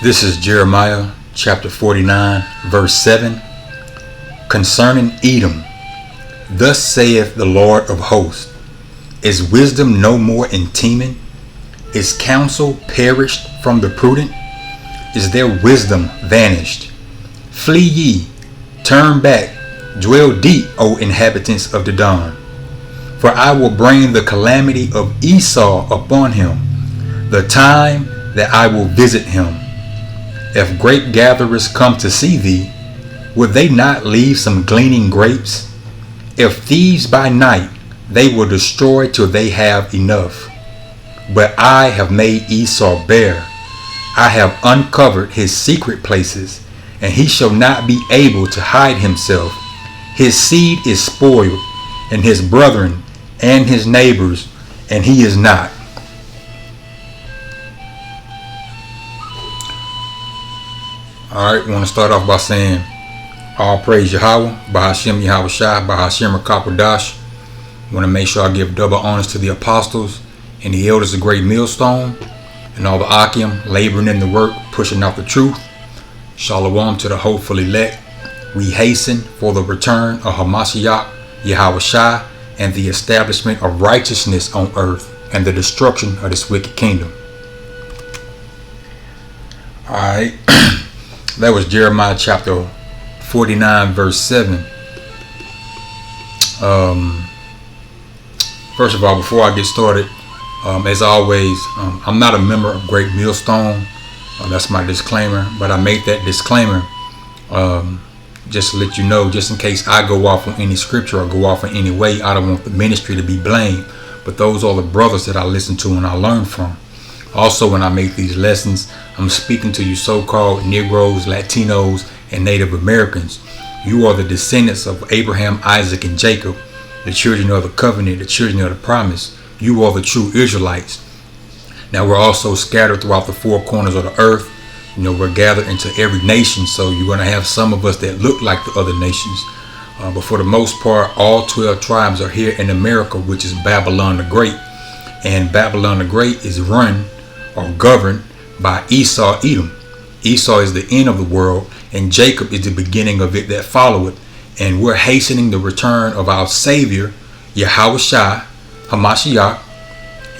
This is Jeremiah chapter 49 verse 7. Concerning Edom, thus saith the Lord of hosts, is wisdom no more in Teman? Is counsel perished from the prudent? Is their wisdom vanished? Flee ye, turn back, dwell deep, O inhabitants of Dedon. For I will bring the calamity of Esau upon him, the time that I will visit him. If grape gatherers come to see thee, would they not leave some gleaning grapes? If thieves by night, they will destroy till they have enough. But I have made Esau bare. I have uncovered his secret places, and he shall not be able to hide himself. His seed is spoiled, and his brethren and his neighbors, and he is not. Alright, we want to start off by saying, all praise Yahweh, Bahashem Yahweh Shai, Bahashem Rakapodash. I want to make sure I give double honors to the apostles and the elders of Great Millstone, and all the Akim laboring in the work, pushing out the truth. Shalom to the hopeful elect. We hasten for the return of Hamashiach, Yahweh Shai, and the establishment of righteousness on earth, and the destruction of this wicked kingdom. Alright. That was Jeremiah chapter 49 verse 7. First of all, before I get started, as always, I'm not a member of Great Millstone. That's my disclaimer. But I make that disclaimer just to let you know, just in case I go off on any scripture or go off in any way. I don't want the ministry to be blamed. But those are the brothers that I listen to and I learn from. Also, when I make these lessons, I'm speaking to you so-called Negroes, Latinos, and Native Americans. You are the descendants of Abraham, Isaac, and Jacob, the children of the covenant, the children of the promise. You are the true Israelites. Now, we're also scattered throughout the four corners of the earth. You know, we're gathered into every nation, so you're going to have some of us that look like the other nations. But for the most part, all 12 tribes are here in America, which is Babylon the Great. And Babylon the Great is run or governed by Esau, Edom. Esau is the end of the world, and Jacob is the beginning of it that followeth. And we're hastening the return of our Savior, Yahweh Shai, Hamashiach,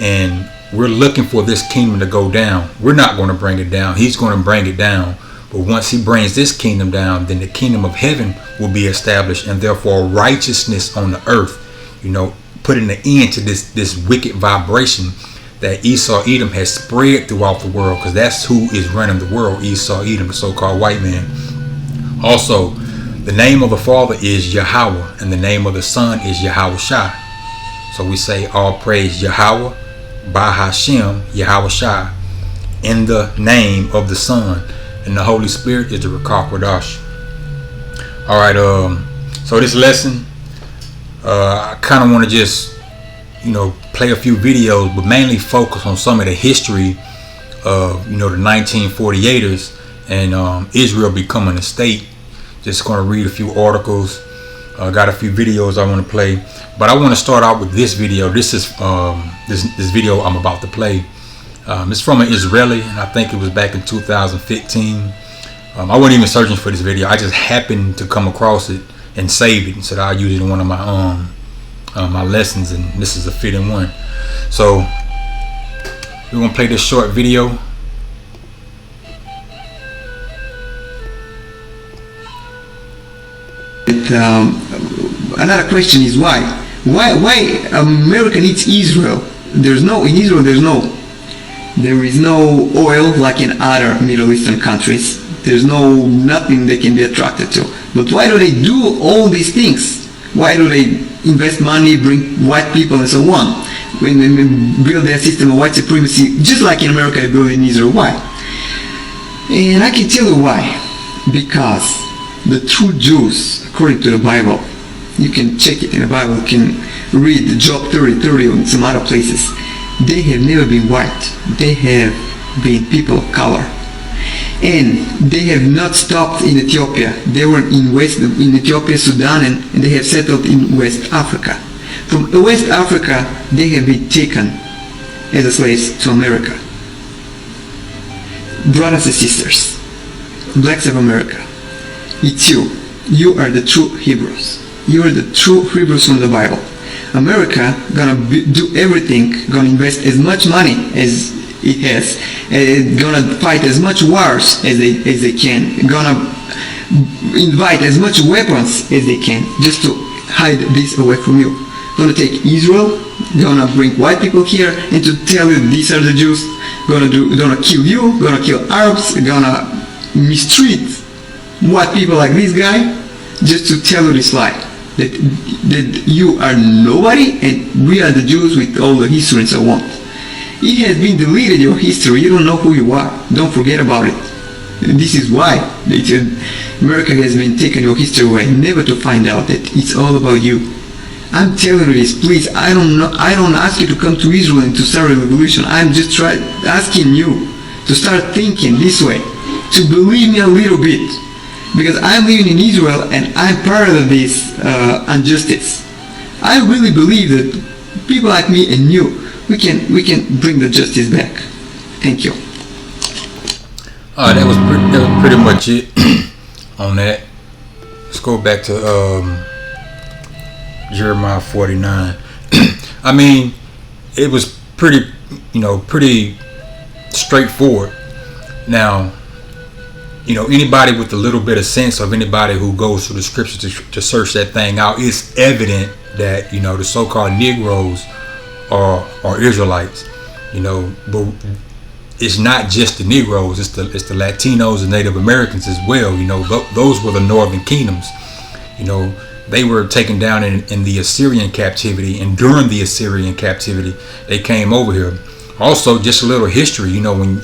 and we're looking for this kingdom to go down. We're not going to bring it down. He's going to bring it down. But once he brings this kingdom down, then the kingdom of heaven will be established, and therefore righteousness on the earth. You know, putting an end to this wicked vibration that Esau, Edom has spread throughout the world, because that's who is running the world, Esau, Edom, the so-called white man. Also, the name of the Father is Yahweh, and the name of the Son is Yahweh Shai. So we say all praise Yahweh, Bahashem, Yahweh Shai, in the name of the Son, and the Holy Spirit is the Rakapodash. Alright, so this lesson, I kind of want to just, you know, play a few videos, but mainly focus on some of the history of, you know, the 1948ers and Israel becoming a state. Just going to read a few articles. Got a few videos I want to play, but I want to start out with this video. This is this video I'm about to play. It's from an Israeli, and I think it was back in 2015. I wasn't even searching for this video. I just happened to come across it and saved it and said I'll use it in one of my my lessons, and this is a fitting one. So we're gonna play this short video. Another question is why America needs Israel. There is no oil like in other Middle Eastern countries. There's nothing they can be attracted to. But why do they do all these things? Why do they invest money, bring white people and so on, when they build their system of white supremacy, just like in America they build in Israel? Why? And I can tell you why. Because the true Jews, according to the Bible, you can check it in the Bible, you can read Job 30:30 and some other places, they have never been white. They have been people of color. And they have not stopped in Ethiopia. They were in Ethiopia, Sudan, and they have settled in West Africa. From West Africa, they have been taken as slaves to America. brothers and sisters, blacks of America, it's you. You are the true Hebrews. You are the true Hebrews from the Bible. America gonna do everything, gonna invest as much money as it has, gonna fight as much wars as they can, gonna invite as much weapons as they can just to hide this away from you. Gonna take Israel, gonna bring white people here and to tell you these are the Jews, gonna kill you, gonna kill Arabs, gonna mistreat white people like this guy, just to tell you this lie. That you are nobody and we are the Jews with all the history and so on. It has been deleted, your history. You don't know who you are. Don't forget about it. This is why America has been taking your history away, never to find out that it's all about you. I'm telling you this, please. I don't ask you to come to Israel and to start a revolution. I'm just asking you to start thinking this way, to believe me a little bit. Because I'm living in Israel and I'm part of this injustice. I really believe that people like me and you, we can bring the justice back. Thank you. That was pretty much it on that. Let's go back to Jeremiah 49. I mean, it was pretty straightforward. Now, anybody with a little bit of sense, of anybody who goes through the scriptures to search that thing out, it's evident that the so-called Negroes are Israelites. But it's not just the Negroes; it's the Latinos and Native Americans as well. Those were the northern kingdoms. They were taken down in the Assyrian captivity, and during the Assyrian captivity, they came over here. Also, just a little history. When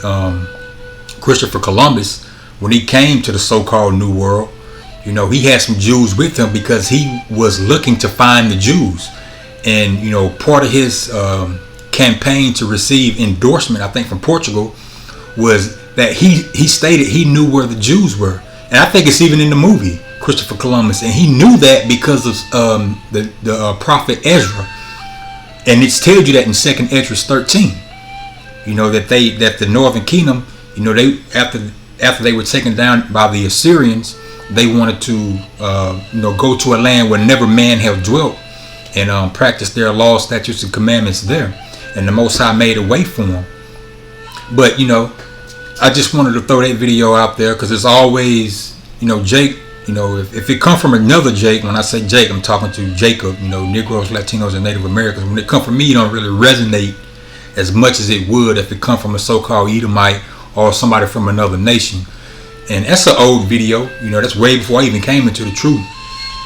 Christopher Columbus, when he came to the so-called New World, he had some Jews with him because he was looking to find the Jews. And, part of his campaign to receive endorsement, I think from Portugal, was that he stated he knew where the Jews were. And I think it's even in the movie, Christopher Columbus. And he knew that because of the prophet Ezra. And it tells you that in 2nd Ezra 13, that the northern kingdom, they after they were taken down by the Assyrians, they wanted to go to a land where never man have dwelt and practice their laws, statutes, and commandments there. And the Most High made a way for them. But I just wanted to throw that video out there because it's always Jake. If it come from another Jake, when I say Jake, I'm talking to Jacob. Negroes, Latinos, and Native Americans. When it come from me, it don't really resonate as much as it would if it come from a so-called Edomite or somebody from another nation. And that's an old video. That's way before I even came into the truth.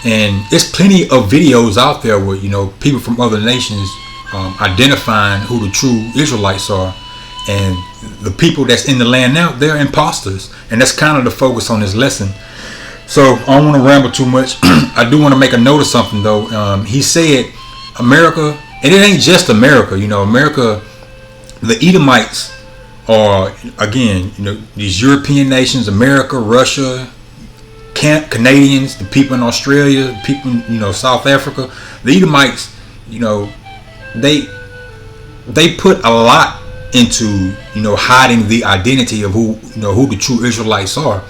And there's plenty of videos out there where people from other nations identifying who the true Israelites are, and the people that's in the land now, they're imposters. And that's kind of the focus on this lesson. So I don't want to ramble too much. I do want to make a note of something though. He said America, and it ain't just America. America, the Edomites are, again, these European nations, America, Russia, Canadians, the people in Australia, the people in South Africa. The Edomites, they put a lot into hiding the identity of who the true Israelites are.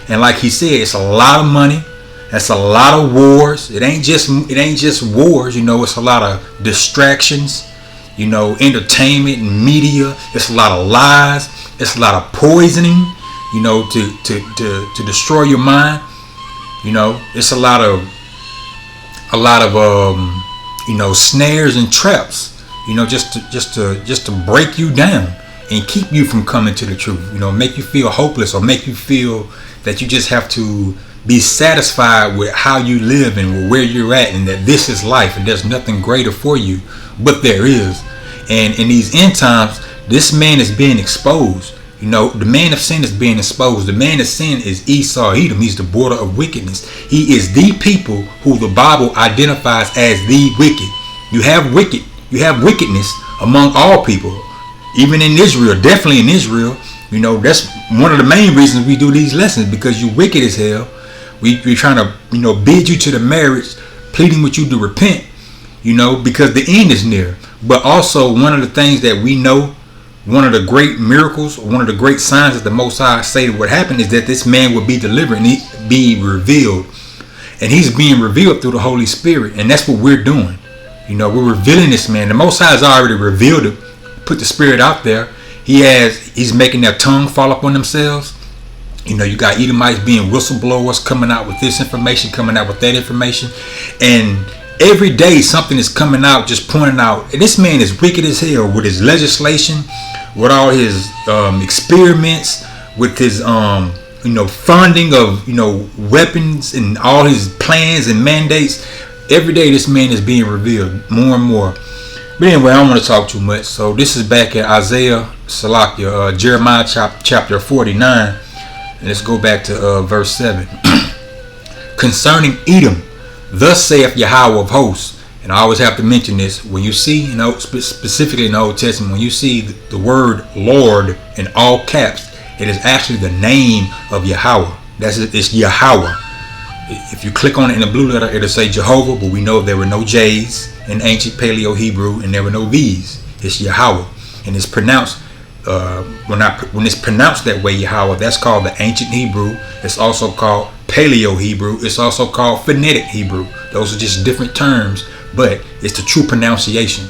And like he said, it's a lot of money. That's a lot of wars. It ain't just wars. It's a lot of distractions. Entertainment and media. It's a lot of lies. It's a lot of poisoning. To destroy your mind. It's a lot of snares and traps. Just to break you down and keep you from coming to the truth. Make you feel hopeless or make you feel that you just have to be satisfied with how you live and where you're at, and that this is life and there's nothing greater for you. But there is. And in these end times, this man is being exposed. The man of sin is being exposed. The man of sin is Esau, Edom. He's the border of wickedness. He is the people who the Bible identifies as the wicked. You have wickedness among all people, even in Israel. Definitely in Israel. That's one of the main reasons we do these lessons, because you're wicked as hell. We're trying to bid you to the marriage, pleading with you to repent, because the end is near. But also, one of the things that we know one of the great miracles, one of the great signs that the Most High say would happen is that this man would be delivered and he be revealed. And he's being revealed through the Holy Spirit. And that's what we're doing. You know, we're revealing this man. The Most High has already revealed it, put the Spirit out there. He's making their tongue fall upon themselves. You know, you got Edomites being whistleblowers, coming out with this information, coming out with that information. And every day something is coming out, just pointing out, this man is wicked as hell with his legislation, with all his experiments, with his funding of weapons and all his plans and mandates. Every day this man is being revealed more and more. But anyway, I don't want to talk too much. So this is back at Jeremiah chapter 49. And let's go back to verse 7. Concerning Edom, thus saith Yahweh of hosts. And I always have to mention this. When you see, specifically in the Old Testament, when you see the word Lord in all caps, it is actually the name of Yahweh. It's Yahweh. If you click on it in the blue letter, it'll say Jehovah, but we know there were no J's in ancient Paleo Hebrew and there were no V's. It's Yahweh. And it's pronounced, when it's pronounced that way, Yahweh, that's called the ancient Hebrew. It's also called Paleo Hebrew. It's also called phonetic Hebrew. Those are just different terms, but it's the true pronunciation.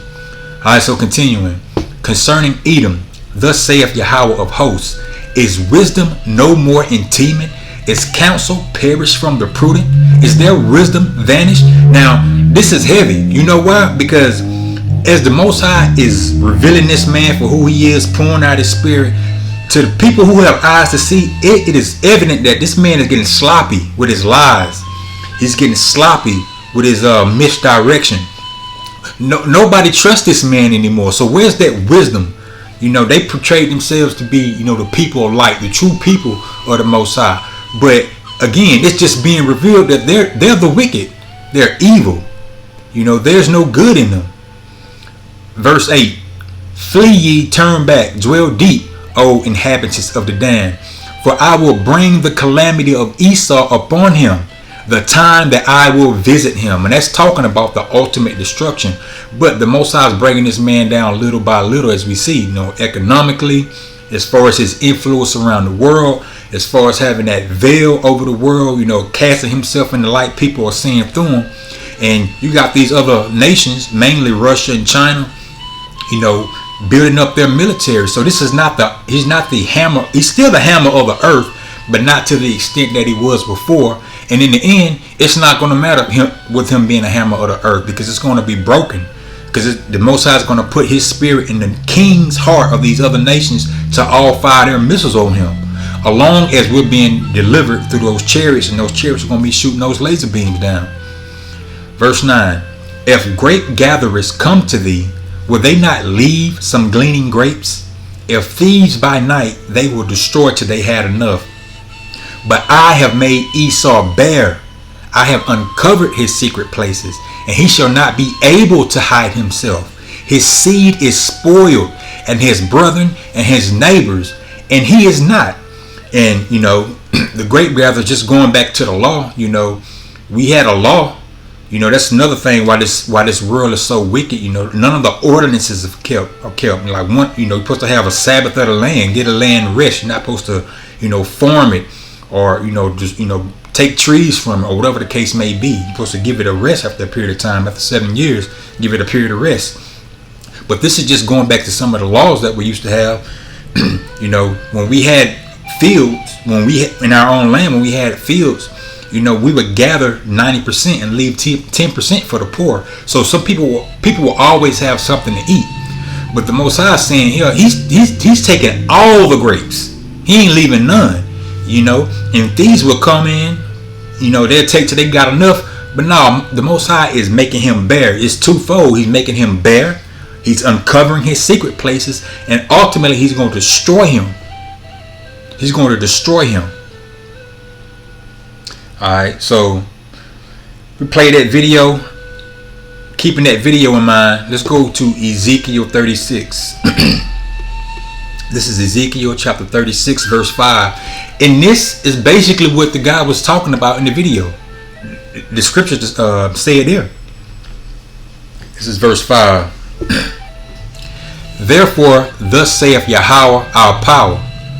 Alright, so continuing. Concerning Edom, thus saith Yahweh of hosts, is wisdom no more intimate? Is counsel perished from the prudent? Is their wisdom vanished? Now, this is heavy. You know why? Because as the Most High is revealing this man for who he is, pouring out his Spirit, to the people who have eyes to see, it is evident that this man is getting sloppy with his lies. He's getting sloppy with his misdirection. Nobody trusts this man anymore. So where's that wisdom? They portrayed themselves to be, the people of light, the true people of the Most High. But again, it's just being revealed that they're the wicked. They're evil. There's no good in them. Verse 8. Flee ye, turn back, dwell deep, O inhabitants of the Dan. For I will bring the calamity of Esau upon him, the time that I will visit him. And that's talking about the ultimate destruction. But the Most High is bringing this man down little by little, as we see, economically, as far as his influence around the world, as far as having that veil over the world, casting himself in the light. People are seeing through him. And you got these other nations, mainly Russia and China, building up their military. So this is he's not the hammer. He's still the hammer of the earth, but not to the extent that he was before. And in the end, it's not going to matter with him being a hammer of the earth, because it's going to be broken. Because the Most High is going to put his spirit in the king's heart of these other nations to all fire their missiles on him. Along as we're being delivered through those chariots, and those chariots are going to be shooting those laser beams down. Verse 9. If grape gatherers come to thee, will they not leave some gleaning grapes? If thieves by night, they will destroy till they had enough. But I have made Esau bare. I have uncovered his secret places, and he shall not be able to hide himself. His seed is spoiled, and his brethren and his neighbors, and he is not. And the grape gatherers, just going back to the law, we had a law. That's another thing why this world is so wicked. None of the ordinances are kept. Like you're supposed to have a Sabbath of the land, get a land rest. You're not supposed to, farm it, or just take trees from it, or whatever the case may be. You're supposed to give it a rest after a period of time. After 7 years, give it a period of rest. But this is just going back to some of the laws that we used to have. When we had fields, in our own land, when we had fields, we would gather 90% and leave 10% for the poor. So some people will always have something to eat. But the Most High is saying here, he's taking all the grapes. He ain't leaving none. And thieves will come in. They'll take till they got enough. But no, the Most High is making him bare. It's twofold. He's making him bare. He's uncovering his secret places, and ultimately he's going to destroy him. He's going to destroy him. Alright, so we play that video. Keeping that video in mind, let's go to Ezekiel 36. This is Ezekiel chapter 36, verse 5. And this is basically what the guy was talking about in the video. The scriptures say it there. This is verse 5. Therefore, thus saith Yahweh our power,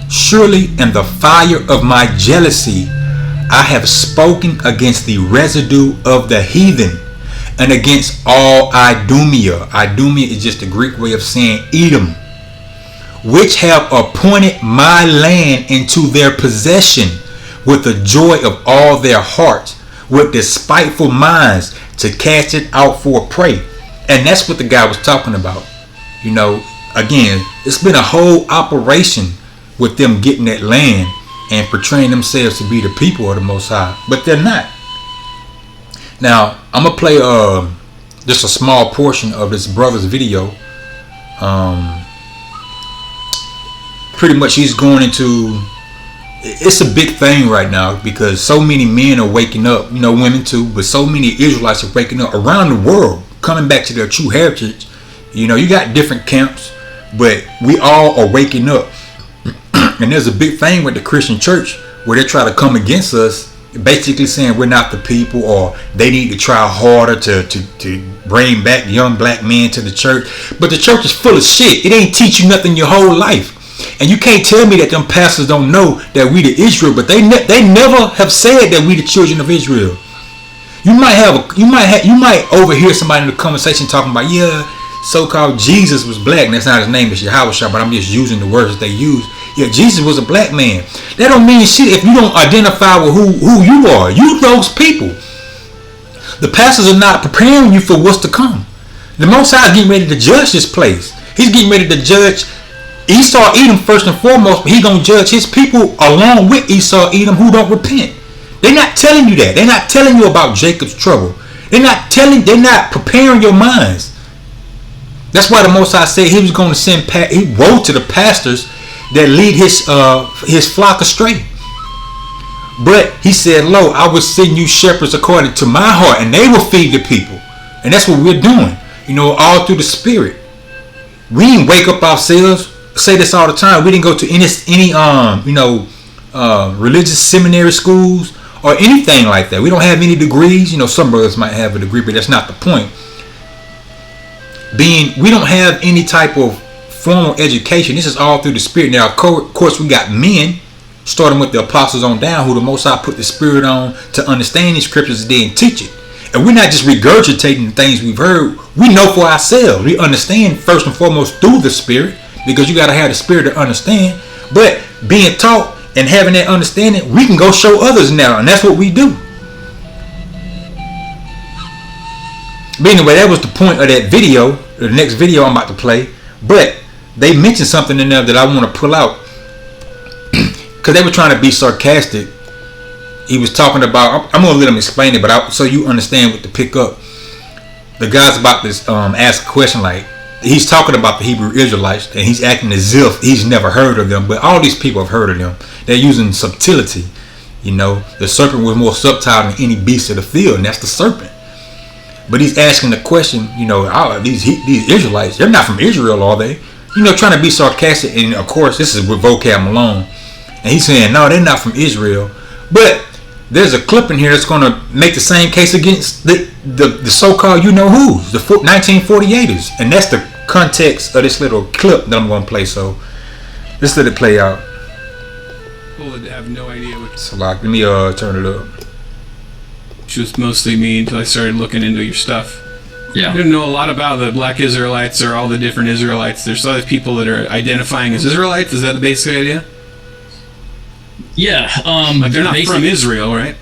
surely in the fire of my jealousy I have spoken against the residue of the heathen, and against all Idumea. Idumea is just a Greek way of saying Edom, which have appointed my land into their possession with the joy of all their hearts, with despiteful minds, to cast it out for prey. And that's what the guy was talking about. You know, again, it's been a whole operation with them getting that land and portraying themselves to be the people of the Most High, but they're not. Now, I'm gonna play just a small portion of this brother's video. Pretty much he's going into, it's a big thing right now because so many men are waking up, you know, women too, but so many Israelites are waking up around the world, coming back to their true heritage. You know, you got different camps, but we all are waking up. And there's a big thing with the Christian church where they try to come against us, basically saying we're not the people, or they need to try harder to bring back young black men to the church. But the church is full of shit. It ain't teach you nothing your whole life. And you can't tell me that them pastors don't know that we the Israel, but they never have said that we the children of Israel. You might overhear somebody in the conversation talking about, yeah, so-called Jesus was black, and that's not his name, it's Yahweh, but I'm just using the words that they use. Yeah, Jesus was a black man. That don't mean shit if you don't identify with who you are. You those people. The pastors are not preparing you for what's to come. The Most High is getting ready to judge this place. He's getting ready to judge Esau, Edom first and foremost, but he's going to judge his people along with Esau, Edom, who don't repent. They're not telling you that. They're not telling you about Jacob's trouble. They're not preparing your minds. That's why the Most High said he was going to send, he woe to the pastors that lead his flock astray. But he said, lo, I will send you shepherds according to my heart, and they will feed the people. And that's what we're doing, you know, all through the Spirit. We didn't wake up ourselves. Say this all the time. We didn't go to any religious seminary schools or anything like that. We don't have any degrees. You know, some brothers might have a degree, but that's not the point. We don't have any type of formal education. This is all through the Spirit. Now, of course, we got men, starting with the apostles on down, who the Most High put the Spirit on to understand these scriptures and then teach it. And we're not just regurgitating the things we've heard. We know for ourselves. We understand first and foremost through the Spirit, because you got to have the Spirit to understand. But being taught and having that understanding, we can go show others now, and that's what we do. But anyway, that was the point of that video, the next video I'm about to play. But they mentioned something in there that I want to pull out, because they were trying to be sarcastic. He was talking about, I'm going to let him explain it, but so you understand what to pick up. The guy's about to ask a question, like, he's talking about the Hebrew Israelites, and he's acting as if he's never heard of them, but all these people have heard of them. They're using subtlety. You know, the serpent was more subtle than any beast of the field, and that's the serpent. But he's asking the question, you know, these Israelites, they're not from Israel, are they? You know, trying to be sarcastic, and of course, this is with vocab Malone, and he's saying, no, they're not from Israel. But there's a clip in here that's going to make the same case against the so-called you-know-who's, the 1948ers. And that's the context of this little clip that I'm going to play. So let's let it play out. Well, I have no idea what... So let me turn it up. Which was mostly me until I started looking into your stuff. Yeah. I didn't know a lot about the black Israelites or all the different Israelites. There's other people that are identifying as Israelites. Is that the basic idea? Yeah, like they're not from Israel, right?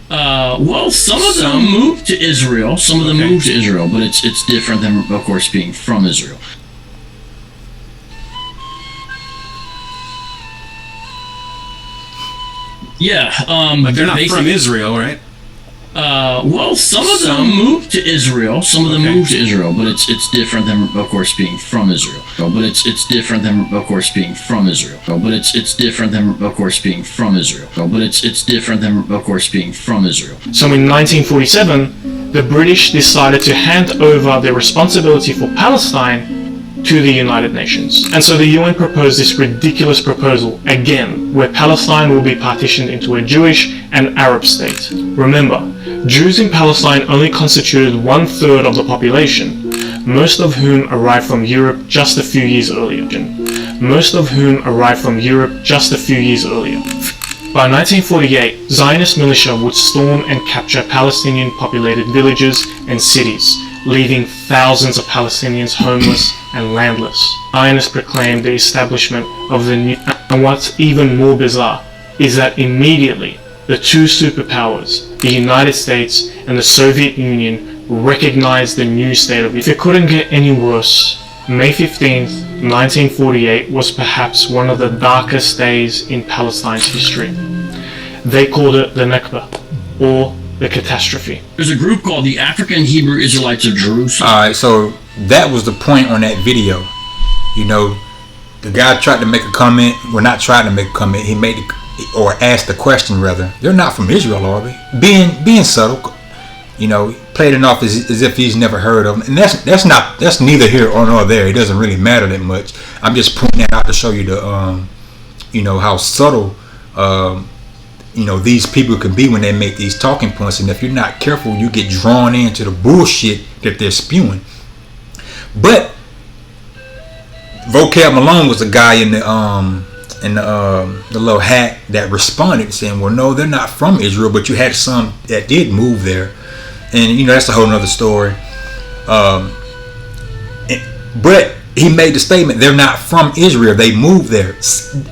Well, some of them moved to Israel. Some of them moved to Israel, but it's different than, of course, being from Israel. Yeah, like they're not from Israel, right? Well, some of them moved to Israel. Some of them moved to Israel, but it's different than, of course, being from Israel. But it's different than, of course, being from Israel. But it's different than, of course, being from Israel. But it's different than, of course, being from Israel. So in 1947, the British decided to hand over the responsibility for Palestine to the United Nations. And so the UN proposed this ridiculous proposal again, where Palestine will be partitioned into a Jewish and Arab state. Remember, Jews in Palestine only constituted 1/3 of the population, most of whom arrived from Europe just a few years earlier. Most of whom arrived from Europe just a few years earlier. By 1948, Zionist militia would storm and capture Palestinian populated villages and cities, leaving thousands of Palestinians homeless and landless. Zionists proclaimed the establishment of the new... And what's even more bizarre is that immediately the two superpowers, the United States and the Soviet Union, recognized the new state of Israel. If it couldn't get any worse, May 15th, 1948 was perhaps one of the darkest days in Palestine's history. They called it the Nakba, or the catastrophe. There's a group called the African Hebrew Israelites of Jerusalem. Alright, so that was the point on that video. You know, the guy tried to make a comment. Well, not tried to make a comment. He made or asked the question rather. They're not from Israel, are they? Being subtle, you know, played it off as if he's never heard of them. And that's neither here or nor there. It doesn't really matter that much. I'm just pointing that out to show you the you know, how subtle you know, these people can be when they make these talking points. And if you're not careful, you get drawn into the bullshit that they're spewing. But Vocab Malone was the guy in the little hat that responded saying, well, no, they're not from Israel, but you had some that did move there. And, you know, that's a whole nother story. But he made the statement, they're not from Israel, they moved there.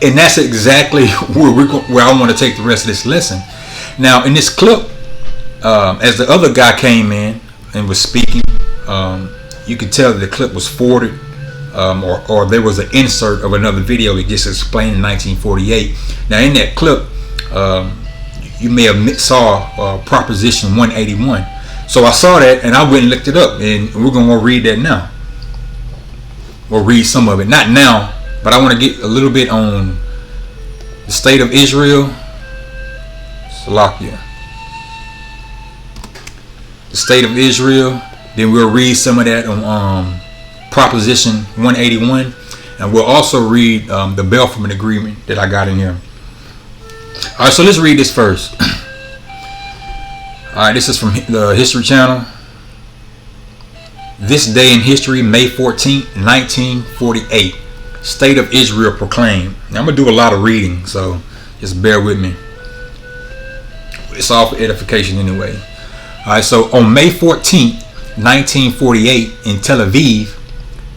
And that's exactly where I want to take the rest of this lesson. Now, in this clip, as the other guy came in and was speaking, you could tell that the clip was forwarded, or there was an insert of another video that just explained in 1948. Now, in that clip, you may have saw Proposition 181. So I saw that and I went and looked it up, and we're going to read that now. We'll read some of it. Not now, but I want to get a little bit on the state of Israel. Salakia. The state of Israel. Then we'll read some of that on Proposition 181. And we'll also read the Belford Agreement that I got in here. Alright, so let's read this first. Alright, this is from the History Channel. This day in history, May 14, 1948. State of Israel proclaimed. Now, I'm going to do a lot of reading, so just bear with me. It's all for edification anyway. Alright, so on May 14, 1948 in Tel Aviv,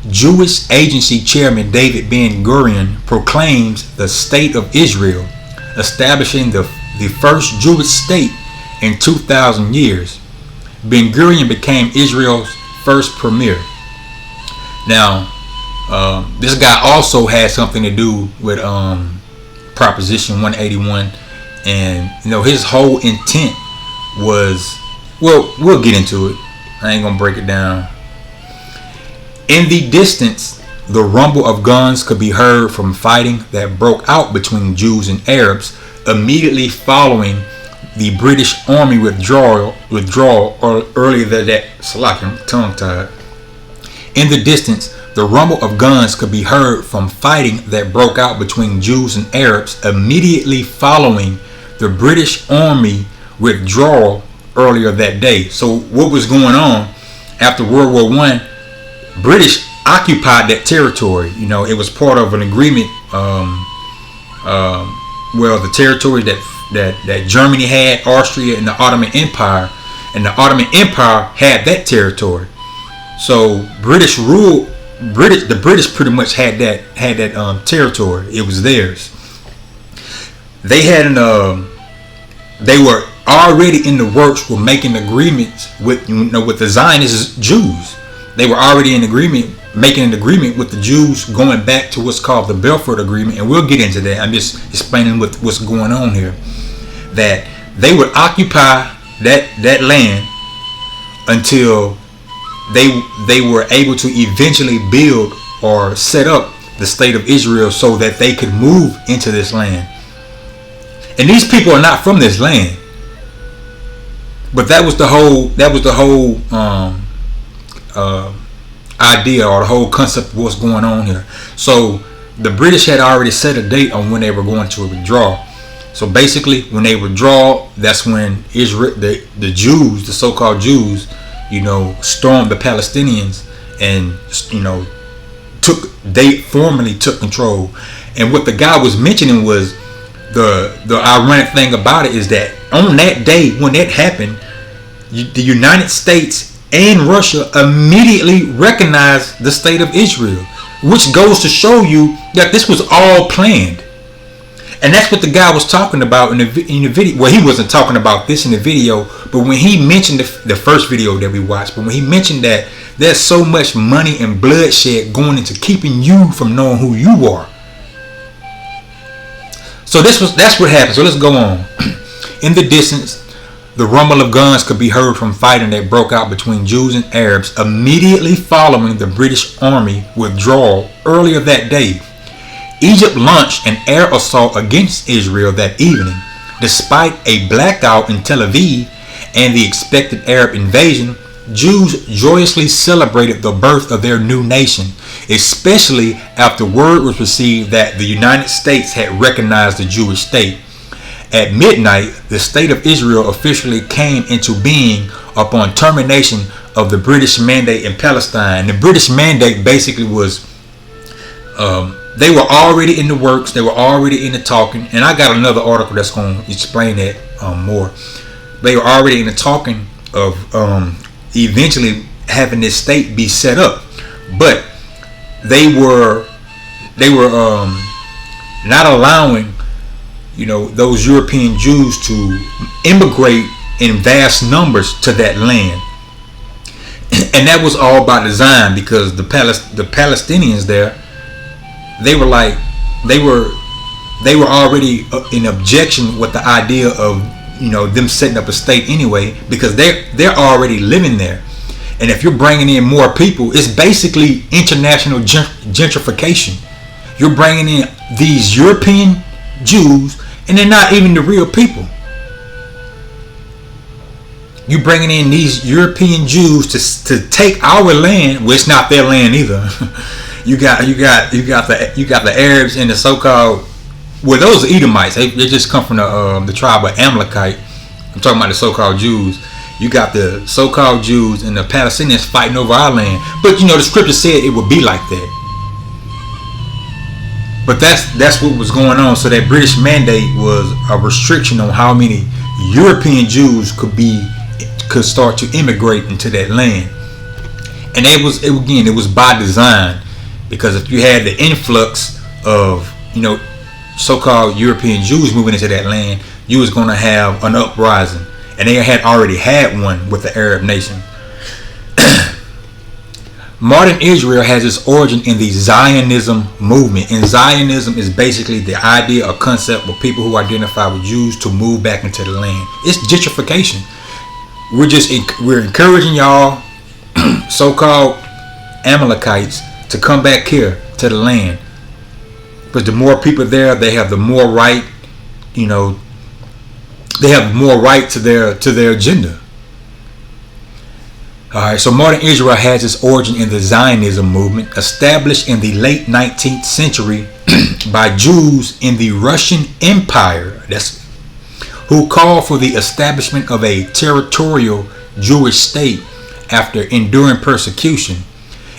Jewish Agency Chairman David Ben Gurion proclaims the State of Israel, establishing the first Jewish state in 2,000 years. Ben Gurion became Israel's first premier. Now, this guy also had something to do with Proposition 181, and you know his whole intent was, well, we'll get into it. I ain't gonna break it down. In the distance, the rumble of guns could be heard from fighting that broke out between Jews and Arabs immediately following the British Army withdrawal earlier that tongue-tied. In the distance, the rumble of guns could be heard from fighting that broke out between Jews and Arabs immediately following the British Army withdrawal earlier that day. So what was going on after World War I? British occupied that territory. You know, it was part of an agreement. Well, the territory that Germany had, Austria, and the Ottoman Empire, and the Ottoman Empire had that territory. So the British pretty much had that territory. It was theirs. They had they were already in the works with making agreements with the Zionist Jews. They were already in agreement, making an agreement with the Jews, going back to what's called the Belford Agreement, and we'll get into that. I'm just explaining what's going on here. That they would occupy that land until they were able to eventually build or set up the state of Israel so that they could move into this land. And these people are not from this land, but that was the whole idea, or the whole concept of what's going on here. So the British had already set a date on when they were going to withdraw. So basically, when they withdraw, that's when Israel, the Jews, the so-called Jews, stormed the Palestinians and they formally took control. And what the guy was mentioning was the ironic thing about it is that on that day when that happened, the United States and Russia immediately recognized the state of Israel, which goes to show you that this was all planned. And that's what the guy was talking about in the video. Well, he wasn't talking about this in the video, but when he mentioned the first video that we watched, but when he mentioned that there's so much money and bloodshed going into keeping you from knowing who you are. So that's what happened. So let's go on. In the distance, the rumble of guns could be heard from fighting that broke out between Jews and Arabs immediately following the British Army withdrawal earlier that day. Egypt launched an air assault against Israel that evening. Despite a blackout in Tel Aviv and the expected Arab invasion, Jews joyously celebrated the birth of their new nation, especially after word was received that the United States had recognized the Jewish state. At midnight, the state of Israel officially came into being upon termination of the British mandate in Palestine. The British mandate basically was they were already in the works, they were already in the talking, and I got another article that's going to explain that more. They were already in the talking of eventually having this state be set up, but they were not allowing those European Jews to immigrate in vast numbers to that land, and that was all by design because the Palestinians there, they were already in objection with the idea of them setting up a state anyway, because they're already living there. And if you're bringing in more people, it's basically international gentrification. You're bringing in these European Jews, and they're not even the real people. You're bringing in these European Jews to take our land, well, it's not their land either. You got the Arabs and the so-called, well, those are Edomites. They just come from the tribe of Amalekite. I'm talking about the so-called Jews. You got the so-called Jews and the Palestinians fighting over our land. But the scripture said it would be like that. But that's what was going on. So that British mandate was a restriction on how many European Jews could start to immigrate into that land. And it was by design, because if you had the influx of so-called European Jews moving into that land, you was going to have an uprising, and they had already had one with the Arab nation. Modern Israel has its origin in the Zionism movement, and Zionism is basically the idea or concept of people who identify with Jews to move back into the land. It's gentrification. We're encouraging y'all so-called Amalekites to come back here to the land, but the more people there, they have the more right, they have more right to their agenda. Alright, so modern Israel has its origin in the Zionism movement, established in the late 19th century by Jews in the Russian Empire, who called for the establishment of a territorial Jewish state after enduring persecution.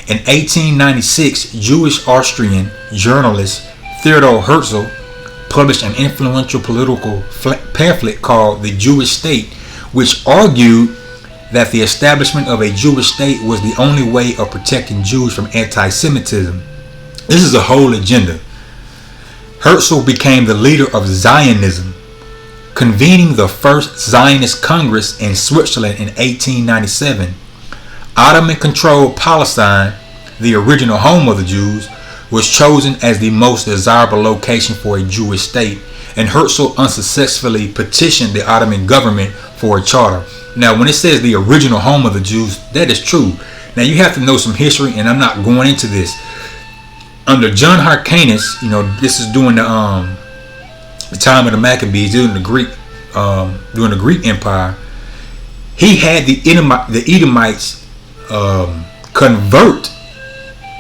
In 1896, Jewish Austrian journalist Theodor Herzl published an influential political pamphlet called The Jewish State, which argued that the establishment of a Jewish state was the only way of protecting Jews from anti-Semitism. This is a whole agenda. Herzl became the leader of Zionism, convening the first Zionist Congress in Switzerland in 1897. Ottoman-controlled Palestine, the original home of the Jews, was chosen as the most desirable location for a Jewish state, and Herzl unsuccessfully petitioned the Ottoman government for a charter. Now, when it says the original home of the Jews, that is true. Now, you have to know some history, and I'm not going into this. Under John Hyrcanus, this is during the time of the Maccabees, during the Greek Empire. He had the Edomites convert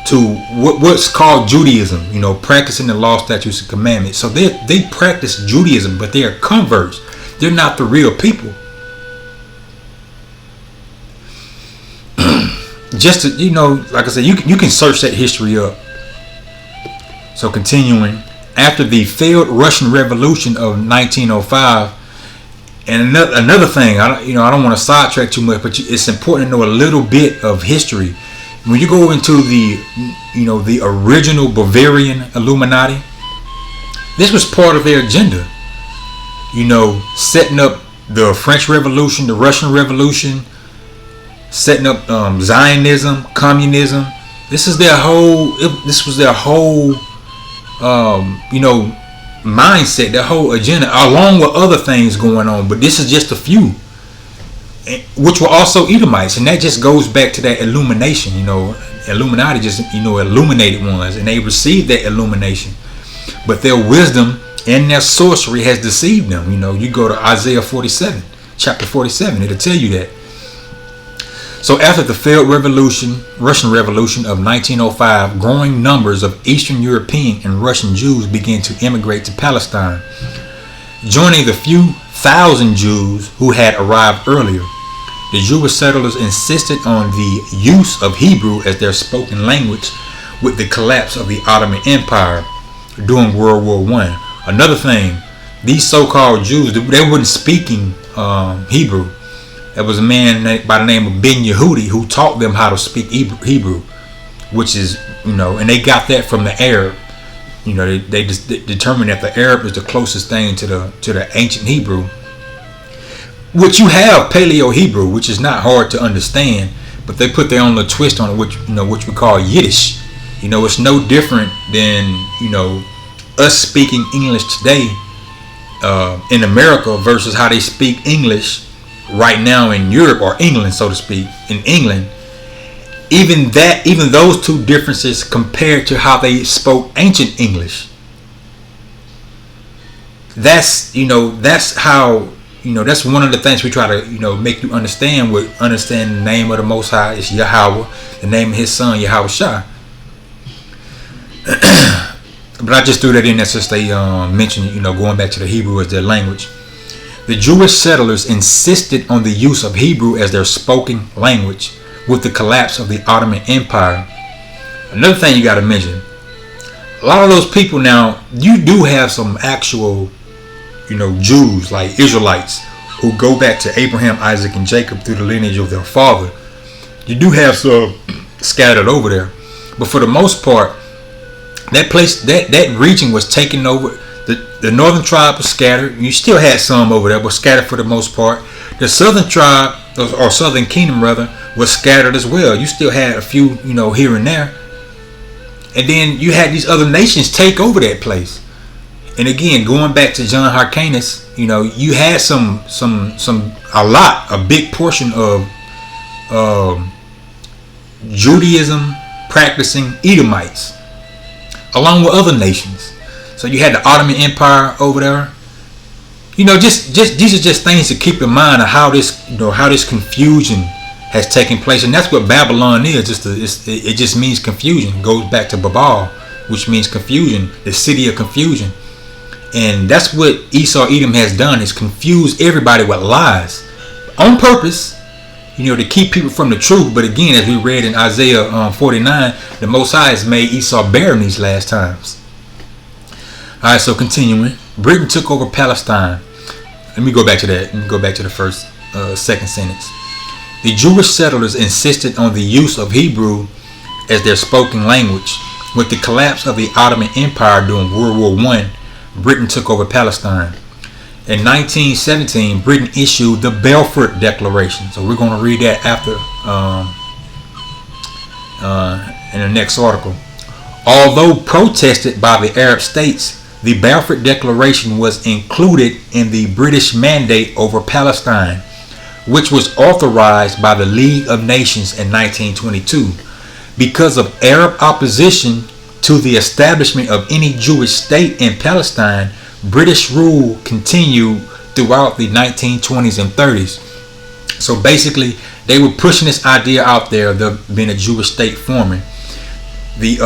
to what's called Judaism, practicing the law, statutes, and commandments. So they practice Judaism, but they are converts. They're not the real people. just to, like I said, you can search that history up. So continuing, after the failed Russian Revolution of 1905, and another thing, I don't want to sidetrack too much, but it's important to know a little bit of history. When you go into the original Bavarian Illuminati, this was part of their agenda. Setting up the French Revolution, the Russian Revolution, setting up Zionism, communism. This was their whole mindset, their whole agenda, along with other things going on. But this is just a few, which were also Edomites, and that just goes back to that illumination. Illuminati just illuminated ones, and they received that illumination, but their wisdom and their sorcery has deceived them. You go to Isaiah 47, chapter 47, it'll tell you that. So after the failed Russian Revolution of 1905, growing numbers of Eastern European and Russian Jews began to immigrate to Palestine, joining the few thousand Jews who had arrived earlier. The Jewish settlers insisted on the use of Hebrew as their spoken language with the collapse of the Ottoman Empire during World War I. Another thing, these so-called Jews, they weren't speaking Hebrew. There was a man by the name of Ben Gurion who taught them how to speak Hebrew, which is, and they got that from the Arab. They just determined that the Arab is the closest thing to the ancient Hebrew. Which you have Paleo Hebrew, which is not hard to understand, but they put their own little twist on it, which we call Yiddish. It's no different than us speaking English today in America versus how they speak English right now in Europe, or England, so to speak, in England. Even those two differences compared to how they spoke ancient English. That's how, that's one of the things we try to, make you understand the name of the Most High is Yahweh, the name of His Son, Yahweh Shai. But I just threw that in there since they mentioned, going back to the Hebrew as their language. The Jewish settlers insisted on the use of Hebrew as their spoken language with the collapse of the Ottoman Empire. Another thing you got to mention, a lot of those people now, you do have some actual, Jews, like Israelites, who go back to Abraham, Isaac, and Jacob through the lineage of their father. You do have some scattered over there, but for the most part, that place, that region was taken over. The northern tribe was scattered. You still had some over there, but scattered for the most part. The southern tribe, or southern kingdom rather, was scattered as well. You still had a few, here and there. And then you had these other nations take over that place. And again, going back to John Hyrcanus, you had a big portion of Judaism practicing Edomites, along with other nations. So you had the Ottoman Empire over there. Just these are just things to keep in mind of how this confusion has taken place, and that's what Babylon is. It just means confusion. It goes back to Babel, which means confusion, the city of confusion, and that's what Esau Edom has done, is confuse everybody with lies on purpose, to keep people from the truth. But again, as we read in Isaiah 49, the Most High has made Esau barren these last times. Alright, so continuing, Britain took over Palestine. Let me go back to that. Let me go back to the second sentence. The Jewish settlers insisted on the use of Hebrew as their spoken language. With the collapse of the Ottoman Empire during World War I, Britain took over Palestine. In 1917, Britain issued the Barefoot Declaration. So we're going to read that after in the next article. Although protested by the Arab states, the Barefoot Declaration was included in the British Mandate over Palestine, which was authorized by the League of Nations in 1922. Because of Arab opposition to the establishment of any Jewish state in Palestine, British rule continued throughout the 1920s and 30s. So basically, they were pushing this idea out there of there being a Jewish state forming. The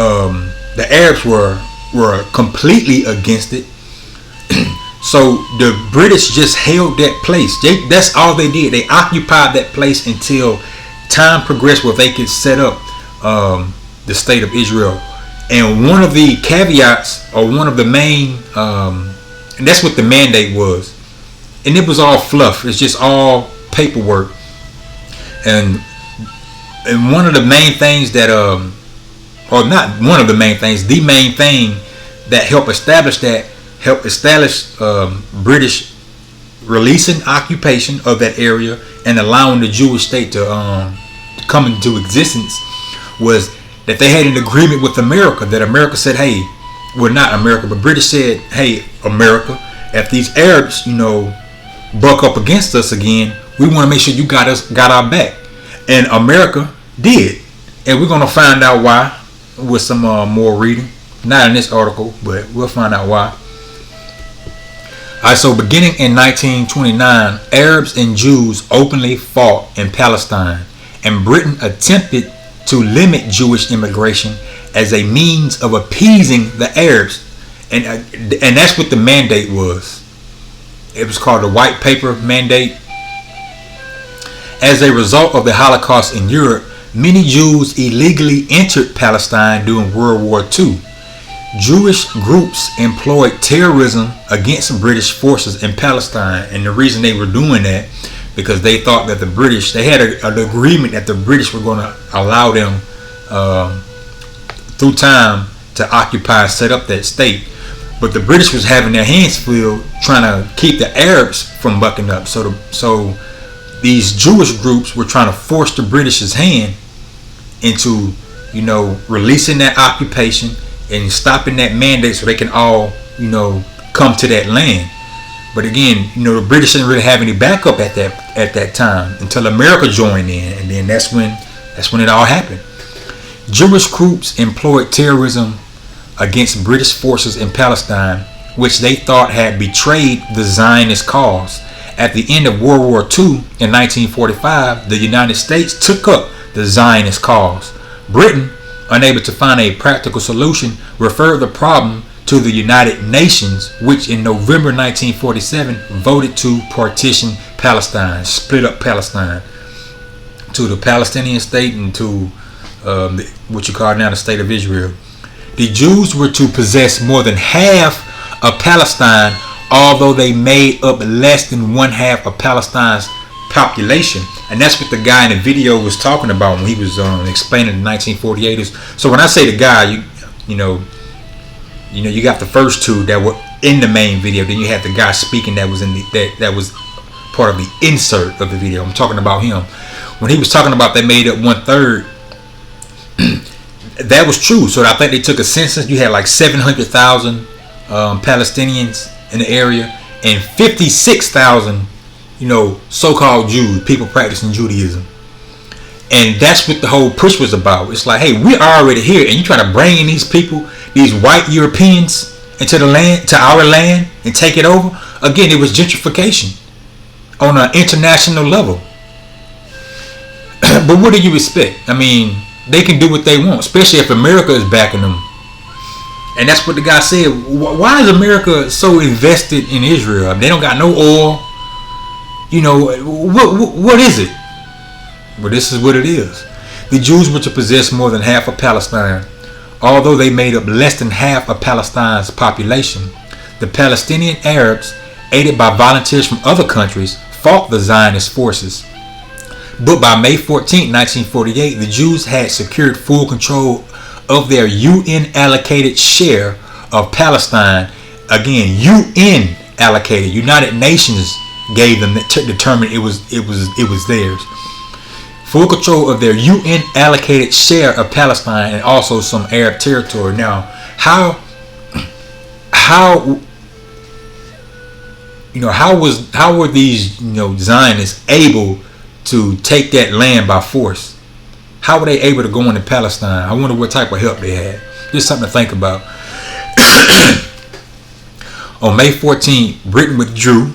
Arabs were completely against it. So the British just held that place. That's all they did. They occupied that place until time progressed where they could set up the state of Israel. And one of the caveats, or one of the main, and that's what the mandate was. And it was all fluff. It's just all paperwork. And one of the main things that, or not one of the main things, the main thing that helped establish British releasing occupation of that area and allowing the Jewish state to come into existence was that they had an agreement with America, that America said, hey, well, not America, but British said, hey, America, if these Arabs, buck up against us again, we want to make sure you got our back. And America did. And we're going to find out why with some more reading. Not in this article, but we'll find out why. Alright, so beginning in 1929, Arabs and Jews openly fought in Palestine, and Britain attempted to limit Jewish immigration as a means of appeasing the Arabs. And that's what the mandate was. It was called the White Paper Mandate. As a result of the Holocaust in Europe, many Jews illegally entered Palestine during World War II. Jewish groups employed terrorism against British forces in Palestine, and the reason they were doing that because they thought that the British, they had an agreement that the British were going to allow them through time to occupy and set up that state. But the British was having their hands filled trying to keep the Arabs from bucking up. So these Jewish groups were trying to force the British's hand into, releasing that occupation and stopping that mandate so they can all, come to that land. But again, the British didn't really have any backup at that time until America joined in, and then that's when it all happened. Jewish groups employed terrorism against British forces in Palestine, which they thought had betrayed the Zionist cause. At the end of World War II in 1945, the United States took up the Zionist cause. Britain, unable to find a practical solution, referred the problem to the United Nations, which in November 1947 voted to partition Palestine, split up Palestine to the Palestinian state and to what you call now the state of Israel. The Jews were to possess more than half of Palestine, although they made up less than one half of Palestine's population. And that's what the guy in the video was talking about when he was explaining the 1948ers. So when I say the guy, you got the first two that were in the main video. Then you had the guy speaking that was in that was part of the insert of the video. I'm talking about him. When he was talking about they made up 1/3, that was true. So I think they took a census. You had like 700,000 Palestinians in the area and 56,000, so-called Jews, people practicing Judaism. And that's what the whole push was about. It's like, hey, we're already here, and you trying to bring in these people, these white Europeans, into the land, to our land, and take it over. Again, it was gentrification on an international level. But what do you expect? I mean, they can do what they want, especially if America is backing them. And that's what the guy said. Why is America so invested in Israel? I mean, they don't got no oil. What is it? Well, this is what it is. The Jews were to possess more than half of Palestine, although they made up less than half of Palestine's population. The Palestinian Arabs, aided by volunteers from other countries, fought the Zionist forces. But by May 14, 1948, the Jews had secured full control of their UN allocated share of Palestine. Again, UN allocated. United Nations gave them to determine it was theirs. Full control of their UN allocated share of Palestine and also some Arab territory. Now, how were these Zionists able to take that land by force? How were they able to go into Palestine? I wonder what type of help they had. Just something to think about. On May 14, Britain withdrew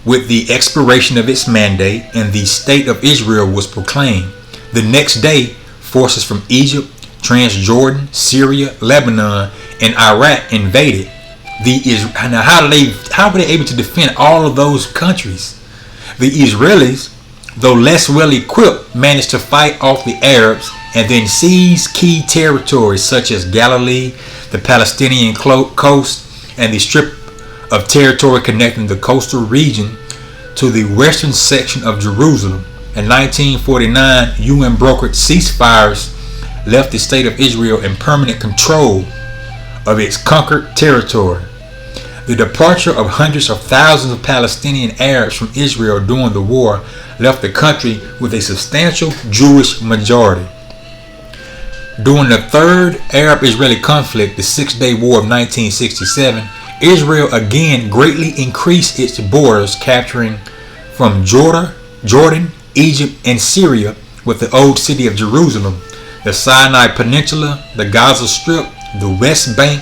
with the expiration of its mandate, and the State of Israel was proclaimed. The next day, forces from Egypt, Transjordan, Syria, Lebanon, and Iraq invaded. Now, how were they able to defend all of those countries? The Israelis though less well equipped, managed to fight off the Arabs and then seize key territories such as Galilee, the Palestinian coast, and the strip of territory connecting the coastal region to the western section of Jerusalem. In 1949, UN brokered ceasefires left the state of Israel in permanent control of its conquered territory. The departure of hundreds of thousands of Palestinian Arabs from Israel during the war left the country with a substantial Jewish majority. During the Third Arab-Israeli conflict, the Six-Day War of 1967, Israel again greatly increased its borders, capturing from Jordan, Egypt, and Syria with the old city of Jerusalem, the Sinai Peninsula, the Gaza Strip, the West Bank,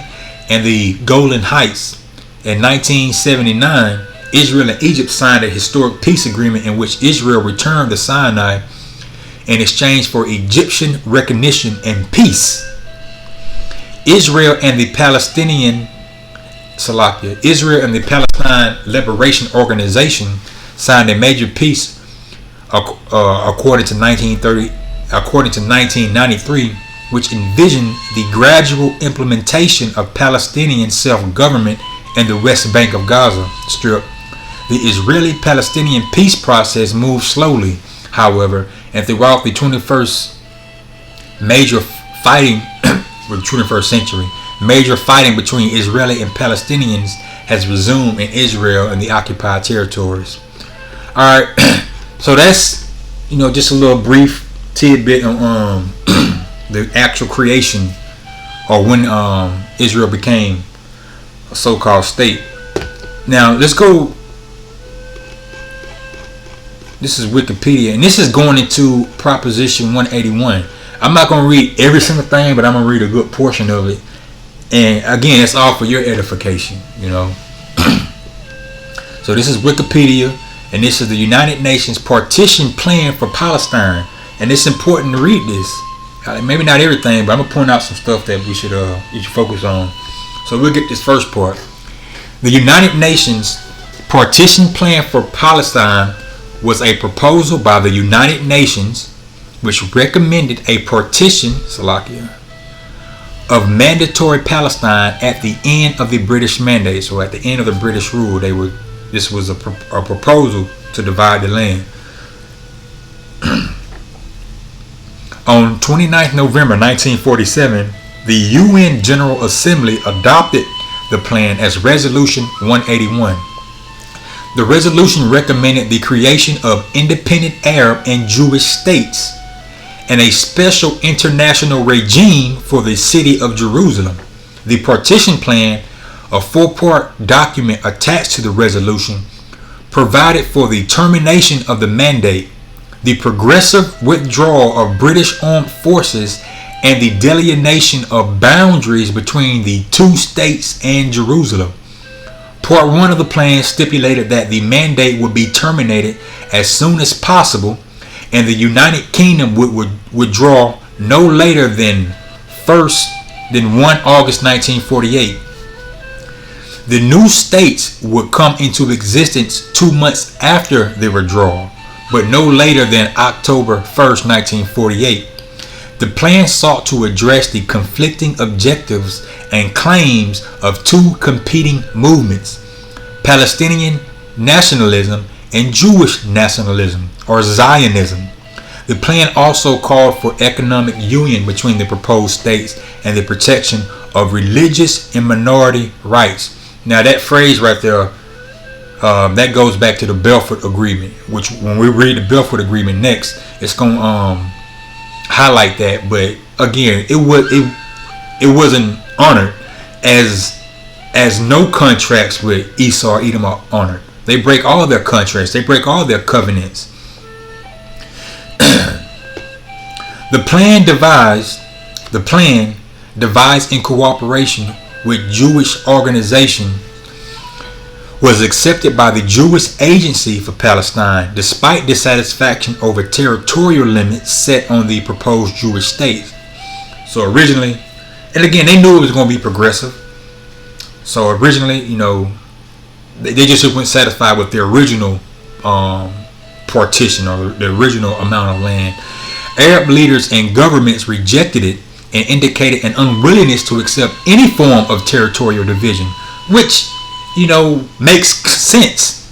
and the Golan Heights. In 1979, Israel and Egypt signed a historic peace agreement in which Israel returned the Sinai in exchange for Egyptian recognition and peace. Israel and the Palestine Liberation Organization signed a major peace according to 1993, which envisioned the gradual implementation of Palestinian self-government in the West Bank of Gaza Strip. The Israeli-Palestinian peace process moved slowly, however, and throughout the 21st century, major fighting between Israeli and Palestinians has resumed in Israel and the occupied territories. Alright, so that's, just a little brief tidbit on the actual creation, or when Israel became a so-called state. Now let's go. This is Wikipedia, and this is going into Proposition 181. I'm not going to read every single thing, but I'm going to read a good portion of it. And again, it's all for your edification, So this is Wikipedia, and this is the United Nations Partition Plan for Palestine. And it's important to read this. Maybe not everything, but I'm going to point out some stuff that you should focus on. So we'll get this first part. The United Nations Partition Plan for Palestine was a proposal by the United Nations which recommended a partition, of mandatory Palestine at the end of the British Mandate. So at the end of the British rule, this was a proposal to divide the land. On 29th November 1947, the UN General Assembly adopted the plan as Resolution 181. The resolution recommended the creation of independent Arab and Jewish states and a special international regime for the city of Jerusalem. The Partition Plan, a four-part document attached to the resolution, provided for the termination of the mandate, the progressive withdrawal of British armed forces, and the delineation of boundaries between the two states and Jerusalem. Part 1 of the plan stipulated that the mandate would be terminated as soon as possible, and the United Kingdom would withdraw no later than 1 August 1948. The new states would come into existence 2 months after the withdrawal, but no later than October 1st, 1948. The plan sought to address the conflicting objectives and claims of two competing movements, Palestinian nationalism and Jewish nationalism, or Zionism. The plan also called for economic union between the proposed states and the protection of religious and minority rights. Now that phrase right there, that goes back to the Belford Agreement, which when we read the Belford Agreement next, it's going to highlight that. But again, it wasn't honored, as no contracts with Esau or Edom are honored. They break all their contracts. They break all their covenants. The plan devised in cooperation with Jewish organization was accepted by the Jewish Agency for Palestine, despite dissatisfaction over territorial limits set on the proposed Jewish states. So originally, and again, they knew it was going to be progressive. So originally, they just weren't satisfied with the original partition, or the original amount of land. Arab leaders and governments rejected it and indicated an unwillingness to accept any form of territorial division, which, makes sense,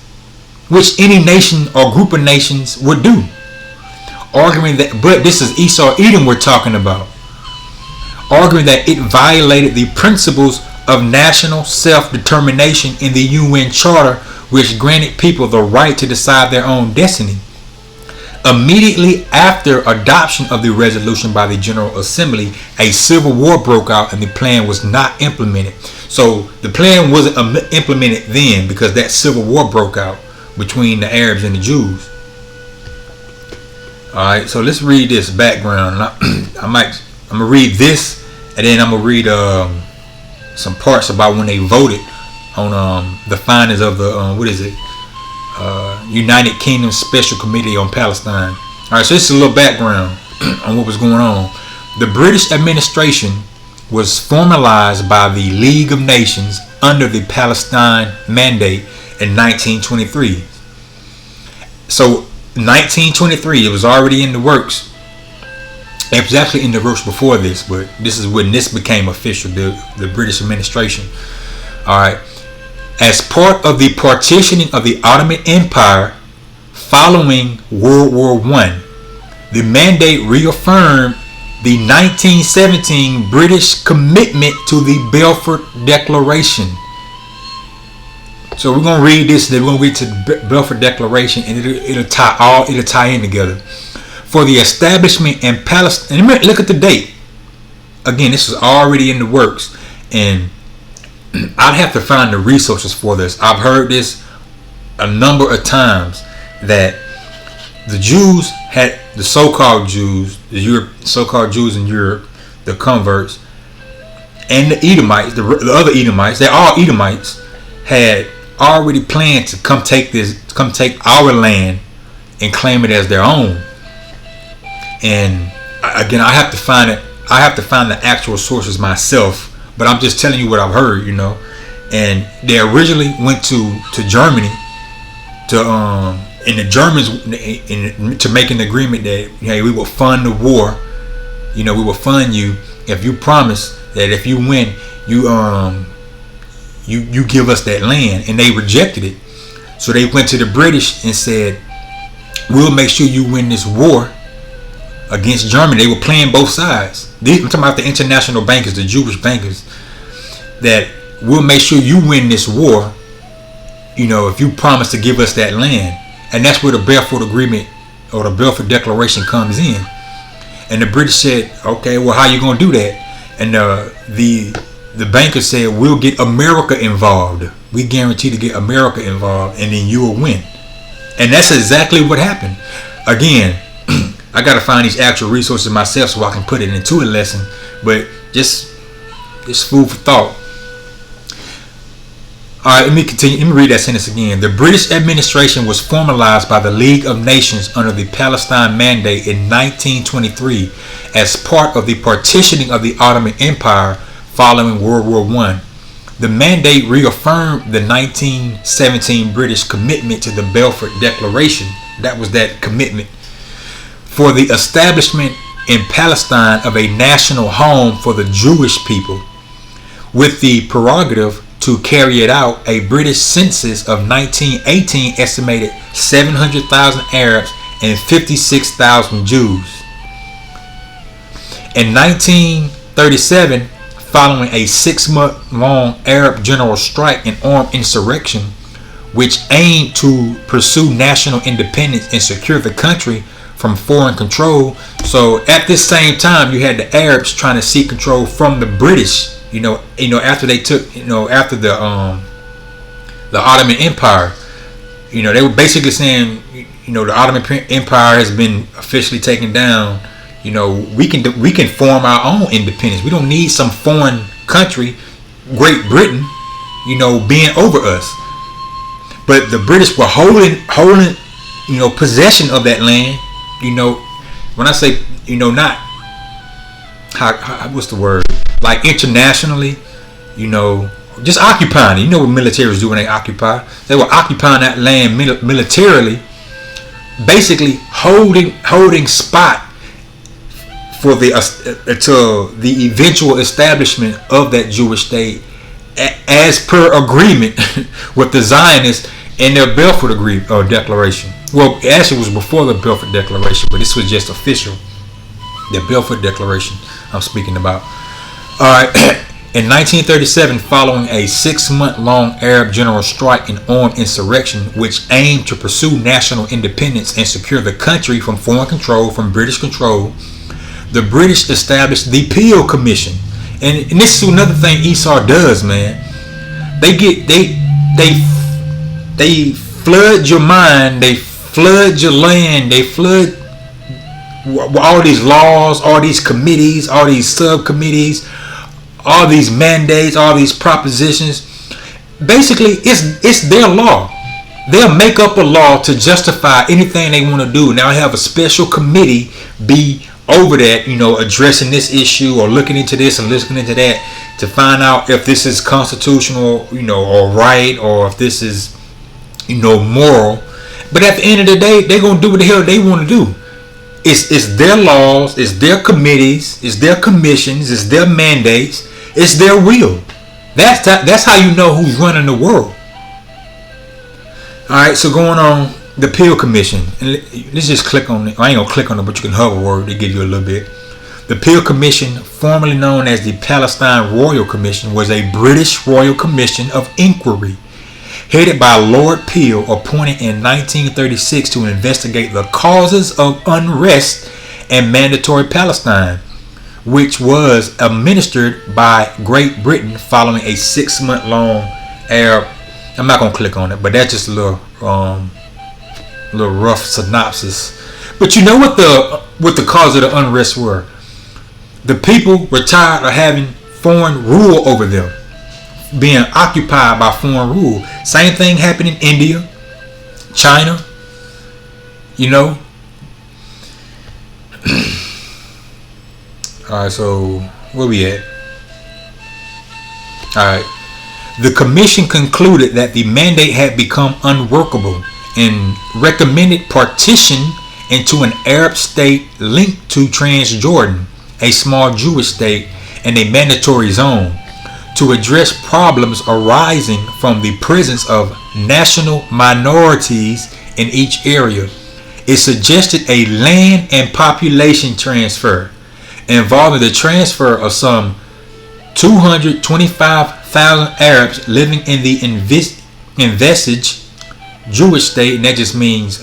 which any nation or group of nations would do. Arguing that, but this is Esau Edom we're talking about, arguing that it violated the principles of national self-determination in the UN Charter, which granted people the right to decide their own destiny. Immediately after adoption of the resolution by the General Assembly, a civil war broke out and the plan was not implemented. So the plan wasn't implemented then because that civil war broke out between the Arabs and the Jews. Alright, so let's read this background. I'm gonna read this, and then I'm gonna read some parts about when they voted on the findings of the United Kingdom Special Committee on Palestine. Alright, so this is a little background on what was going on. The British administration was formalized by the League of Nations under the Palestine Mandate in 1923. So 1923, it was already in the works. It was actually in the works before this, but this is when this became official, the British administration. Alright. As part of the partitioning of the Ottoman Empire following World War I, the mandate reaffirmed the 1917 British commitment to the Belford Declaration. So we're going to read this, then we're going to read to the Belford Declaration, and it'll tie in together. For the establishment in Palestine, and remember, look at the date. Again, this was already in the works, and I'd have to find the resources for this. I've heard this a number of times, that the Jews had, the so-called Jews, so-called Jews in Europe, the converts, and the Edomites, the other Edomites, they're all Edomites, had already planned to come take our land and claim it as their own. And again, I have to find it. I have to find the actual sources myself. But I'm just telling you what I've heard, And they originally went to Germany and the Germans to make an agreement that, hey, we will fund the war. We will fund you if you promise that if you win, you give us that land. And they rejected it. So they went to the British and said, we'll make sure you win this war against Germany. They were playing both sides. I'm talking about the international bankers, the Jewish bankers, that we'll make sure you win this war, if you promise to give us that land. And that's where the Barefoot Agreement or the Belford Declaration comes in. And the British said, okay, well, how you going to do that? And the bankers said, we'll get America involved. We guarantee to get America involved, and then you will win. And that's exactly what happened. Again, I got to find these actual resources myself so I can put it into a lesson. But just food for thought. Alright, let me continue. Let me read that sentence again. The British administration was formalized by the League of Nations under the Palestine Mandate in 1923 as part of the partitioning of the Ottoman Empire following World War I. The mandate reaffirmed the 1917 British commitment to the Belford Declaration. That was that commitment for the establishment in Palestine of a national home for the Jewish people, with the prerogative to carry it out. A British census of 1918 estimated 700,000 Arabs and 56,000 Jews. In 1937, following a 6-month-long Arab general strike and armed insurrection, which aimed to pursue national independence and secure the country from foreign control. So at this same time, you had the Arabs trying to seek control from the British. After they took, after the Ottoman Empire, they were basically saying, the Ottoman Empire has been officially taken down. We can form our own independence. We don't need some foreign country, Great Britain, being over us. But the British were holding, possession of that land. When I say, not what's the word? Like internationally, just occupying it. What militaries do when they occupy. They were occupying that land militarily, basically holding spot for the to the eventual establishment of that Jewish state, as per agreement with the Zionists in their Belford Declaration. Well, it actually was before the Belford Declaration, but this was just official. The Belford Declaration I'm speaking about. All right. In 1937, following a 6-month-long Arab general strike and armed insurrection which aimed to pursue national independence and secure the country from foreign control, from British control, the British established the Peel Commission. And this is another thing Esau does, man. They flood your mind, they flood your land, they flood all these laws, all these committees, all these subcommittees, all these mandates, all these propositions. Basically, it's their law. They'll make up a law to justify anything they want to do. Now, have a special committee be over that, addressing this issue or looking into this and looking into that to find out if this is constitutional, or right, or if this is, moral. But at the end of the day, they're gonna do what the hell they want to do. It's their laws, it's their committees, it's their commissions, it's their mandates, it's their will. That's how you know who's running the world. Alright, so going on, the Peel Commission. And let's just click on it. I ain't gonna click on it, but you can hover word to give you a little bit. The Peel Commission, formerly known as the Palestine Royal Commission, was a British Royal Commission of Inquiry headed by Lord Peel, appointed in 1936 to investigate the causes of unrest in Mandatory Palestine, which was administered by Great Britain following a 6-month-long Arab. I'm not gonna click on it, but that's just a little rough synopsis. But you know what the cause of the unrest were? The people were tired of having foreign rule over them, being occupied by foreign rule. Same thing happened in India, China. Alright, so where we at? Alright. The commission concluded that the mandate had become unworkable and recommended partition into an Arab state linked to Transjordan, a small Jewish state, and a mandatory zone, to address problems arising from the presence of national minorities in each area. It suggested a land and population transfer involving the transfer of some 225,000 Arabs living in the envisaged Jewish state, and that just means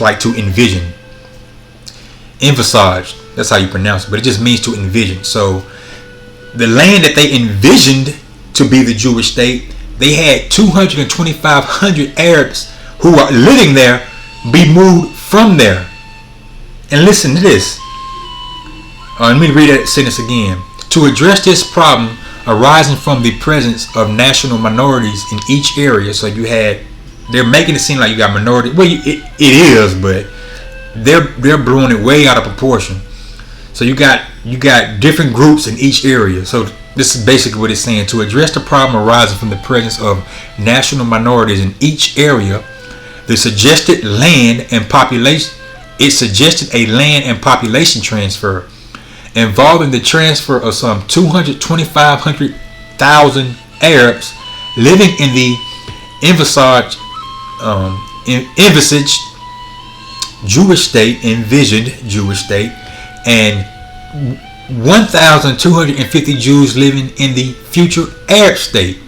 like to envision. Envisage, that's how you pronounce it, but it just means to envision. So the land that they envisioned to be the Jewish state, they had 225,000 Arabs who are living there be moved from there. And listen to this. Let me read that sentence again. To address this problem arising from the presence of national minorities in each area. So they're making it seem like you got minority. Well, it is, but they're blowing it way out of proportion. So you got different groups in each area. So this is basically what it's saying. To address the problem arising from the presence of national minorities in each area, the suggested land and population. It suggested a land and population transfer involving the transfer of some 225,000 Arabs living in the envisaged envisioned Jewish state, and 1,250 Jews living in the future Arab state.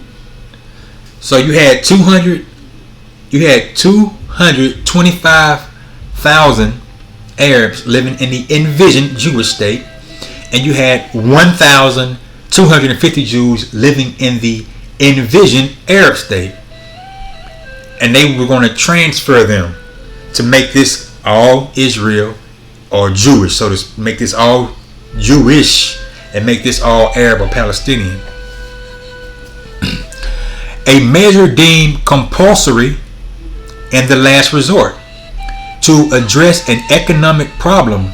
So you had 225,000 Arabs living in the envisioned Jewish state, and you had 1,250 Jews living in the envisioned Arab state. And they were going to transfer them to make this all Israel or Jewish, so to make this all Jewish and make this all Arab or Palestinian. A measure deemed compulsory in the last resort to address an economic problem.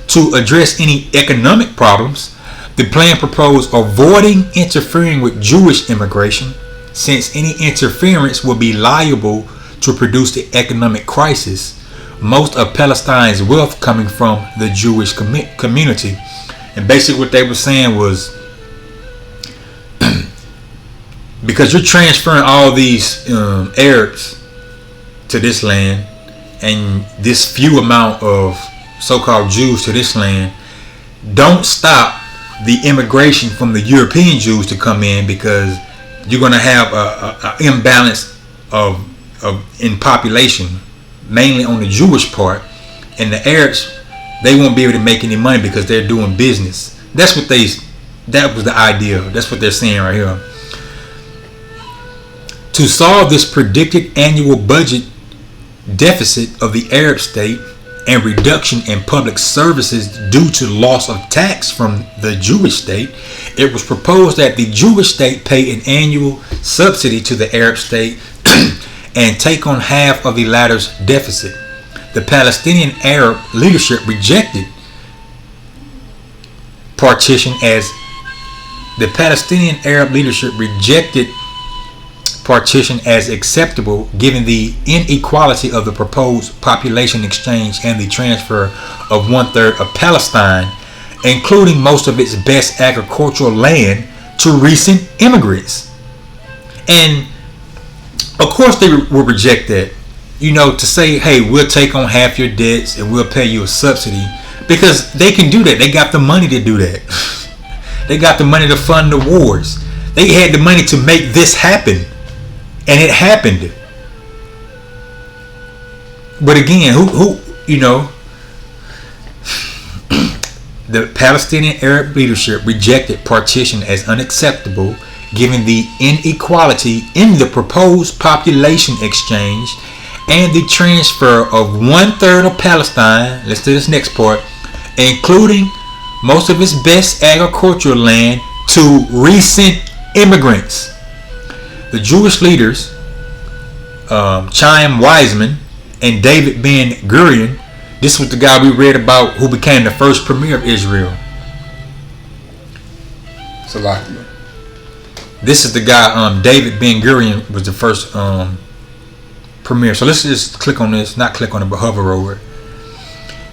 To address any economic problems, the plan proposed avoiding interfering with Jewish immigration, since any interference would be liable to produce the economic crisis. Most of Palestine's wealth coming from the Jewish community. And basically what they were saying was, because you're transferring all these Arabs to this land, and this few amount of so-called Jews to this land, don't stop the immigration from the European Jews to come in, because you're going to have a imbalance in population, mainly on the Jewish part, and the Arabs, they won't be able to make any money because they're doing business. That was the idea. That's what they're saying right here. To solve this predicted annual budget deficit of the Arab state and reduction in public services due to loss of tax from the Jewish state, it was proposed that the Jewish state pay an annual subsidy to the Arab state and take on half of the latter's deficit. The Palestinian Arab leadership rejected partition as acceptable, given the inequality of the proposed population exchange and the transfer of 1/3 of Palestine, including most of its best agricultural land, to recent immigrants. And of course they will reject that, to say, hey, we'll take on half your debts and we'll pay you a subsidy, because they can do that. They got the money to do that. They got the money to fund the wars. They had the money to make this happen. And it happened. But again, the Palestinian Arab leadership rejected partition as unacceptable, given the inequality in the proposed population exchange and the transfer of 1/3 of Palestine, let's do this next part, including most of its best agricultural land, to recent immigrants. The Jewish leaders, Chaim Weizmann and David Ben Gurion, this was the guy we read about who became the first premier of Israel. Salakia. This is the guy, David Ben Gurion was the first premier. So let's just click on this, not click on it, but hover over it.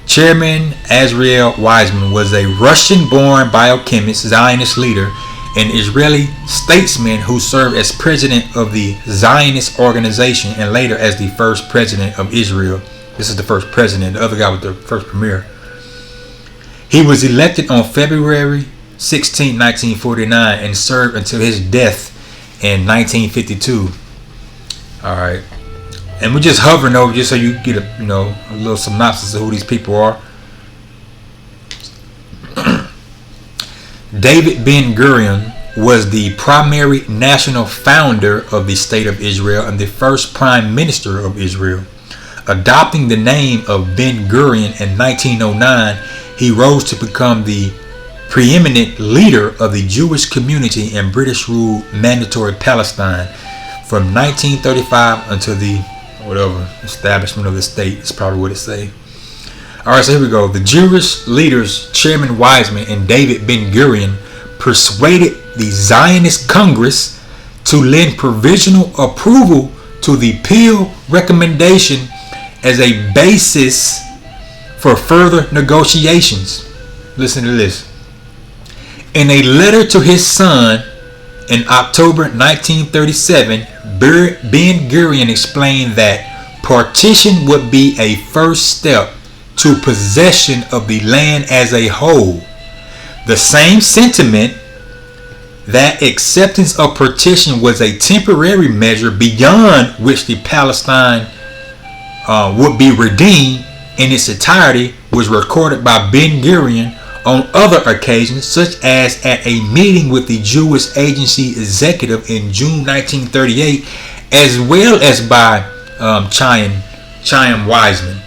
Chairman Azriel Weizmann was a Russian-born biochemist, Zionist leader, an Israeli statesman who served as president of the Zionist organization and later as the first president of Israel. This is the first president. The other guy was the first premier. He was elected on February 16, 1949 and served until his death in 1952. All right. And we're just hovering over just so you get a little synopsis of who these people are. David Ben Gurion was the primary national founder of the State of Israel and the first prime minister of Israel. Adopting the name of Ben Gurion in 1909, he rose to become the preeminent leader of the Jewish community in British-ruled Mandatory Palestine from 1935 until the establishment of the state is probably what it say. Alright, so here we go. The Jewish leaders, Chairman Weizmann and David Ben Gurion, persuaded the Zionist Congress to lend provisional approval to the Peel recommendation as a basis for further negotiations. Listen to this. In a letter to his son in October 1937, Ben Gurion explained that partition would be a first step to possession of the land as a whole. The same sentiment that acceptance of partition was a temporary measure beyond which the Palestine would be redeemed in its entirety was recorded by Ben Gurion on other occasions, such as at a meeting with the Jewish Agency executive in June 1938, as well as by Chaim Weizmann.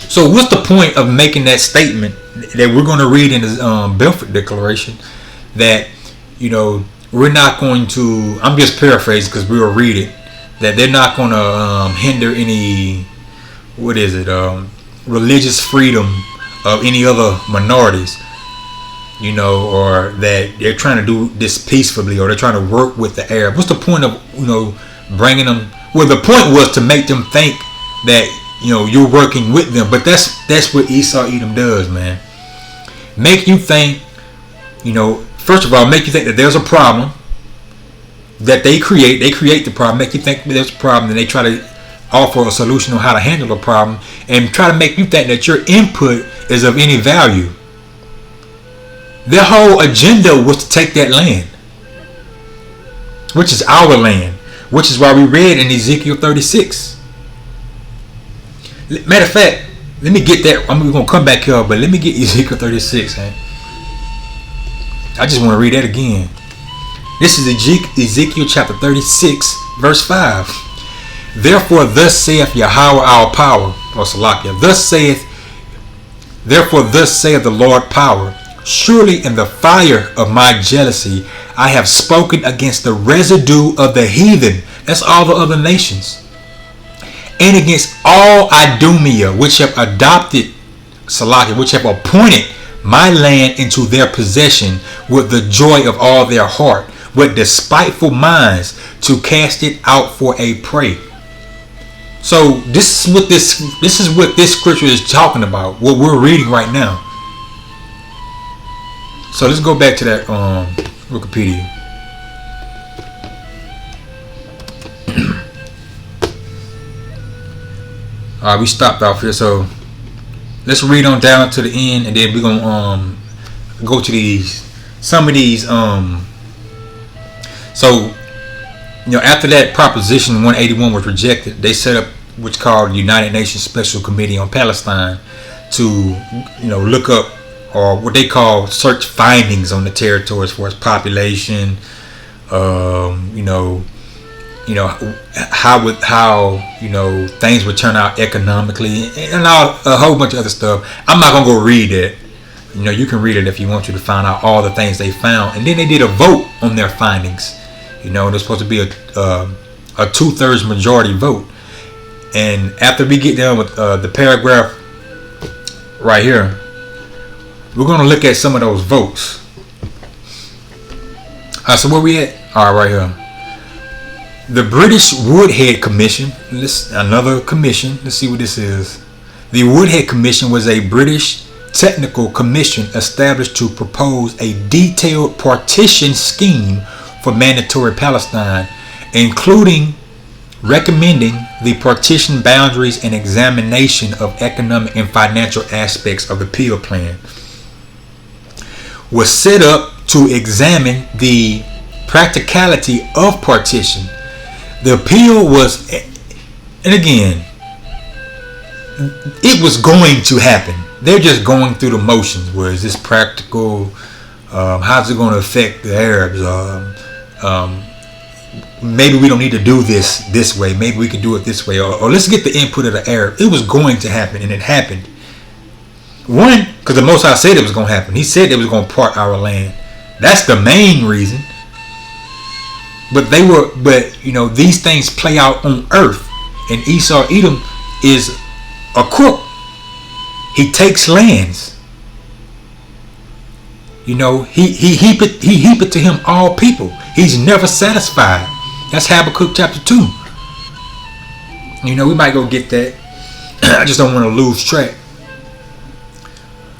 So what's the point of making that statement that we're going to read in the Belford Declaration, that we're not going to, I'm just paraphrasing because we'll read it, that they're not going to hinder any, religious freedom of any other minorities, or that they're trying to do this peacefully, or they're trying to work with the Arab. What's the point of, bringing them Well, the point was to make them think that, you know, you're working with them. But that's what Esau Edom does, man. Make you think, you know, first of all, make you think that there's a problem that they create. They create the problem, make you think there's a problem, and they try to offer a solution on how to handle the problem, and try to make you think that your input is of any value. Their whole agenda was to take that land, which is our land, which is why we read in Ezekiel 36. Matter of fact, let me get that. I'm going to come back here, but let me get Ezekiel 36. Man. I just want to read that again. This is Ezekiel chapter 36, verse 5. Therefore, thus saith Yahweh our power, or Salakia. Therefore, thus saith the Lord power. Surely in the fire of my jealousy, I have spoken against the residue of the heathen. That's all the other nations. And against all Idumea, which have adopted Salakia, which have appointed my land into their possession with the joy of all their heart, with despiteful minds, to cast it out for a prey. So this is what this scripture is talking about, what we're reading right now. So let's go back to that Wikipedia. Alright, we stopped off here, so let's read on down to the end, and then we're gonna go to some of these so, you know, after that Proposition 181 was rejected, they set up what's called the United Nations Special Committee on Palestine to, you know, look up, or what they call search findings on the territory as far as population, you know how you know things would turn out economically, and a whole bunch of other stuff. I'm not gonna go read it. You know, you can read it if you want to find out all the things they found. And then they did a vote on their findings. You know, there's supposed to be a 2/3 majority vote. And after we get done with the paragraph right here, we're going to look at some of those votes. So where we at? All right, right here. The British Woodhead Commission. Another commission. Let's see what this is. The Woodhead Commission was a British technical commission established to propose a detailed partition scheme for mandatory Palestine, including recommending the partition boundaries and examination of economic and financial aspects of the Peel Plan. Was set up to examine the practicality of partition. The appeal was, and again, it was going to happen. They're just going through the motions. Where is this practical? How's it going to affect the Arabs? Maybe we don't need to do this way. Maybe we can do it this way. Or let's get the input of the Arab. It was going to happen, and it happened. One, because the Most High said it was going to happen. He said they was going to part our land. That's the main reason. But you know, these things play out on earth, and Esau Edom is a crook. He takes lands. You know, he heap it to him all people. He's never satisfied. That's Habakkuk chapter 2. You know, we might go get that. I just don't want to lose track.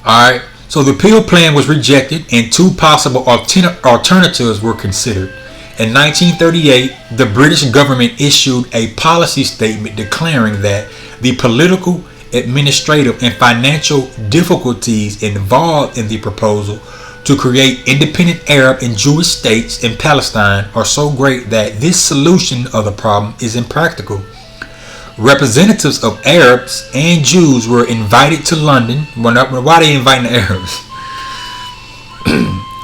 Alright, so the Peel Plan was rejected, and two possible alternatives were considered. In 1938, the British government issued a policy statement declaring that the political, administrative, and financial difficulties involved in the proposal to create independent Arab and Jewish states in Palestine are so great that this solution of the problem is impractical. Representatives of Arabs and Jews were invited to London. Why are they inviting the Arabs?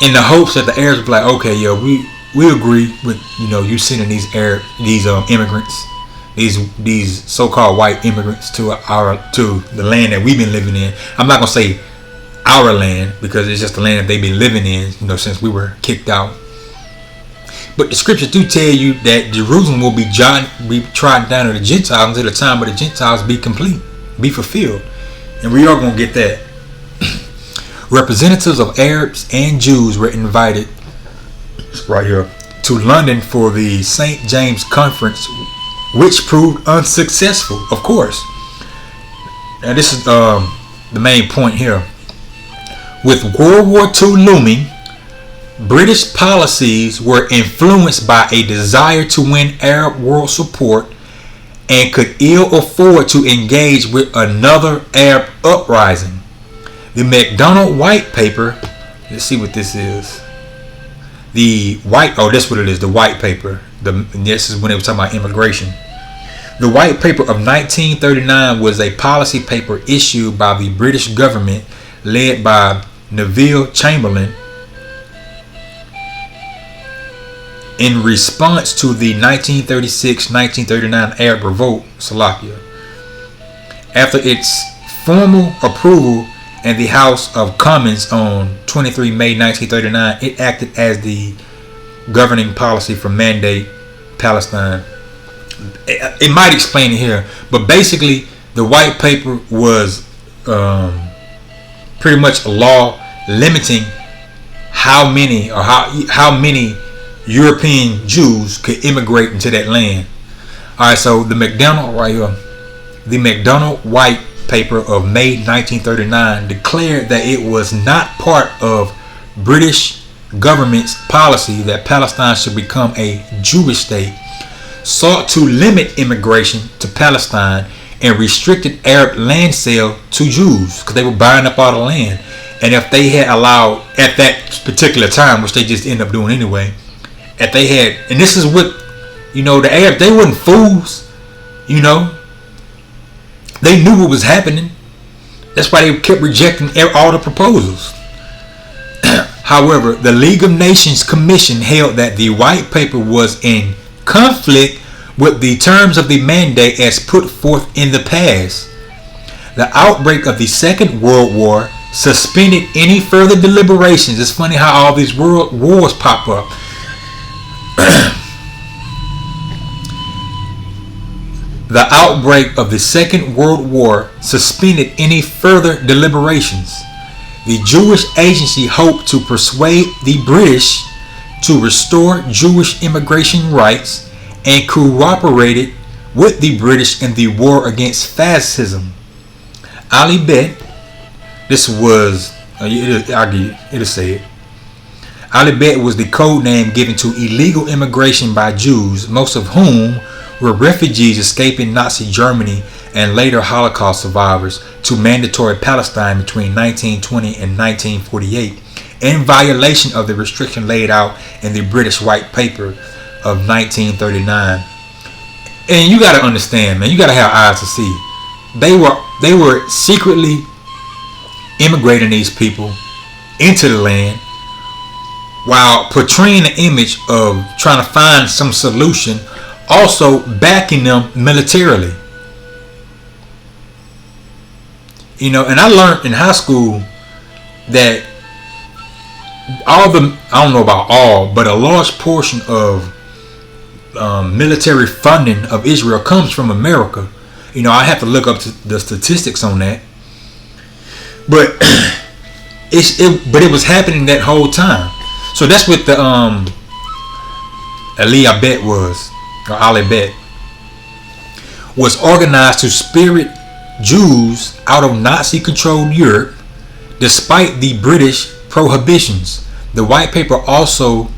In the hopes that the Arabs would be like, okay, yo, we agree with, you know, you sending these immigrants, these so-called white immigrants to the land that we've been living in. I'm not gonna say our land, because it's just the land that they've been living in, you know, since we were kicked out. But the scriptures do tell you that Jerusalem will be trodden down to the Gentiles until the time of the Gentiles be complete, be fulfilled. And we are going to get that. Representatives of Arabs and Jews were invited right here to London for the St. James Conference, which proved unsuccessful, of course. Now this is the main point here. With World War II looming, British policies were influenced by a desire to win Arab world support and could ill afford to engage with another Arab uprising. The MacDonald White Paper, let's see what this is. That's what it is, the White Paper. This is when they were talking about immigration. The White Paper of 1939 was a policy paper issued by the British government led by Neville Chamberlain in response to the 1936-1939 Arab Revolt, Salakia. After its formal approval in the House of Commons on 23 May 1939, it acted as the governing policy for Mandate Palestine. It might explain it here, but basically the White Paper was pretty much a law limiting how many European Jews could immigrate into that land. Alright, so the MacDonald White Paper of May 1939 declared that it was not part of British government's policy that Palestine should become a Jewish state, sought to limit immigration to Palestine, and restricted Arab land sale to Jews because they were buying up all the land. And if they had allowed at that particular time, which they just end up doing anyway, if they had, and this is what, the Arabs, they weren't fools, they knew what was happening. That's why they kept rejecting all the proposals. However, the League of Nations Commission held that the White Paper was in conflict with the terms of the mandate as put forth in the past. The outbreak of the Second World War suspended any further deliberations. It's funny how all these world wars pop up. The outbreak of the Second World War suspended any further deliberations. The Jewish Agency hoped to persuade the British to restore Jewish immigration rights and cooperated with the British in the war against fascism. Ali Bet, this was, it'll say it. Ali Bet was the code name given to illegal immigration by Jews, most of whom were refugees escaping Nazi Germany and later Holocaust survivors, to mandatory Palestine between 1920 and 1948, in violation of the restriction laid out in the British White Paper of 1939. And you got to understand, man, you got to have eyes to see. They were secretly immigrating these people into the land while portraying the image of trying to find some solution, also backing them militarily. And I learned in high school that I don't know about all, but a large portion of military funding of Israel comes from America. I have to look up the statistics on that, but it was happening that whole time. So that's what the Aliyah Bet was, or Ali Bet, was organized to spirit Jews out of Nazi-controlled Europe, despite the British prohibitions. The White Paper also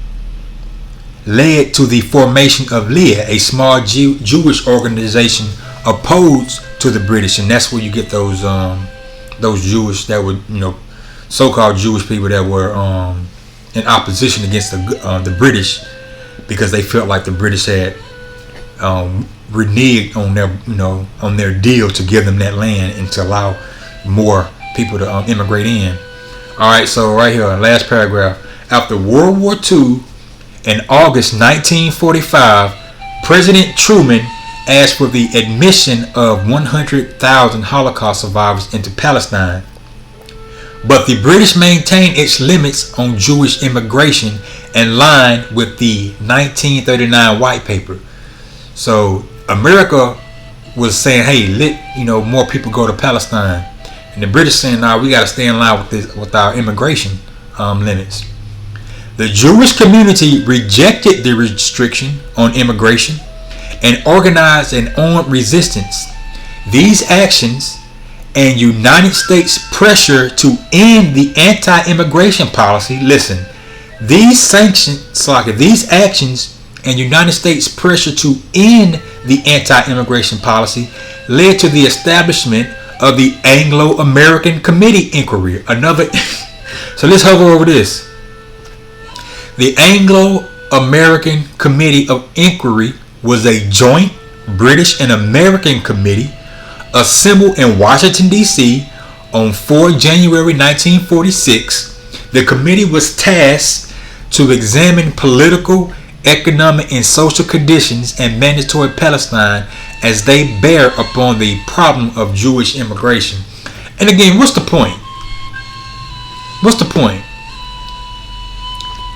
led to the formation of Leah, a small Jewish organization opposed to the British, and that's where you get those Jewish that were, so-called Jewish people that were in opposition against the British, because they felt like the British had reneged on their deal to give them that land and to allow more people to immigrate in. All right, so right here, last paragraph. After World War II, in August 1945, President Truman asked for the admission of 100,000 Holocaust survivors into Palestine. But the British maintained its limits on Jewish immigration in line with the 1939 White Paper. So America was saying, hey, let more people go to Palestine, and the British saying, nah, we got to stay in line with our immigration limits. The Jewish community rejected the restriction on immigration, and organized an armed resistance. These actions and United States pressure to end the anti-immigration policy. Listen, these actions and United States pressure to end the anti-immigration policy led to the establishment of the Anglo-American Committee Inquiry. So let's hover over this. The Anglo-American Committee of Inquiry was a joint British and American committee assembled in Washington, D.C. on 4 January 1946. The committee was tasked to examine political, economic, and social conditions in mandatory Palestine as they bear upon the problem of Jewish immigration. And again, what's the point? What's the point?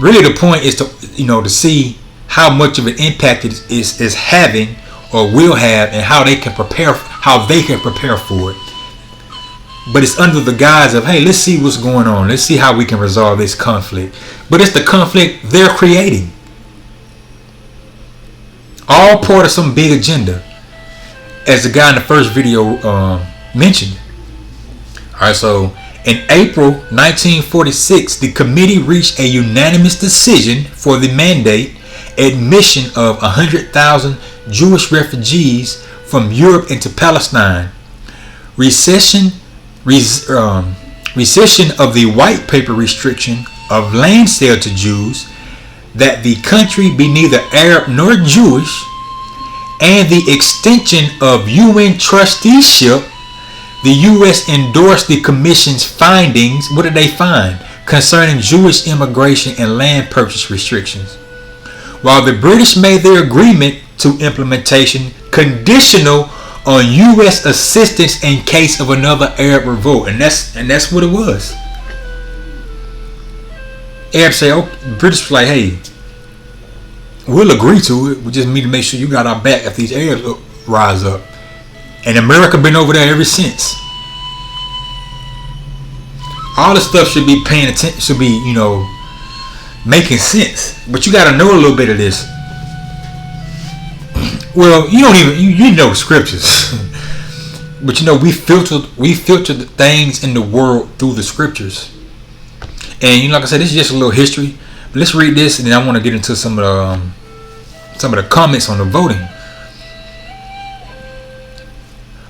Really, the point is to see how much of an impact it is having or will have, and how they can prepare for it. But it's under the guise of, hey, let's see what's going on. Let's see how we can resolve this conflict. But it's the conflict they're creating. All part of some big agenda, as the guy in the first video mentioned. Alright, so in April 1946, the committee reached a unanimous decision for the mandate admission of 100,000 Jewish refugees from Europe into Palestine. Recession of the white paper restriction of land sale to Jews, that the country be neither Arab nor Jewish, and the extension of UN trusteeship. The U.S. endorsed the Commission's findings. What did they find? Concerning Jewish immigration and land purchase restrictions. While the British made their agreement to implementation conditional on U.S. assistance in case of another Arab revolt. And that's what it was. Arabs say, oh, British was like, hey, we'll agree to it. We just need to make sure you got our back if these Arabs rise up. And America been over there ever since. All this stuff should be paying attention, should be, making sense. But you got to know a little bit of this. Well, you know the scriptures. But we filter the things in the world through the scriptures. And like I said, this is just a little history. But let's read this, and then I want to get into some of the comments on the voting.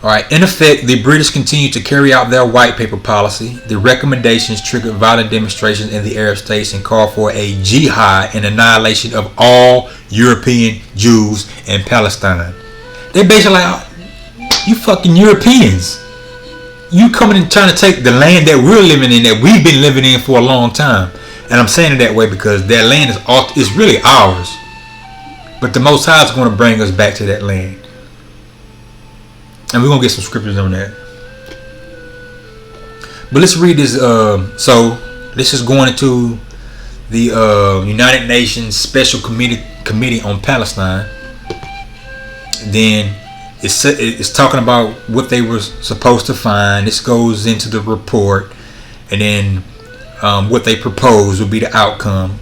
Alright, in effect, the British continued to carry out their white paper policy. The recommendations triggered violent demonstrations in the Arab states and called for a jihad and annihilation of all European Jews in Palestine. They basically like, you fucking Europeans. You coming and trying to take the land that we're living in, that we've been living in for a long time. And I'm saying it that way because that land is really ours. But the Most High is going to bring us back to that land. And we're going to get some scriptures on that. But let's read this. So this is going into the United Nations Special Committee on Palestine. Then it's talking about what they were supposed to find. This goes into the report. And then what they propose would be the outcome.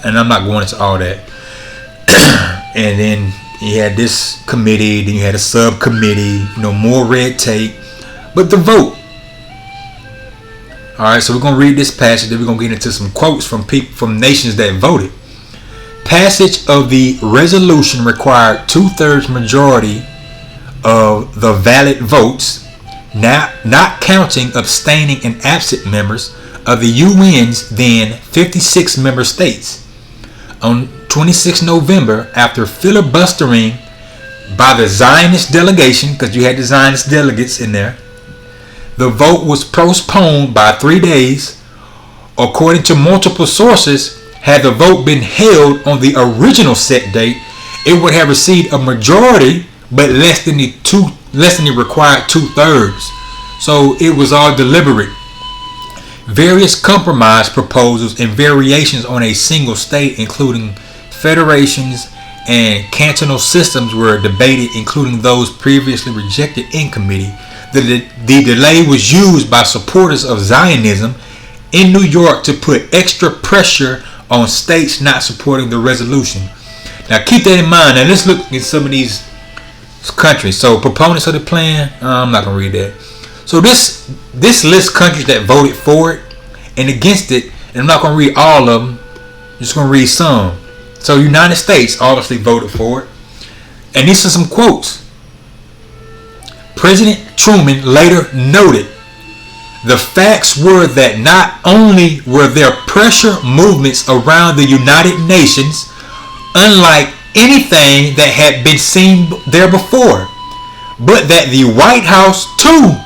And I'm not going into all that. And then you had this committee, then you had a subcommittee, more red tape. But the vote. Alright, so we're going to read this passage, then we're going to get into some quotes from people, from nations that voted. Passage of the resolution required 2/3 majority of the valid votes, not counting abstaining and absent members of the UN's then 56 member states. On 26 November, after filibustering by the Zionist delegation, because you had the Zionist delegates in there, the vote was postponed by 3 days. According to multiple sources, had the vote been held on the original set date, it would have received a majority, but less than the required 2/3. So it was all deliberate. Various compromise proposals and variations on a single state, including federations and cantonal systems, were debated, including those previously rejected in committee. The delay was used by supporters of Zionism in New York to put extra pressure on states not supporting the resolution. Now keep that in mind. Now let's look at some of these countries. So proponents of the plan, I'm not gonna read that. So this lists countries that voted for it and against it, and I'm not gonna read all of them. I'm just gonna read some. So United States obviously voted for it, and these are some quotes. President Truman later noted, the facts were that not only were there pressure movements around the United Nations, unlike anything that had been seen there before, but that the White House too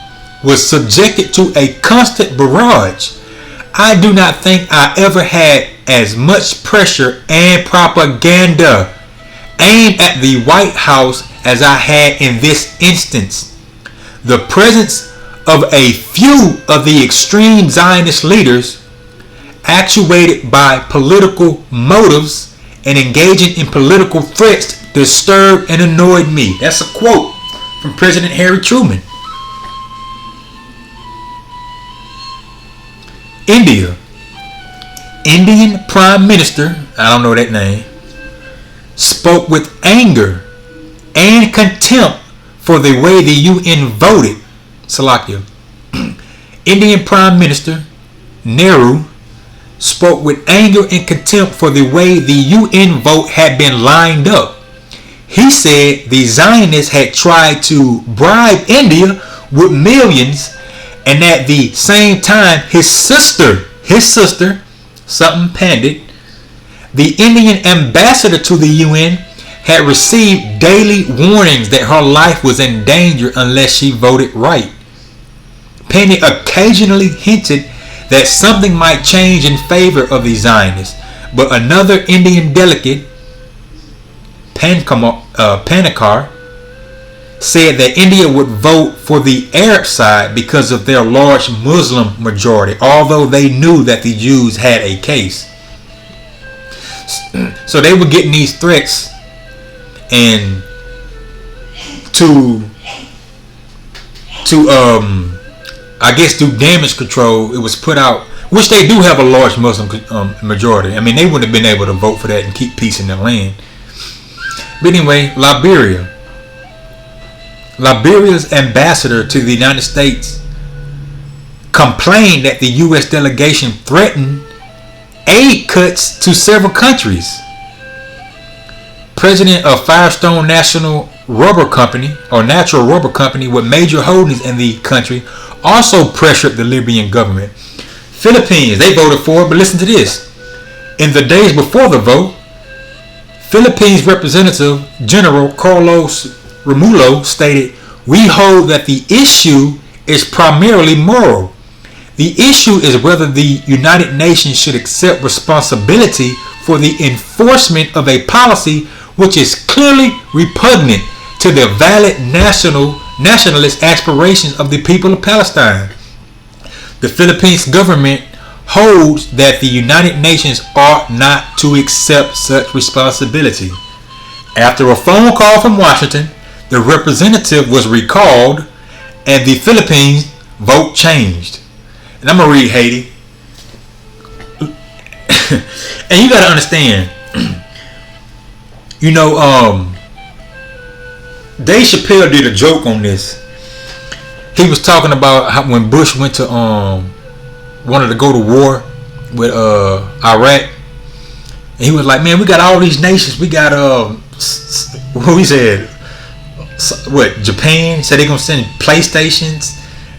was subjected to a constant barrage. I do not think I ever had as much pressure and propaganda aimed at the White House as I had in this instance. The presence of a few of the extreme Zionist leaders, actuated by political motives and engaging in political threats, disturbed and annoyed me. That's a quote from President Harry Truman. India. Indian Prime Minister, I don't know that name, spoke with anger and contempt for the way the UN voted. Salakia. Indian Prime Minister Nehru spoke with anger and contempt for the way the UN vote had been lined up. He said the Zionists had tried to bribe India with millions, and at the same time his sister, something Pandit, the Indian ambassador to the UN, had received daily warnings that her life was in danger unless she voted right. Pandit occasionally hinted that something might change in favor of the Zionists, but another Indian delegate, Panikar, said that India would vote for the Arab side because of their large Muslim majority, although they knew that the Jews had a case. So they were getting these threats, and to I guess do damage control, it was put out, which they do have a large Muslim majority. I mean, they wouldn't have been able to vote for that and keep peace in their land. But anyway, Liberia's ambassador to the United States complained that the U.S. delegation threatened aid cuts to several countries. President of Firestone National Rubber Company, or Natural Rubber Company, with major holdings in the country, also pressured the Libyan government. Philippines, they voted for it, but listen to this. In the days before the vote, Philippines Representative General Carlos Romulo stated, "We hold that the issue is primarily moral. The issue is whether the United Nations should accept responsibility for the enforcement of a policy which is clearly repugnant to the valid nationalist aspirations of the people of Palestine. The Philippines government holds that the United Nations ought not to accept such responsibility." After a phone call from Washington, the representative was recalled and the Philippines vote changed. And I'm going to read Haiti. And you got to understand, Dave Chappelle did a joke on this. He was talking about how when Bush went to wanted to go to war with Iraq, and he was like, "Man, we got all these nations. We got what he said, Japan said they're gonna send PlayStations.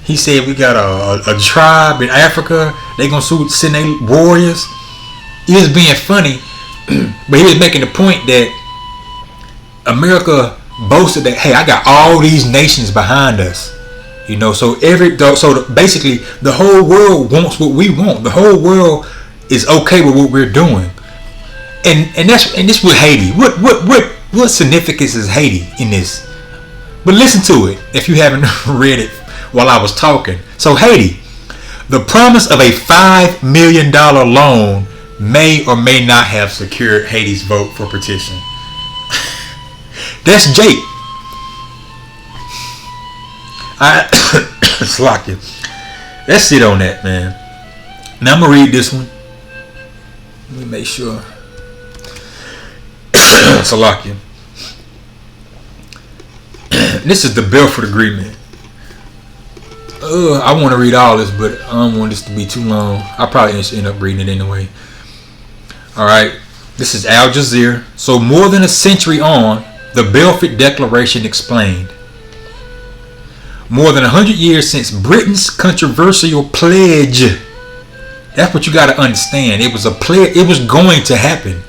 He said we got a tribe in Africa. They gonna send their warriors." He was being funny, but he was making the point that America boasted that, hey, I got all these nations behind us. So basically the whole world wants what we want. The whole world is okay with what we're doing. And this with Haiti. What significance is Haiti in this? But listen to it if you haven't read it while I was talking. So Haiti, the promise of a $5 million loan may or may not have secured Haiti's vote for partition. That's Jake. Slack you. Let's sit on that, man. Now I'm gonna read this one. Let me make sure. Salakia. This is the Belford Agreement. I want to read all this, but I don't want this to be too long. I'll probably just end up reading it anyway. Alright, this is Al Jazeera. So more than a century on, the Barefoot Declaration explained. More than 100 years since Britain's controversial pledge. That's what you got to understand. It was a pledge. It was going to happen.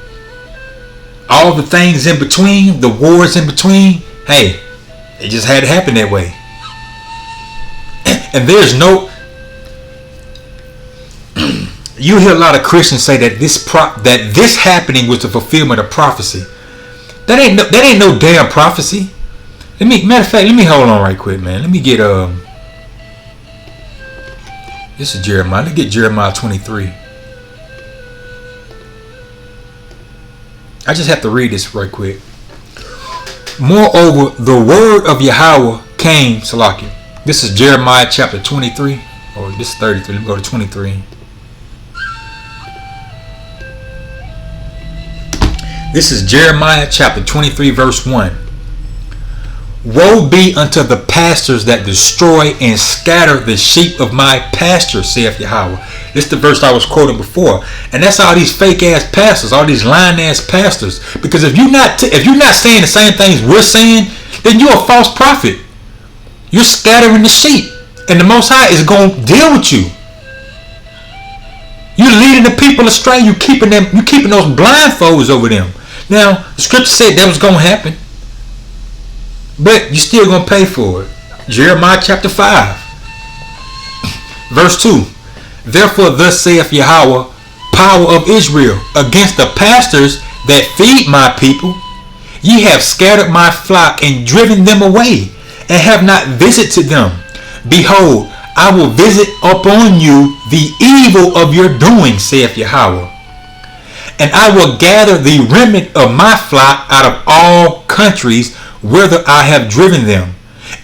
All the things in between, the wars in between, hey, it just had to happen that way. And there's no... You hear a lot of Christians say that this happening was the fulfillment of prophecy. That ain't no damn prophecy. Matter of fact, let me hold on right quick, man. Let me get this is Jeremiah. Let's get Jeremiah 23. I just have to read this right quick. Moreover, the word of Yahweh came, Salakia. This is Jeremiah chapter 23. Or this is 33. Let me go to 23. This is Jeremiah chapter 23 verse 1. Woe be unto the pastors that destroy and scatter the sheep of my pasture, saith Yahweh. This is the verse I was quoting before. And that's all these fake ass pastors, all these lying ass pastors. Because if you're not saying the same things we're saying, then you're a false prophet. You're scattering the sheep. And the Most High is going to deal with you. You're leading the people astray. You're keeping those blindfolds over them. Now, the scripture said that was going to happen. But you're still going to pay for it. Jeremiah chapter 5. Verse 2. Therefore thus saith Yahweh, power of Israel, against the pastors that feed my people. Ye have scattered my flock and driven them away, and have not visited them. Behold, I will visit upon you the evil of your doing, saith Yahweh. And I will gather the remnant of my flock out of all countries whither I have driven them,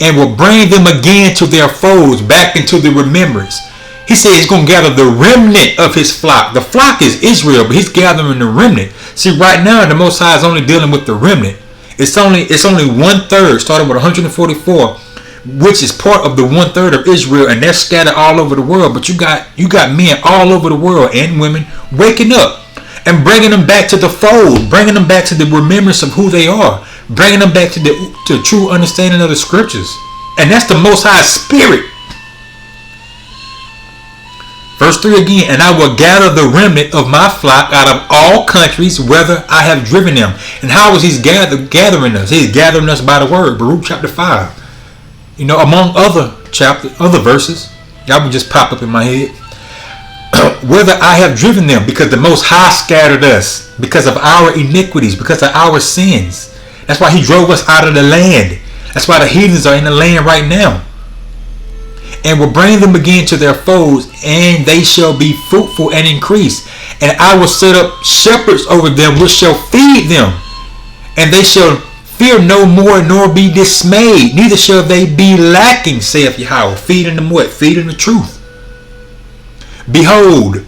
and will bring them again to their folds, back into the remembrance. He said he's going to gather the remnant of his flock. The flock is Israel, but he's gathering the remnant. See, right now the Most High is only dealing with the remnant. It's only 1/3, starting with 144, which is part of the 1/3 of Israel, and they're scattered all over the world. But you got men all over the world and women waking up and bringing them back to the fold, bringing them back to the remembrance of who they are, bringing them back to the true understanding of the scriptures. And that's the Most High Spirit. Verse 3 again. And I will gather the remnant of my flock out of all countries whither I have driven them. And how is he gathering us? He's gathering us by the word. Baruch chapter 5. Among other verses. That would just pop up in my head. Whither I have driven them, because the Most High scattered us because of our iniquities, because of our sins. That's why he drove us out of the land. That's why the heathens are in the land right now. And will bring them again to their folds, and they shall be fruitful and increase. And I will set up shepherds over them, which shall feed them. And they shall fear no more, nor be dismayed. Neither shall they be lacking, saith Yahweh. Feeding them what? Feeding the truth. Behold,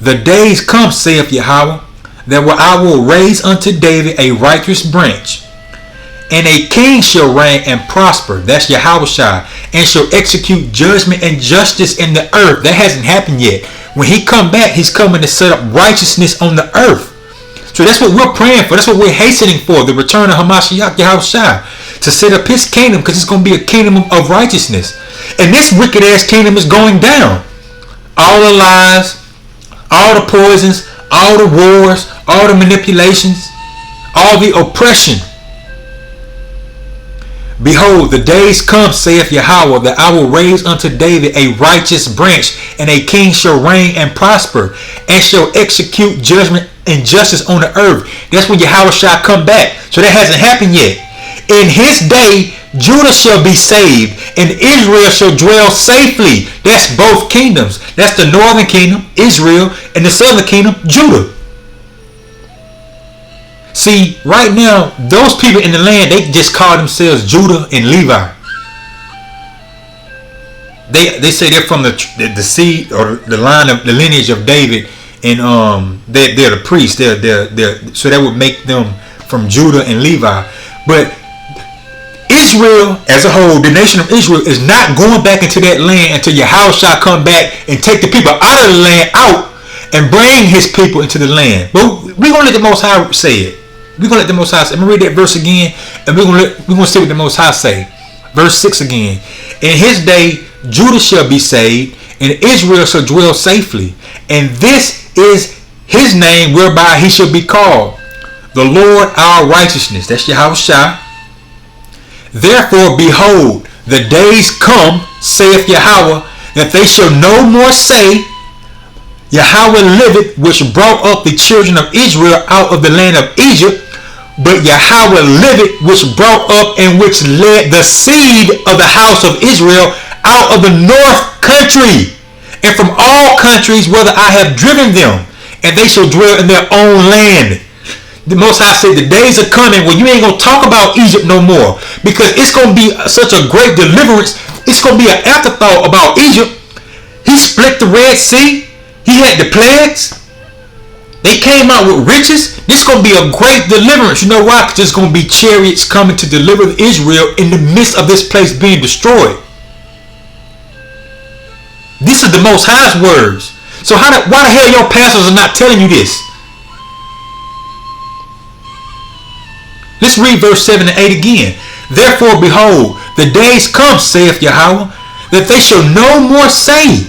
the days come, saith Yahweh, that I will raise unto David a righteous branch, and a king shall reign and prosper. That's Yahushua, and shall execute judgment and justice in the earth. That hasn't happened yet. When he come back, he's coming to set up righteousness on the earth. So that's what we're praying for. That's what we're hastening for, the return of Hamashiach Yahushua, to set up his kingdom, because it's going to be a kingdom of righteousness. And this wicked ass kingdom is going down. All the lies, all the poisons, all the wars, all the manipulations, all the oppression. Behold, the days come, saith Yahweh, that I will raise unto David a righteous branch, and a king shall reign and prosper, and shall execute judgment and justice on the earth. That's when Yahweh shall come back. So that hasn't happened yet. In his day, Judah shall be saved, and Israel shall dwell safely. That's both kingdoms. That's the northern kingdom, Israel, and the southern kingdom, Judah. See, right now, those people in the land, they just call themselves Judah and Levi. They say they're from the seed or the line of the lineage of David and they're the priests. They're so that would make them from Judah and Levi. But Israel as a whole, the nation of Israel, is not going back into that land until Yahweh shall come back and take the people out of the land out and bring his people into the land. But we're gonna let the Most High say it. We're gonna let the Most High say. I'm gonna read that verse again, and we're gonna see what the Most High say. Verse 6 again. In his day, Judah shall be saved, and Israel shall dwell safely. And this is his name whereby he shall be called, the Lord our righteousness. That's Yahweh Shai. Therefore, behold, the days come, saith Yahweh, that they shall no more say, Yahweh liveth, which brought up the children of Israel out of the land of Egypt, but Yahweh liveth, which brought up and which led the seed of the house of Israel out of the north country, and from all countries whither I have driven them, and they shall dwell in their own land. The Most High said the days are coming when you ain't going to talk about Egypt no more, because it's going to be such a great deliverance. It's going to be an afterthought about Egypt. He split the Red Sea. He had the plagues. They came out with riches. This is going to be a great deliverance. You know why? Because there's going to be chariots coming to deliver Israel in the midst of this place being destroyed. This is the Most High's words. So why the hell your pastors are not telling you this? Let's read verse 7 and 8 again. Therefore, behold, the days come, saith Yahweh, that they shall no more say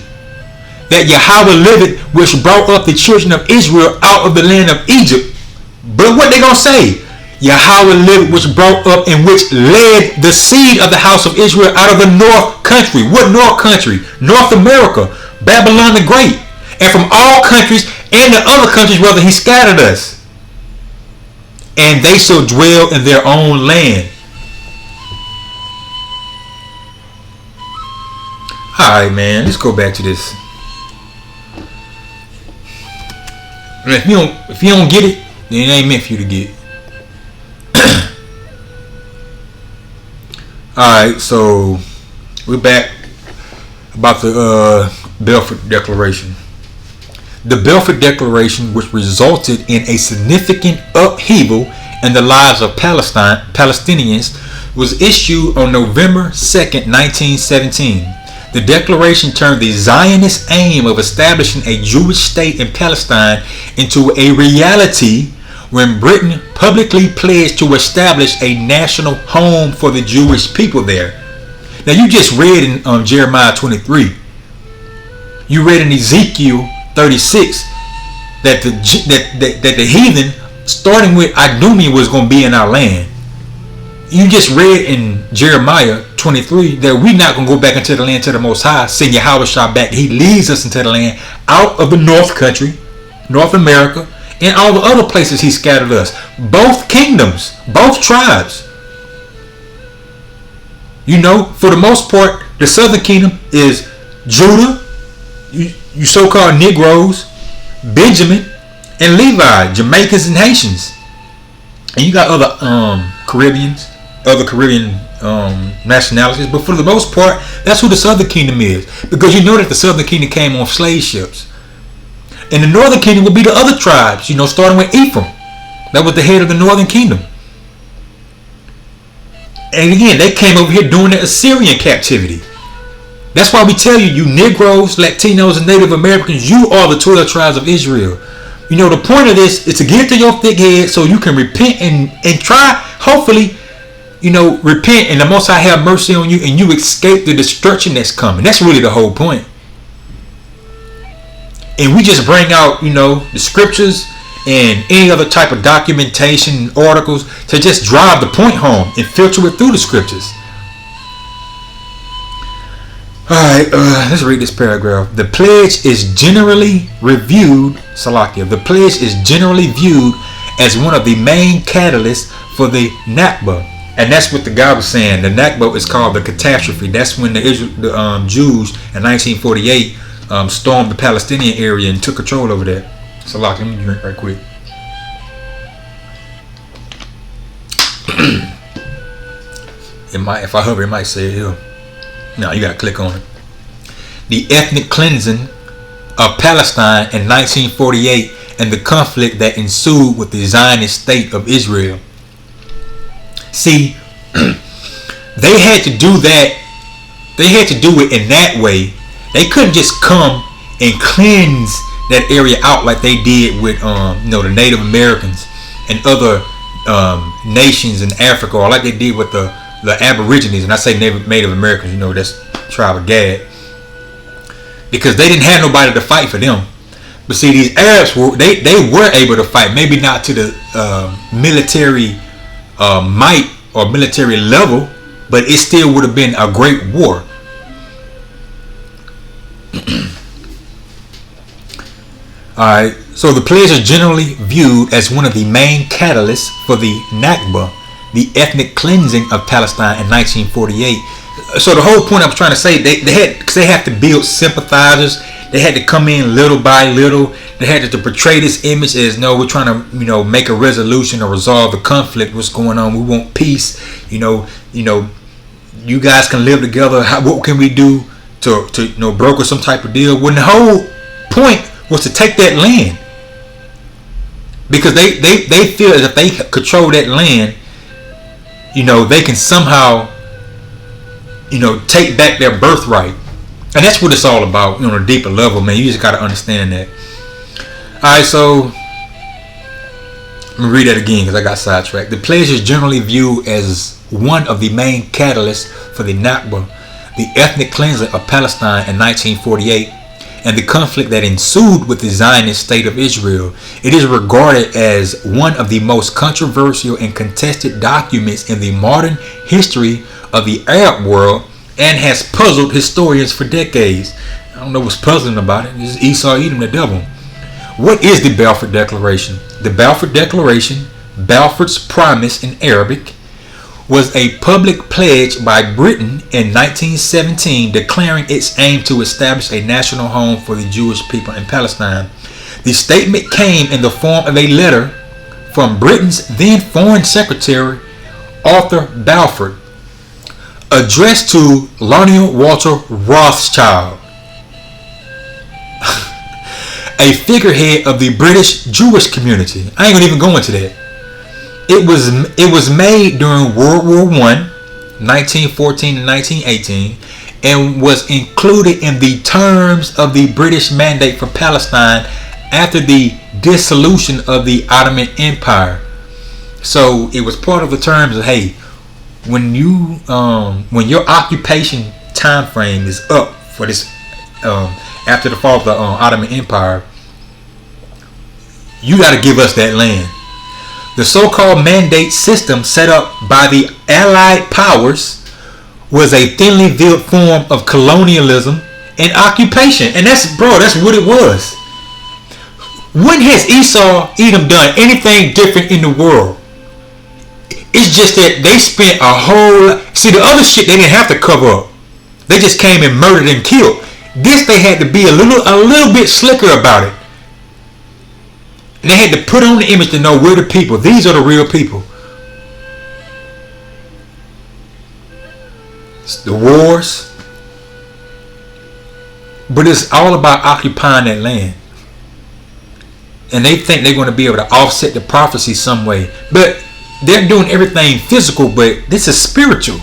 that Yahweh liveth, which brought up the children of Israel out of the land of Egypt. But what they gonna say? Yahweh liveth, which brought up and which led the seed of the house of Israel out of the north country. What north country? North America, Babylon the Great, and from all countries and the other countries whether he scattered us. And they shall dwell in their own land. Alright, man, let's go back to this. If you don't get it, then it ain't meant for you to get it. Alright, so we're back about the Belford Declaration. The Belford Declaration, which resulted in a significant upheaval in the lives of Palestinians, was issued on November 2nd, 1917. The declaration turned the Zionist aim of establishing a Jewish state in Palestine into a reality when Britain publicly pledged to establish a national home for the Jewish people there. Now you just read in Jeremiah 23. You read in Ezekiel 36 that the heathen, starting with Idumea, was going to be in our land. You just read in Jeremiah 23 that we're not going to go back into the land to the Most High, send Yahweh Shah back. He leads us into the land out of the North Country, North America, and all the other places he scattered us. Both kingdoms, both tribes. You know, for the most part, the Southern Kingdom is Judah, you so-called Negroes, Benjamin, and Levi, Jamaicans and Haitians. And you got other Caribbean nationalities, but for the most part, that's who the Southern Kingdom is. Because you know that the Southern Kingdom came on slave ships. And the Northern Kingdom will be the other tribes, you know, starting with Ephraim. That was the head of the Northern Kingdom. And again, they came over here during the Assyrian captivity. That's why we tell you, you Negroes, Latinos, and Native Americans, you are the 12 tribes of Israel. You know, the point of this is to get it to your thick head so you can repent and try, hopefully, you know, repent and the Most High have mercy on you and you escape the destruction that's coming. That's really the whole point. And we just bring out, you know, the scriptures and any other type of documentation, articles, to just drive the point home and filter it through the scriptures. Alright, let's read this paragraph. The pledge is generally reviewed, Salakia, the pledge is generally viewed as one of the main catalysts for the Nakba. And that's what the guy was saying. The Nakba is called the catastrophe. That's when the Jews in 1948 stormed the Palestinian area and took control over that. Salakia, let me drink right quick. If I hover, it might say it here. No, you gotta click on it. The ethnic cleansing of Palestine in 1948 and the conflict that ensued with the Zionist state of Israel. See, they had to do that. They had to do it in that way. They couldn't just come and cleanse that area out like they did with the Native Americans and other nations in Africa, or like they did with the Aborigines. And I say Native Americans, that's tribe of Gad, because they didn't have nobody to fight for them. But see, these Arabs they were able to fight, maybe not to the military might or military level, but it still would have been a great war. Alright, so the pledge is generally viewed as one of the main catalysts for the Nakba, the ethnic cleansing of Palestine in 1948. So the whole point I was trying to say, they had to build sympathizers. They had to come in little by little. They had to portray this image as, no, we're trying to make a resolution or resolve the conflict. What's going on? We want peace. You guys can live together. What can we do to broker some type of deal? When the whole point was to take that land, because they feel as if they control that land, they can somehow take back their birthright. And that's what it's all about, on a deeper level, man. You just got to understand that. Alright, so let me read that again because I got sidetracked. The pledge is generally viewed as one of the main catalysts for the Nakba, the ethnic cleansing of Palestine in 1948, and the conflict that ensued with the Zionist state of Israel. It is regarded as one of the most controversial and contested documents in the modern history of the Arab world, and has puzzled historians for decades. I don't know what's puzzling about it. It's Esau eating the devil. What is the Barefoot Declaration? The Barefoot Declaration, Balfour's Promise in Arabic, was a public pledge by Britain in 1917 declaring its aim to establish a national home for the Jewish people in Palestine. The statement came in the form of a letter from Britain's then Foreign Secretary, Arthur Balfour, addressed to Lionel Walter Rothschild, a figurehead of the British Jewish community. I ain't gonna even go into that. It was made during World War I, 1914 and 1918, and was included in the terms of the British Mandate for Palestine after the dissolution of the Ottoman Empire. So it was part of the terms of, hey, when your occupation time frame is up for this, after the fall of the Ottoman Empire, you got to give us that land. The so-called mandate system set up by the Allied powers was a thinly veiled form of colonialism and occupation, and that's what it was. When has Esau Edom done anything different in the world? It's just that they spent a whole... See, the other shit they didn't have to cover up. They just came and murdered and killed. This they had to be a little bit slicker about it. And they had to put on the image to know we're the people. These are the real people. It's the wars. But it's all about occupying that land. And they think they're going to be able to offset the prophecy some way. But they're doing everything physical, but this is spiritual.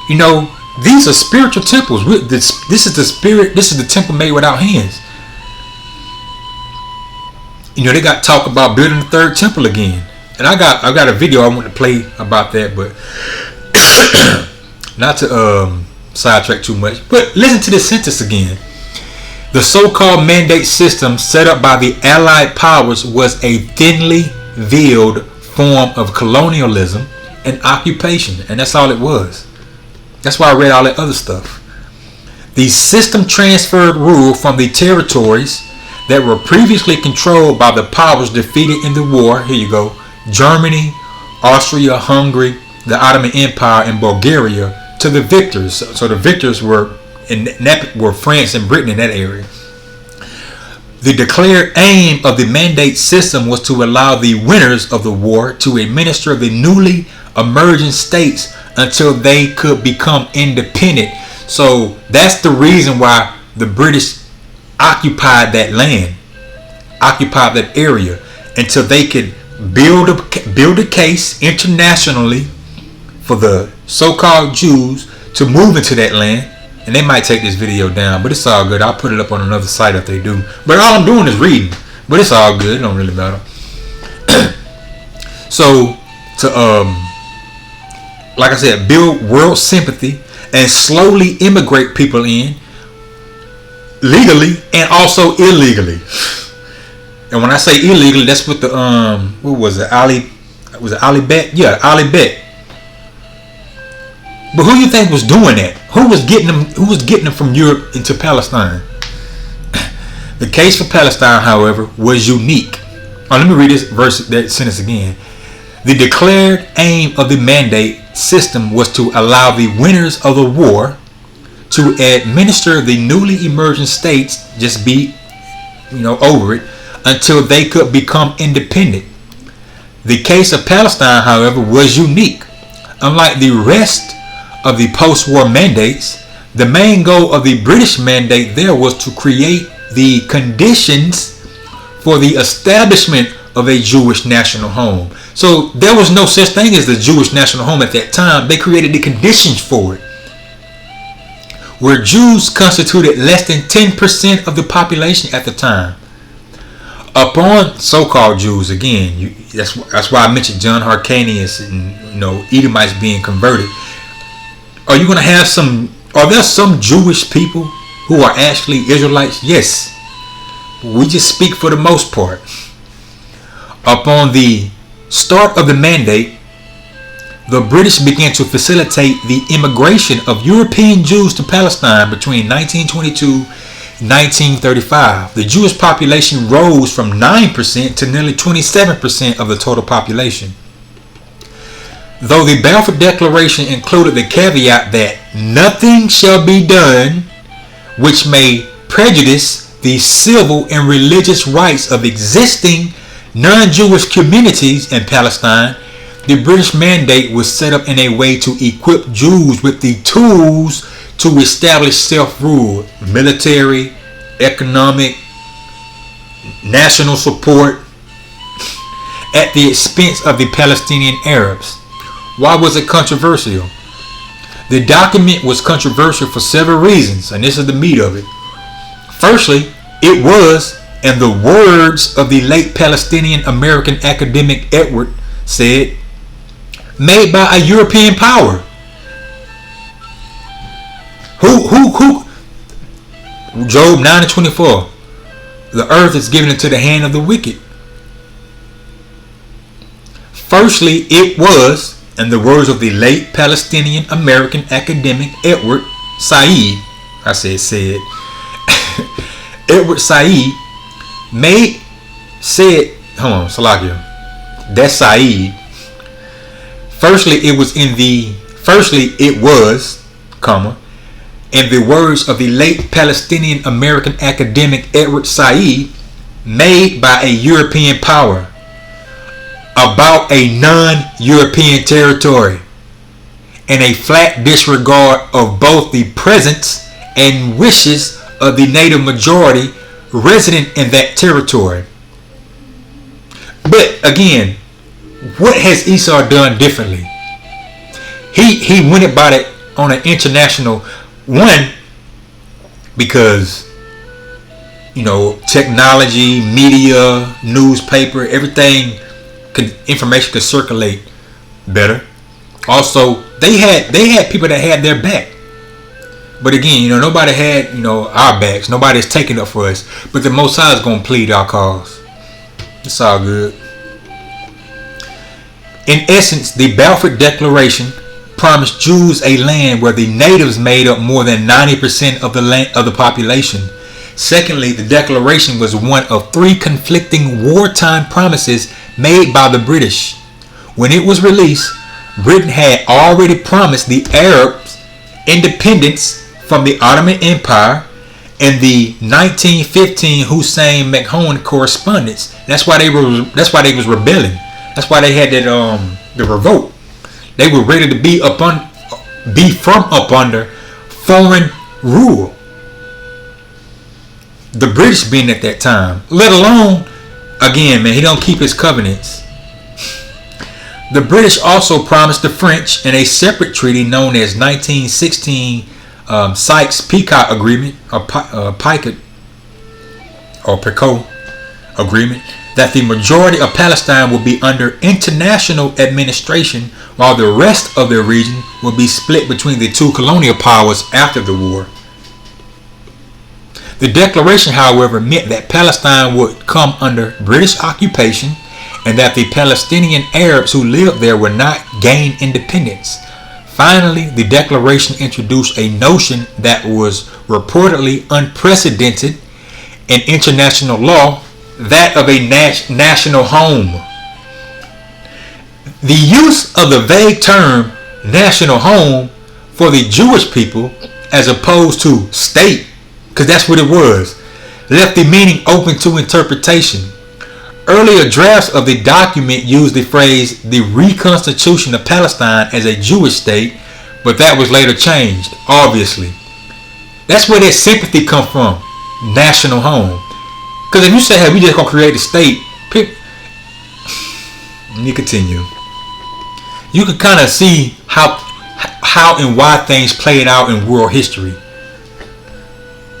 These are spiritual temples. This is the spirit. This is the temple made without hands. They got talk about building the third temple again, and I got a video I want to play about that, but not to sidetrack too much. But listen to this sentence again. The so-called mandate system set up by the Allied powers was a thinly veiled form of colonialism and occupation, and that's all it was. That's why I read all that other stuff. The system transferred rule from the territories that were previously controlled by the powers defeated in the war. Here you go. Germany, Austria, Hungary, the Ottoman Empire, and Bulgaria to the victors. So the victors were France and Britain in that area. The declared aim of the mandate system was to allow the winners of the war to administer the newly emerging states until they could become independent. So that's the reason why the British occupied that land, occupied that area, until they could build a case internationally for the so-called Jews to move into that land. And they might take this video down, but it's all good. I'll put it up on another site if they do. But all I'm doing is reading. But it's all good. It don't really matter. So, to like I said, build world sympathy and slowly immigrate people in legally and also illegally. And when I say illegally, that's what the what was it? Was it Ali Bet? Yeah, Ali Bet. But who you think was doing that? Who was getting them? Who was getting them from Europe into Palestine? The case for Palestine, however, was unique. Oh, let me read that sentence again. The declared aim of the mandate system was to allow the winners of the war to administer the newly emerging states, just be, over it, until they could become independent. The case of Palestine, however, was unique. Unlike the rest of the post-war mandates, the main goal of the British mandate there was to create the conditions for the establishment of a Jewish national home. So there was no such thing as the Jewish national home at that time. They created the conditions for it, where Jews constituted less than 10% of the population at the time. Upon so-called Jews, again, that's why I mentioned John Hyrcanus and Edomites being converted. Are there some Jewish people who are actually Israelites? Yes. We just speak for the most part. Upon the start of the mandate, the British began to facilitate the immigration of European Jews to Palestine between 1922 and 1935. The Jewish population rose from 9% to nearly 27% of the total population. Though the Barefoot Declaration included the caveat that nothing shall be done which may prejudice the civil and religious rights of existing non-Jewish communities in Palestine, the British mandate was set up in a way to equip Jews with the tools to establish self-rule, military, economic, national support, at the expense of the Palestinian Arabs. Why was it controversial? The document was controversial for several reasons, and this is the meat of it. Firstly, it was, in the words of the late Palestinian American academic Edward said, made by a European power. Who? Job 9:24. The earth is given into the hand of the wicked. Firstly, it was, in the words of the late Palestinian American academic Edward Said, Edward Said that's Said. Firstly, it was, in the words of the late Palestinian American academic Edward Said, made by a European power, about a non-European territory, and a flat disregard of both the presence and wishes of the native majority resident in that territory. But again, what has Esau done differently? He went about it on an international one, because technology, media, newspaper, everything, information could circulate better. Also, they had people that had their back. But again, nobody had our backs. Nobody's taking up for us. But the Most High is gonna plead our cause. It's all good. In essence, the Belford Declaration promised Jews a land where the natives made up more than 90% of the population. Secondly, the declaration was one of three conflicting wartime promises made by the British. When it was released, Britain had already promised the Arabs independence from the Ottoman Empire in the 1915 Hussein-McMahon correspondence. That's why they was rebelling. That's why they had that the revolt. They were ready to be from up under foreign rule. the British being at that time, let alone, again, man, he don't keep his covenants. The British also promised the French in a separate treaty known as 1916 Sykes-Picot Agreement, or Picot Agreement, that the majority of Palestine will be under international administration, while the rest of the region will be split between the two colonial powers after the war. The declaration, however, meant that Palestine would come under British occupation and that the Palestinian Arabs who lived there would not gain independence. Finally, the declaration introduced a notion that was reportedly unprecedented in international law, that of a national home. The use of the vague term national home for the Jewish people, as opposed to state, because that's what it was, left the meaning open to interpretation. Earlier drafts of the document used the phrase the reconstitution of Palestine as a Jewish state, but that was later changed, obviously. That's where that sympathy come from, national home. Because if you say, hey, we just gonna create a state, let me continue. You can kind of see how and why things played out in world history,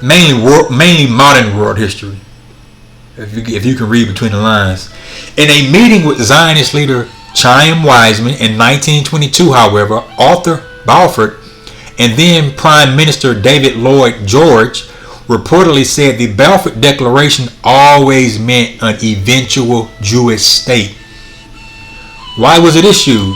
mainly modern world history. If you can read between the lines. In a meeting with Zionist leader Chaim Weizmann in 1922, however, Arthur Belford and then Prime Minister David Lloyd George reportedly said the Barefoot Declaration always meant an eventual Jewish state. Why was it issued?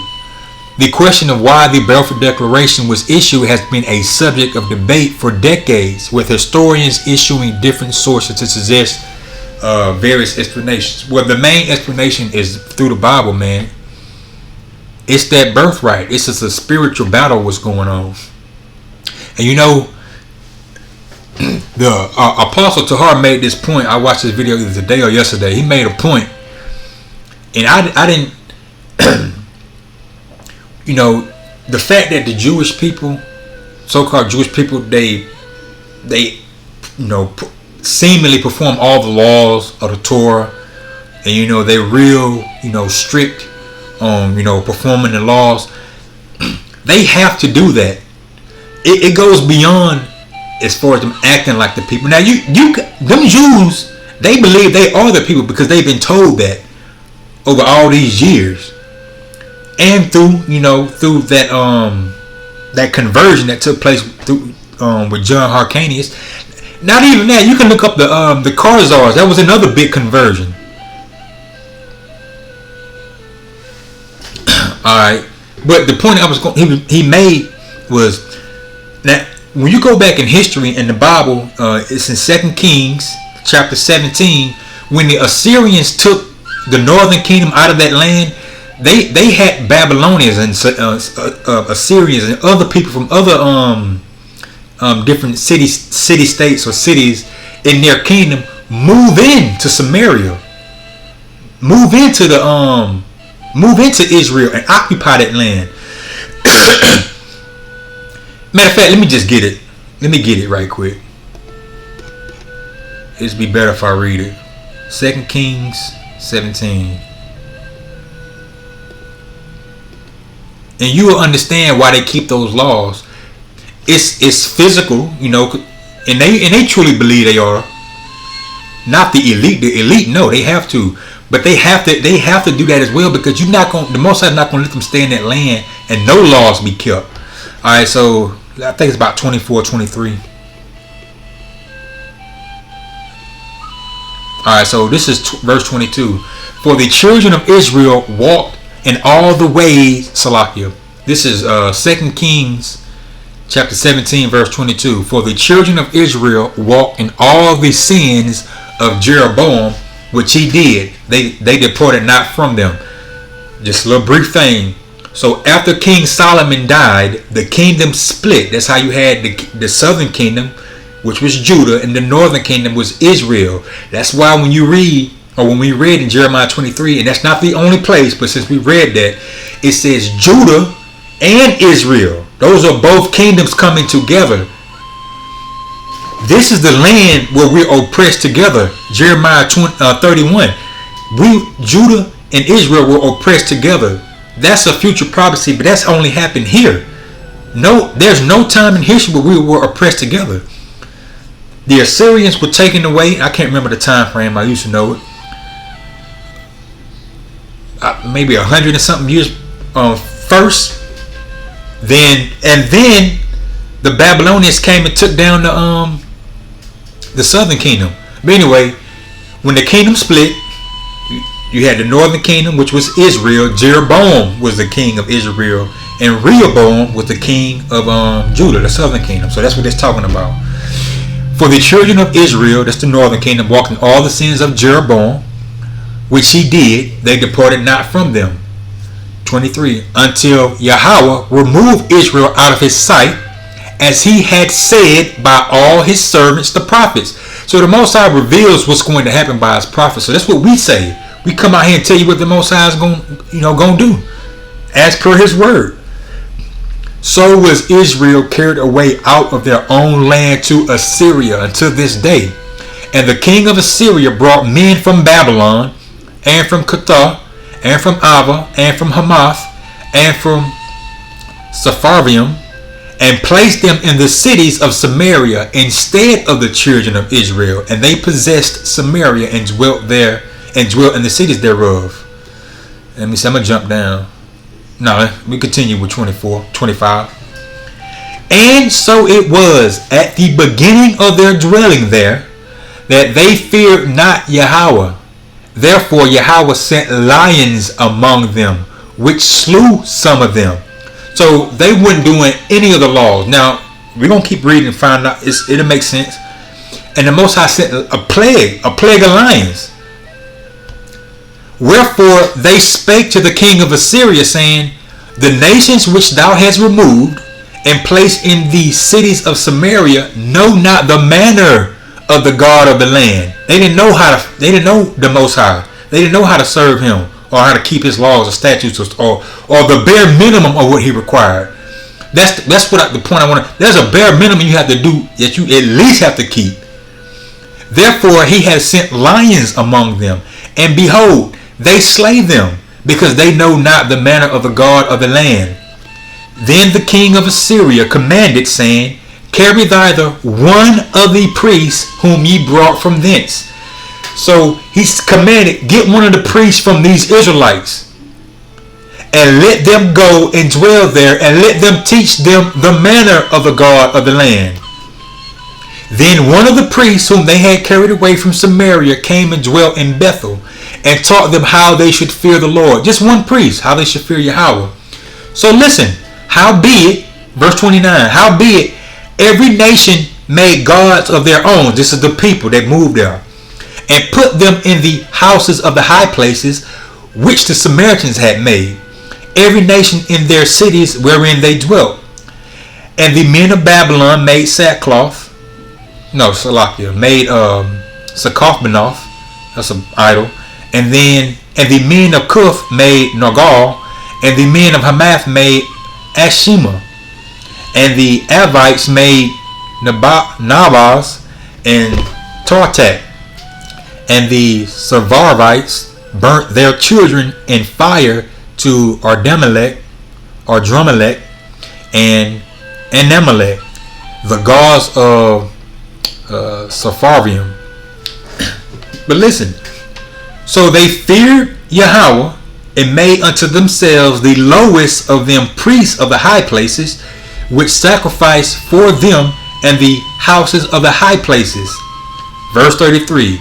The question of why the Barefoot Declaration was issued has been a subject of debate for decades, with historians issuing different sources to suggest various explanations. Well, the main explanation is through the Bible, man. It's that birthright. It's just a spiritual battle was going on. And you know, the Apostle Tahar made this point. I watched this video either today or yesterday. He made a point, and I didn't you know, the fact that the Jewish people, so-called Jewish people, they you know, seemingly perform all the laws of the Torah, and you know, they're real, you know, strict on, you know, performing the laws. They have to do that. It goes beyond as far as them acting like the people. Now them Jews, they believe they are the people because they've been told that over all these years, and through, you know, through that that conversion that took place through with John Hyrcanus. Not even that. You can look up the Khazars. That was another big conversion. All right, but the point he made was that when you go back in history in the Bible, it's in 2 Kings chapter 17, when the Assyrians took the northern kingdom out of that land. They had Babylonians and Assyrians and other people from other different city-states or cities in their kingdom move into Samaria, move into Israel and occupy that land. Matter of fact, let me just get it. Let me get it right quick. It'd be better if I read it. 2 Kings 17. And you will understand why they keep those laws. It's physical, you know, and they truly believe they are. Not the elite. The elite, no, they have to, but they have to do that as well, because the Most High is not going to let them stay in that land and no laws be kept. All right, so I think it's about 24, 23. All right, so this is verse 22. For the children of Israel walked in all the ways, Salakia. This is 2 Kings chapter 17 verse 22. For the children of Israel walked in all the sins of Jeroboam, which he did. They departed not from them. Just a little brief thing. So after King Solomon died, the kingdom split. That's how you had the southern kingdom, which was Judah, and the northern kingdom was Israel. That's why when you read, or when we read in Jeremiah 23, and that's not the only place, but since we read that, it says Judah and Israel. Those are both kingdoms coming together. This is the land where we're oppressed together. Jeremiah 31. Judah and Israel were oppressed together. That's a future prophecy, but that's only happened here. No, there's no time in history where we were oppressed together. The Assyrians were taken away. I can't remember the time frame. I used to know it. Maybe 100 and something years first. Then the Babylonians came and took down the southern kingdom. But anyway, when the kingdom split, you had the northern kingdom, which was Israel. Jeroboam was the king of Israel, and Rehoboam was the king of Judah, the southern kingdom. So that's what it's talking about. For the children of Israel, that's the northern kingdom, walked in all the sins of Jeroboam, which he did, they departed not from them. 23. Until Yahweh removed Israel out of his sight, as he had said by all his servants the prophets. So the Most High reveals what's going to happen by his prophets. So that's what we say. We come out here and tell you what the Most High is going to do, as per his word. So was Israel carried away out of their own land to Assyria until this day. And the king of Assyria brought men from Babylon, and from Cuthah, and from Ava, and from Hamath, and from Sepharvaim, and placed them in the cities of Samaria instead of the children of Israel. And they possessed Samaria and dwelt there, and dwelt in the cities thereof. Let me see, I'm going to jump down. No, we continue with 25. And so it was at the beginning of their dwelling there, that they feared not Yahweh. Therefore Yahweh sent lions among them, which slew some of them. So they weren't doing any of the laws. Now, we're going to keep reading and find out. It'll make sense. And the Most High sent a plague of lions. Wherefore they spake to the king of Assyria, saying, the nations which thou hast removed and placed in the cities of Samaria know not the manner of the God of the land. They didn't know the Most High. They didn't know how to serve him, or how to keep his laws or statutes, or the bare minimum of what he required. That's what the point I want to. There's a bare minimum you have to do that you at least have to keep. Therefore he has sent lions among them, and behold, they slay them, because they know not the manner of the God of the land. Then the king of Assyria commanded, saying, carry thither one of the priests whom ye brought from thence. So he's commanded, get one of the priests from these Israelites, and let them go and dwell there, and let them teach them the manner of the God of the land. Then one of the priests whom they had carried away from Samaria came and dwelt in Bethel, and taught them how they should fear the Lord. Just one priest, how they should fear Yahweh. So listen, howbeit, verse 29, howbeit every nation made gods of their own. This is the people that moved there, and put them in the houses of the high places, which the Samaritans had made, every nation in their cities wherein they dwelt. And the men of Babylon made made Sakophbenoth, that's an idol. And the men of Cuth made Nergal, and the men of Hamath made Ashima, and the Avites made Nabaz and Tartak, and the Sepharvites burnt their children in fire to Ardamelech, and Anamelech, the gods of Sepharvaim. But listen, so they feared Yahweh, and made unto themselves the lowest of them priests of the high places, which sacrificed for them and the houses of the high places. Verse 33.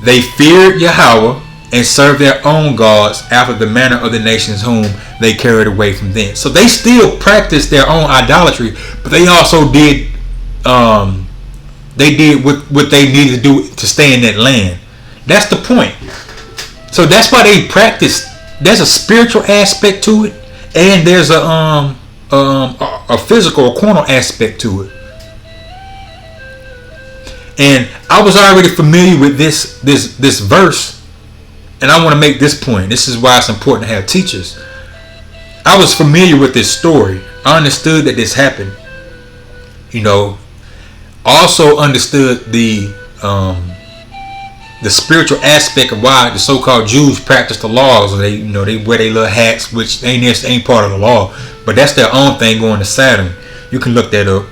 They feared Yahweh, and served their own gods after the manner of the nations whom they carried away from thence. So they still practiced their own idolatry, but they also did what they needed to do to stay in that land. That's the point. So that's why they practice. There's a spiritual aspect to it, and there's a physical or carnal aspect to it. And I was already familiar with this verse, and I want to make this point. This is why it's important to have teachers. I was familiar with this story. I understood that this happened. You know, also understood the spiritual aspect of why the so-called Jews practice the laws. They wear their little hats, which ain't part of the law, but that's their own thing going to Saturn. You can look that up.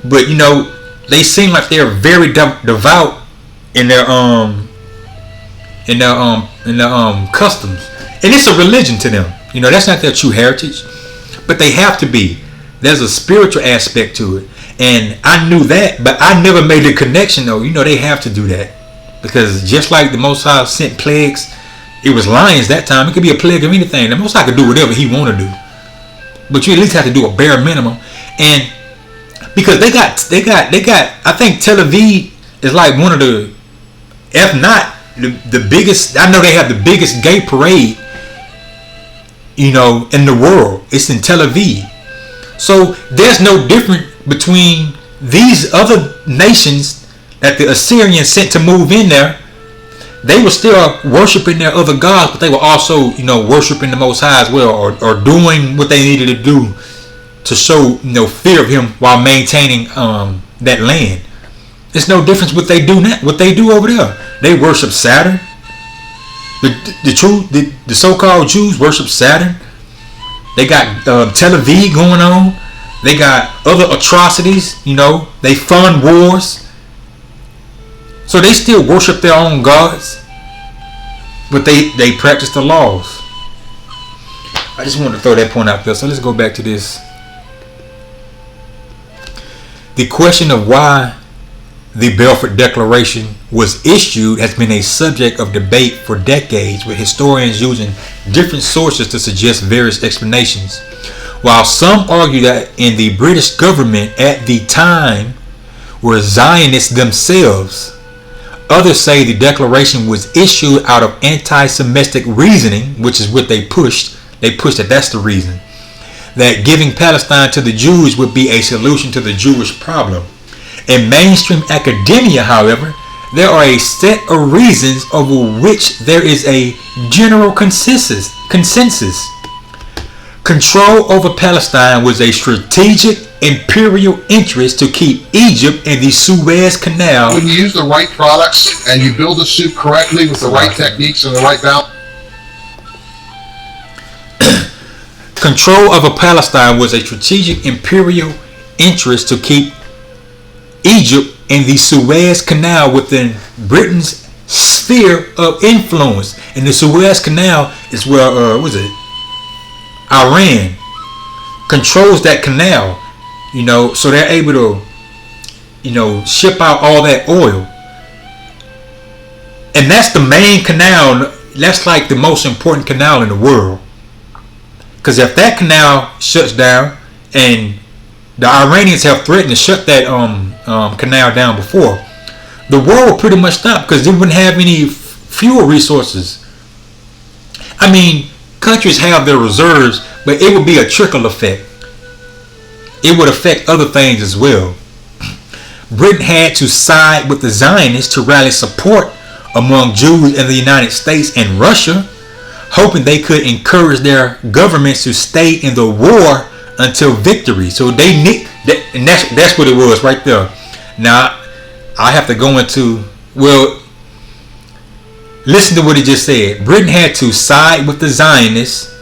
But they seem like they're very devout in their customs, and it's a religion to them. That's not their true heritage, but they have to be. There's a spiritual aspect to it, and I knew that, but I never made the connection though. They have to do that, because just like the Most High sent plagues, it was lions that time. It could be a plague of anything. The Most High could do whatever He want to do, but you at least have to do a bare minimum. And because they got, I think Tel Aviv is like one of the, if not the biggest. I know they have the biggest gay parade, in the world. It's in Tel Aviv. So there's no difference between these other nations that the Assyrians sent to move in there. They were still worshiping their other gods, but they were also, worshiping the Most High as well, or doing what they needed to do to show, fear of Him while maintaining that land. There's no difference what they do now, what they do over there. They worship Saturn. The so-called Jews worship Saturn. They got Tel Aviv going on. They got other atrocities. They fund wars. So they still worship their own gods, but they practice the laws. I just wanted to throw that point out there. So let's go back to this. The question of why the Barefoot Declaration was issued has been a subject of debate for decades, with historians using different sources to suggest various explanations. While some argue that in the British government at the time were Zionists themselves, others say the declaration was issued out of anti-Semitic reasoning, which is what they pushed. They pushed that that's the reason, that giving Palestine to the Jews would be a solution to the Jewish problem. In mainstream academia, however, there are a set of reasons over which there is a general consensus. Control over Palestine was a strategic imperial interest to keep Egypt and the Suez Canal. When you use the right products and you build a suit correctly with the right techniques and the right balance. Control over Palestine was a strategic imperial interest to keep Egypt and the Suez Canal within Britain's sphere of influence. And the Suez Canal is where, Iran controls that canal, so they're able to, ship out all that oil. And that's the main canal. That's like the most important canal in the world. Because if that canal shuts down, and the Iranians have threatened to shut that canal down before, the world will pretty much stop, because they wouldn't have any fuel resources. I mean, countries have their reserves, but it would be a trickle effect. It would affect other things as well. Britain had to side with the Zionists to rally support among Jews in the United States and Russia, hoping they could encourage their governments to stay in the war until victory. So they need that, and that's what it was right there. Now I have to go into, listen to what he just said. Britain had to side with the Zionists,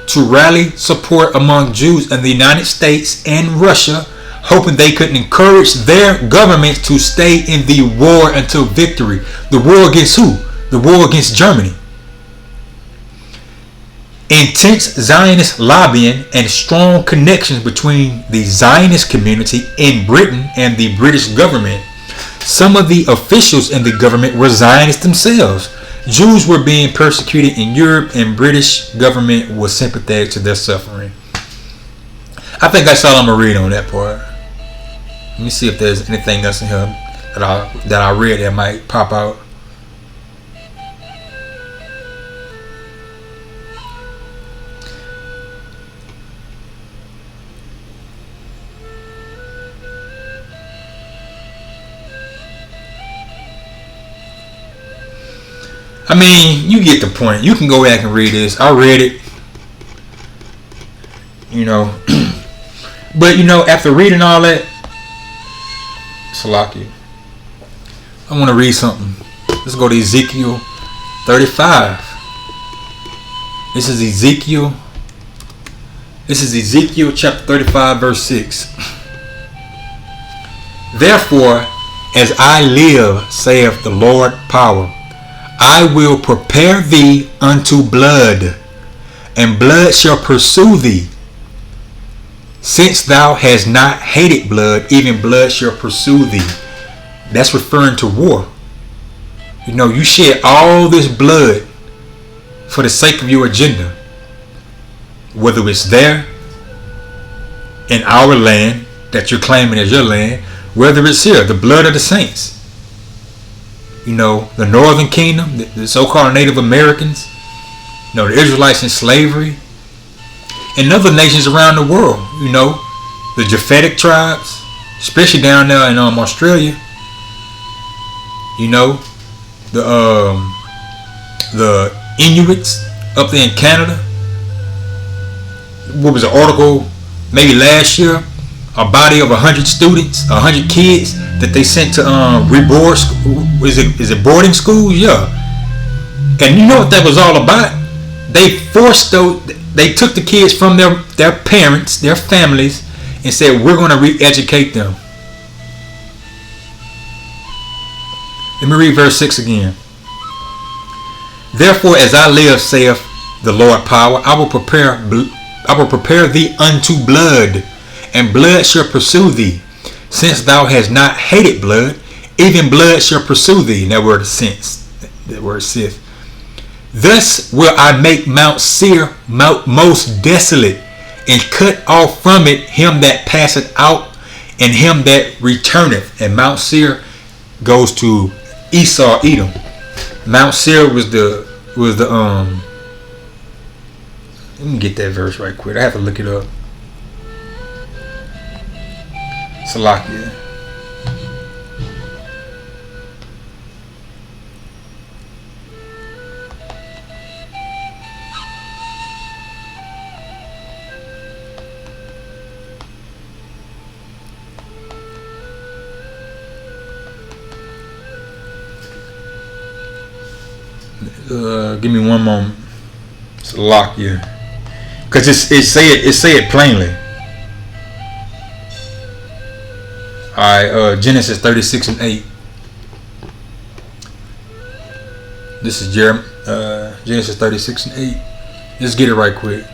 to rally support among Jews in the United States and Russia, hoping they could encourage their governments to stay in the war until victory. The war against who? The war against Germany. Intense Zionist lobbying and strong connections between the Zionist community in Britain and the British government. Some of the officials in the government were Zionists themselves. Jews were being persecuted in Europe, and British government was sympathetic to their suffering. I think that's all I'm gonna read on that part. Let me see if there's anything else in here that I read that might pop out. I mean, you get the point. You can go back and read this. I read it. But after reading all that, Salaki. I want to read something. Let's go to Ezekiel 35. This is Ezekiel chapter 35, verse 6. Therefore, as I live, saith the Lord power, I will prepare thee unto blood, and blood shall pursue thee. Since thou hast not hated blood, even blood shall pursue thee. That's referring to war. You know, you shed all this blood for the sake of your agenda. Whether it's there in our land that you're claiming as your land, whether it's here, the blood of the saints. You know, the Northern Kingdom, the so-called Native Americans, you know, the Israelites in slavery, and other nations around the world, you know, the Japhetic tribes, especially down there in Australia, you know, the Inuits up there in Canada. What was the article maybe last year? A body of 100 students, 100 kids that they sent to reboard school. Is it boarding schools? Yeah. And you know what that was all about? They took the kids from their parents, their families, and said, we're going to re-educate them. Let me read verse 6 again. Therefore, as I live, saith the Lord power, I will prepare thee unto blood, and blood shall pursue thee. Since thou hast not hated blood, even blood shall pursue thee. And that word is since. That word sith. Thus will I make Mount Seir most desolate, and cut off from it him that passeth out, and him that returneth. And Mount Seir goes to Esau, Edom. Mount Seir was the let me get that verse right quick. I have to look it up. Salakia. Give me one moment. Salakia. Because it say it plainly. Alright, Genesis 36 and 8. This is Genesis 36 and 8. Let's get it right quick.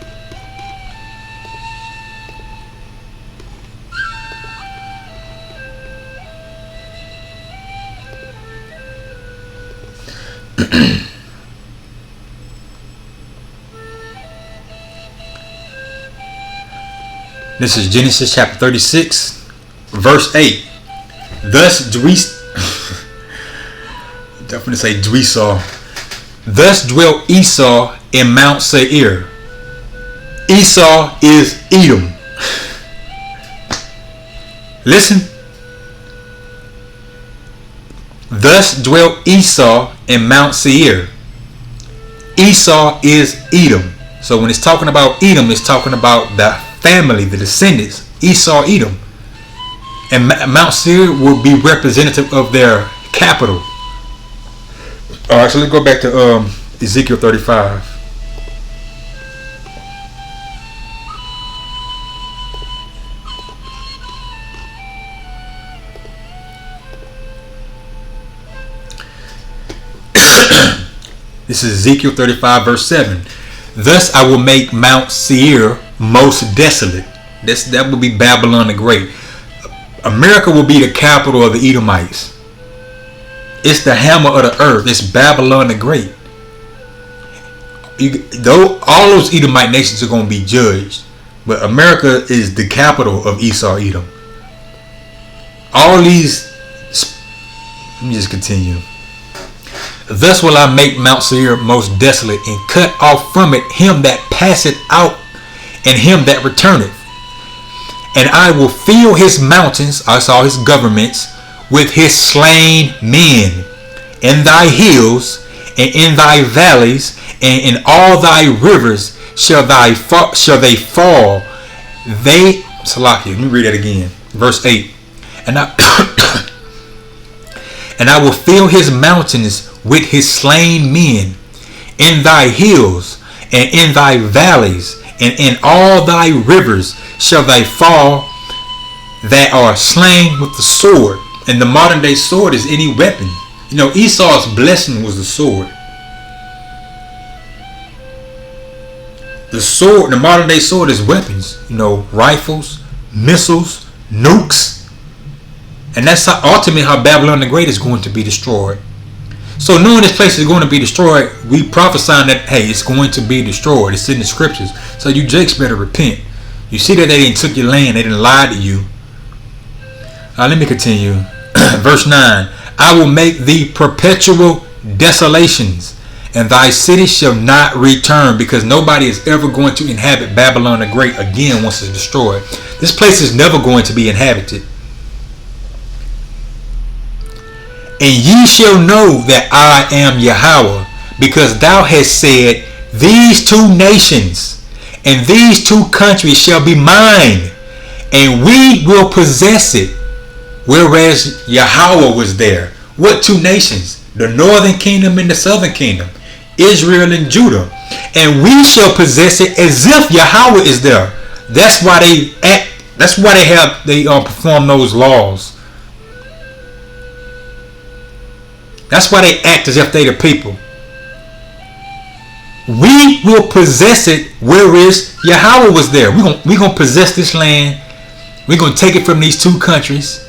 This is Genesis chapter 36, verse 8. Thus dwelt Esau in Mount Seir. Esau is Edom. Listen. Thus dwelt Esau in Mount Seir. Esau is Edom. So when it's talking about Edom, it's talking about the family, the descendants, Esau, Edom. And Mount Seir will be representative of their capital. Alright, so let's go back to Ezekiel 35. This is Ezekiel 35 verse 7. Thus I will make Mount Seir most desolate. That will be Babylon the Great. America will be the capital of the Edomites. It's the hammer of the earth. It's Babylon the Great. Though all those Edomite nations are going to be judged, but America is the capital of Esau, Edom. All these. Let me just continue. Thus will I make Mount Seir most desolate, and cut off from it him that passeth out, and him that returneth. And I will fill his mountains, that's all his governments, with his slain men. In thy hills, and in thy valleys, and in all thy rivers shall they fall. Salakia, let me read that again. Verse 8. And I And I will fill his mountains with his slain men. In thy hills and in thy valleys and in all thy rivers shall they fall that are slain with the sword. And the modern day sword is any weapon. You know, Esau's blessing was the sword. The sword, the modern day sword is weapons. You know, rifles, missiles, nukes. And that's ultimately how Babylon the Great is going to be destroyed. So knowing this place is going to be destroyed, we prophesying that, hey, it's going to be destroyed. It's in the scriptures. So you Jakes better repent. You see that they didn't took your land. They didn't lie to you. Let me continue. Verse 9. I will make thee perpetual desolations, and thy city shall not return, because nobody is ever going to inhabit Babylon the Great again once it's destroyed. This place is never going to be inhabited. And ye shall know that I am Yahweh, because thou hast said, these two nations and these two countries shall be mine, and we will possess it. Whereas Yahweh was there. What two nations? The northern kingdom and the southern kingdom. Israel and Judah. And we shall possess it as if Yahweh is there. That's why they act. That's why they perform those laws. That's why they act as if they the people. We will possess it, whereas Yahweh was there. We're gonna possess this land. We're gonna take it from these two countries.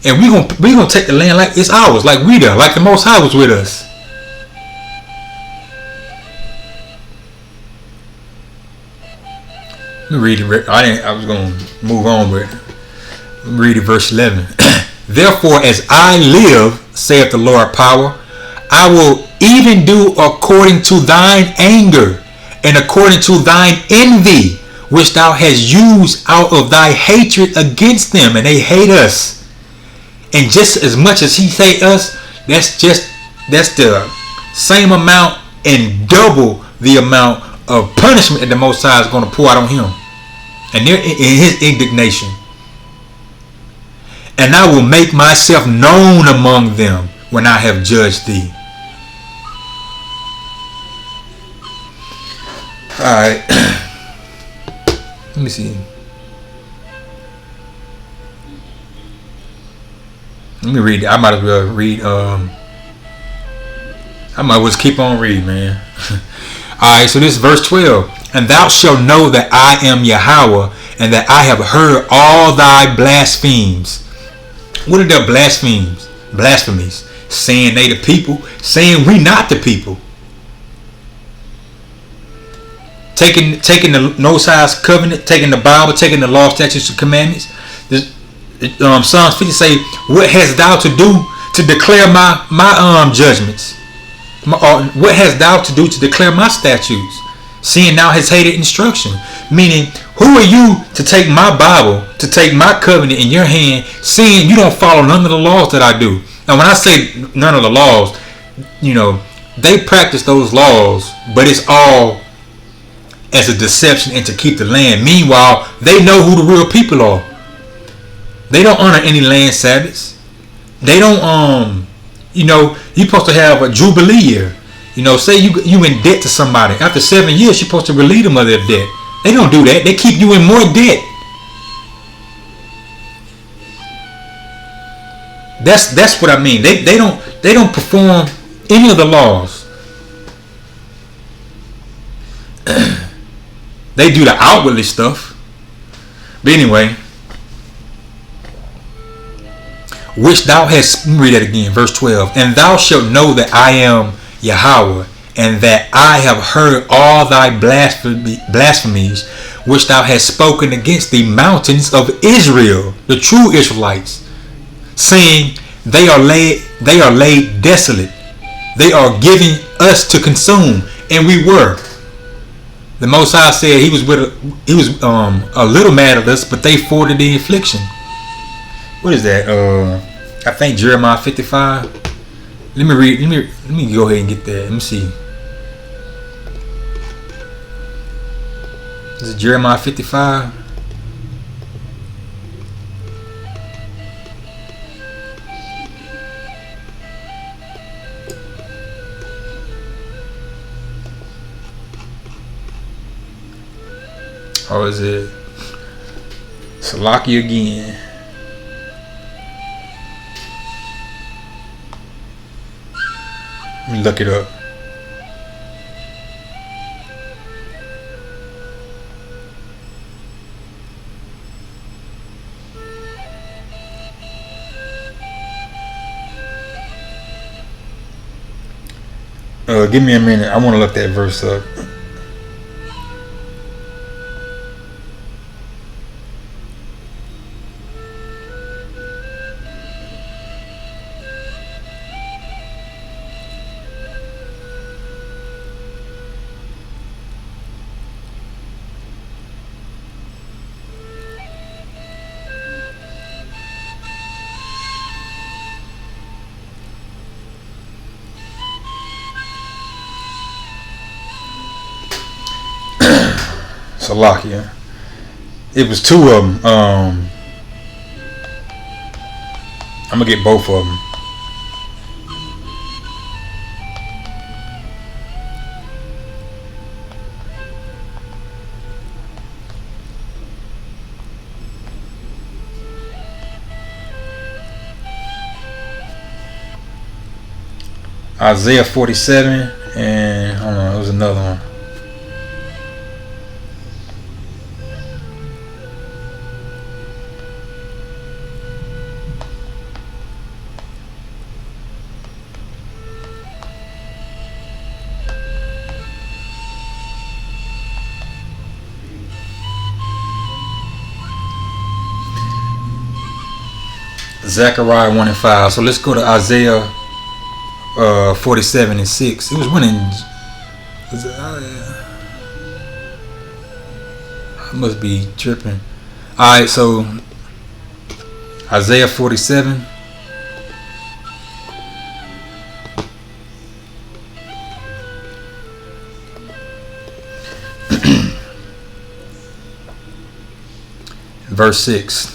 And we're gonna take the land like it's ours, like we there, like the Most High was with us. Let me read it. I was gonna move on, but let me read it, verse 11. Therefore, as I live, saith the Lord power, I will even do according to thine anger and according to thine envy, which thou hast used out of thy hatred against them, and they hate us. And just as much as he hate us, that's the same amount and double the amount of punishment that the Most High is going to pour out on him, and they're in his indignation. And I will make myself known among them when I have judged thee. Alright. Let me see. Let me read. I might as well read. I might as well keep on reading, man. Alright, so this is verse 12. And thou shalt know that I am Yahweh, and that I have heard all thy blasphemies. What are their blasphemies? Blasphemies. Saying they the people, saying we not the people. Taking the Most High's covenant, taking the Bible, taking the law, statutes, and commandments. Psalms 50 say, what hast thou to do to declare my judgments? What hast thou to do to declare my statutes? Seeing thou hast hated instruction. Meaning, who are you to take my Bible, to take my covenant in your hand, seeing you don't follow none of the laws that I do? Now, when I say none of the laws, you know, they practice those laws, but it's all as a deception and to keep the land. Meanwhile, they know who the real people are. They don't honor any land Sabbaths. They don't, you're supposed to have a jubilee year. You know, say you in debt to somebody. After 7 years, you're supposed to relieve them of their debt. They don't do that. They keep you in more debt. That's what I mean. They don't perform any of the laws. They do the outwardly stuff. But anyway, which thou hast, let me read that again, verse 12. And thou shalt know that I am Yahweh, and that I have heard all thy blasphemies, which thou hast spoken against the mountains of Israel, the true Israelites, saying, they are laid desolate. They are giving us to consume, and we were. The Most High said he was a little mad at us, but they forwarded the affliction. What is that? I think Jeremiah 55. Let me read. Let me go ahead and get that. Let me see. Is it Jeremiah 55? Or is it Salaki again? Let me look it up. Give me a minute. I want to look that verse up. Salakia. It was two of them. I'm gonna get both of them. Isaiah 47 and hold on, there was another one. Zechariah 1 and 5. So let's go to Isaiah 47 and 6. It was one in. I must be tripping. Alright, so Isaiah 47. Verse 6.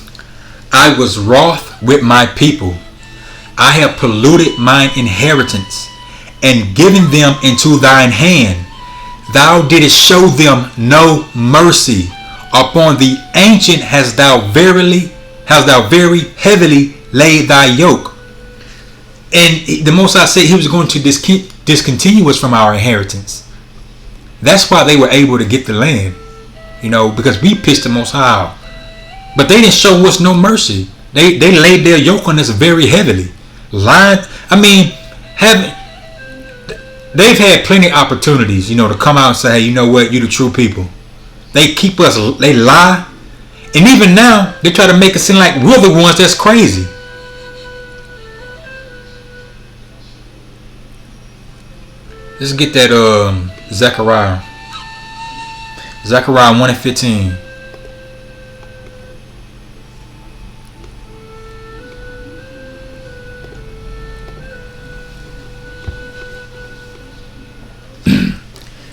I was wroth with my people. I have polluted mine inheritance and given them into thine hand. Thou didst show them no mercy. Upon the ancient hast thou very heavily laid thy yoke. And the Most High said he was going to discontinue us from our inheritance. That's why they were able to get the land. Because we pissed the Most High off. But they didn't show us no mercy. They laid their yoke on us very heavily. They've had plenty of opportunities, to come out and say, hey, you know what, you the true people. They keep us, they lie. And even now, they try to make it seem like we're the ones that's crazy. Let's get that Zechariah 1 and 15.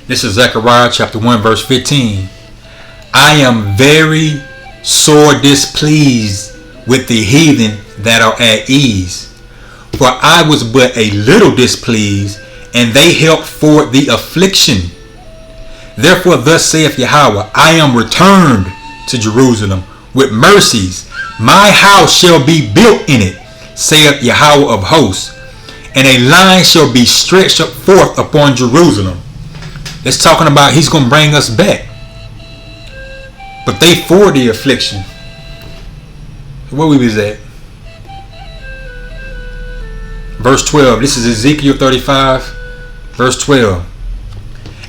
This is Zechariah chapter 1 verse 15. I am very sore displeased with the heathen that are at ease. For I was but a little displeased, and they helped forward the affliction. Therefore thus saith Yahweh, I am returned to Jerusalem with mercies. My house shall be built in it, saith Yahweh of hosts, and a line shall be stretched forth upon Jerusalem. It's talking about he's going to bring us back. But they for the affliction. Where we was at? Verse 12. This is Ezekiel 35. Verse 12.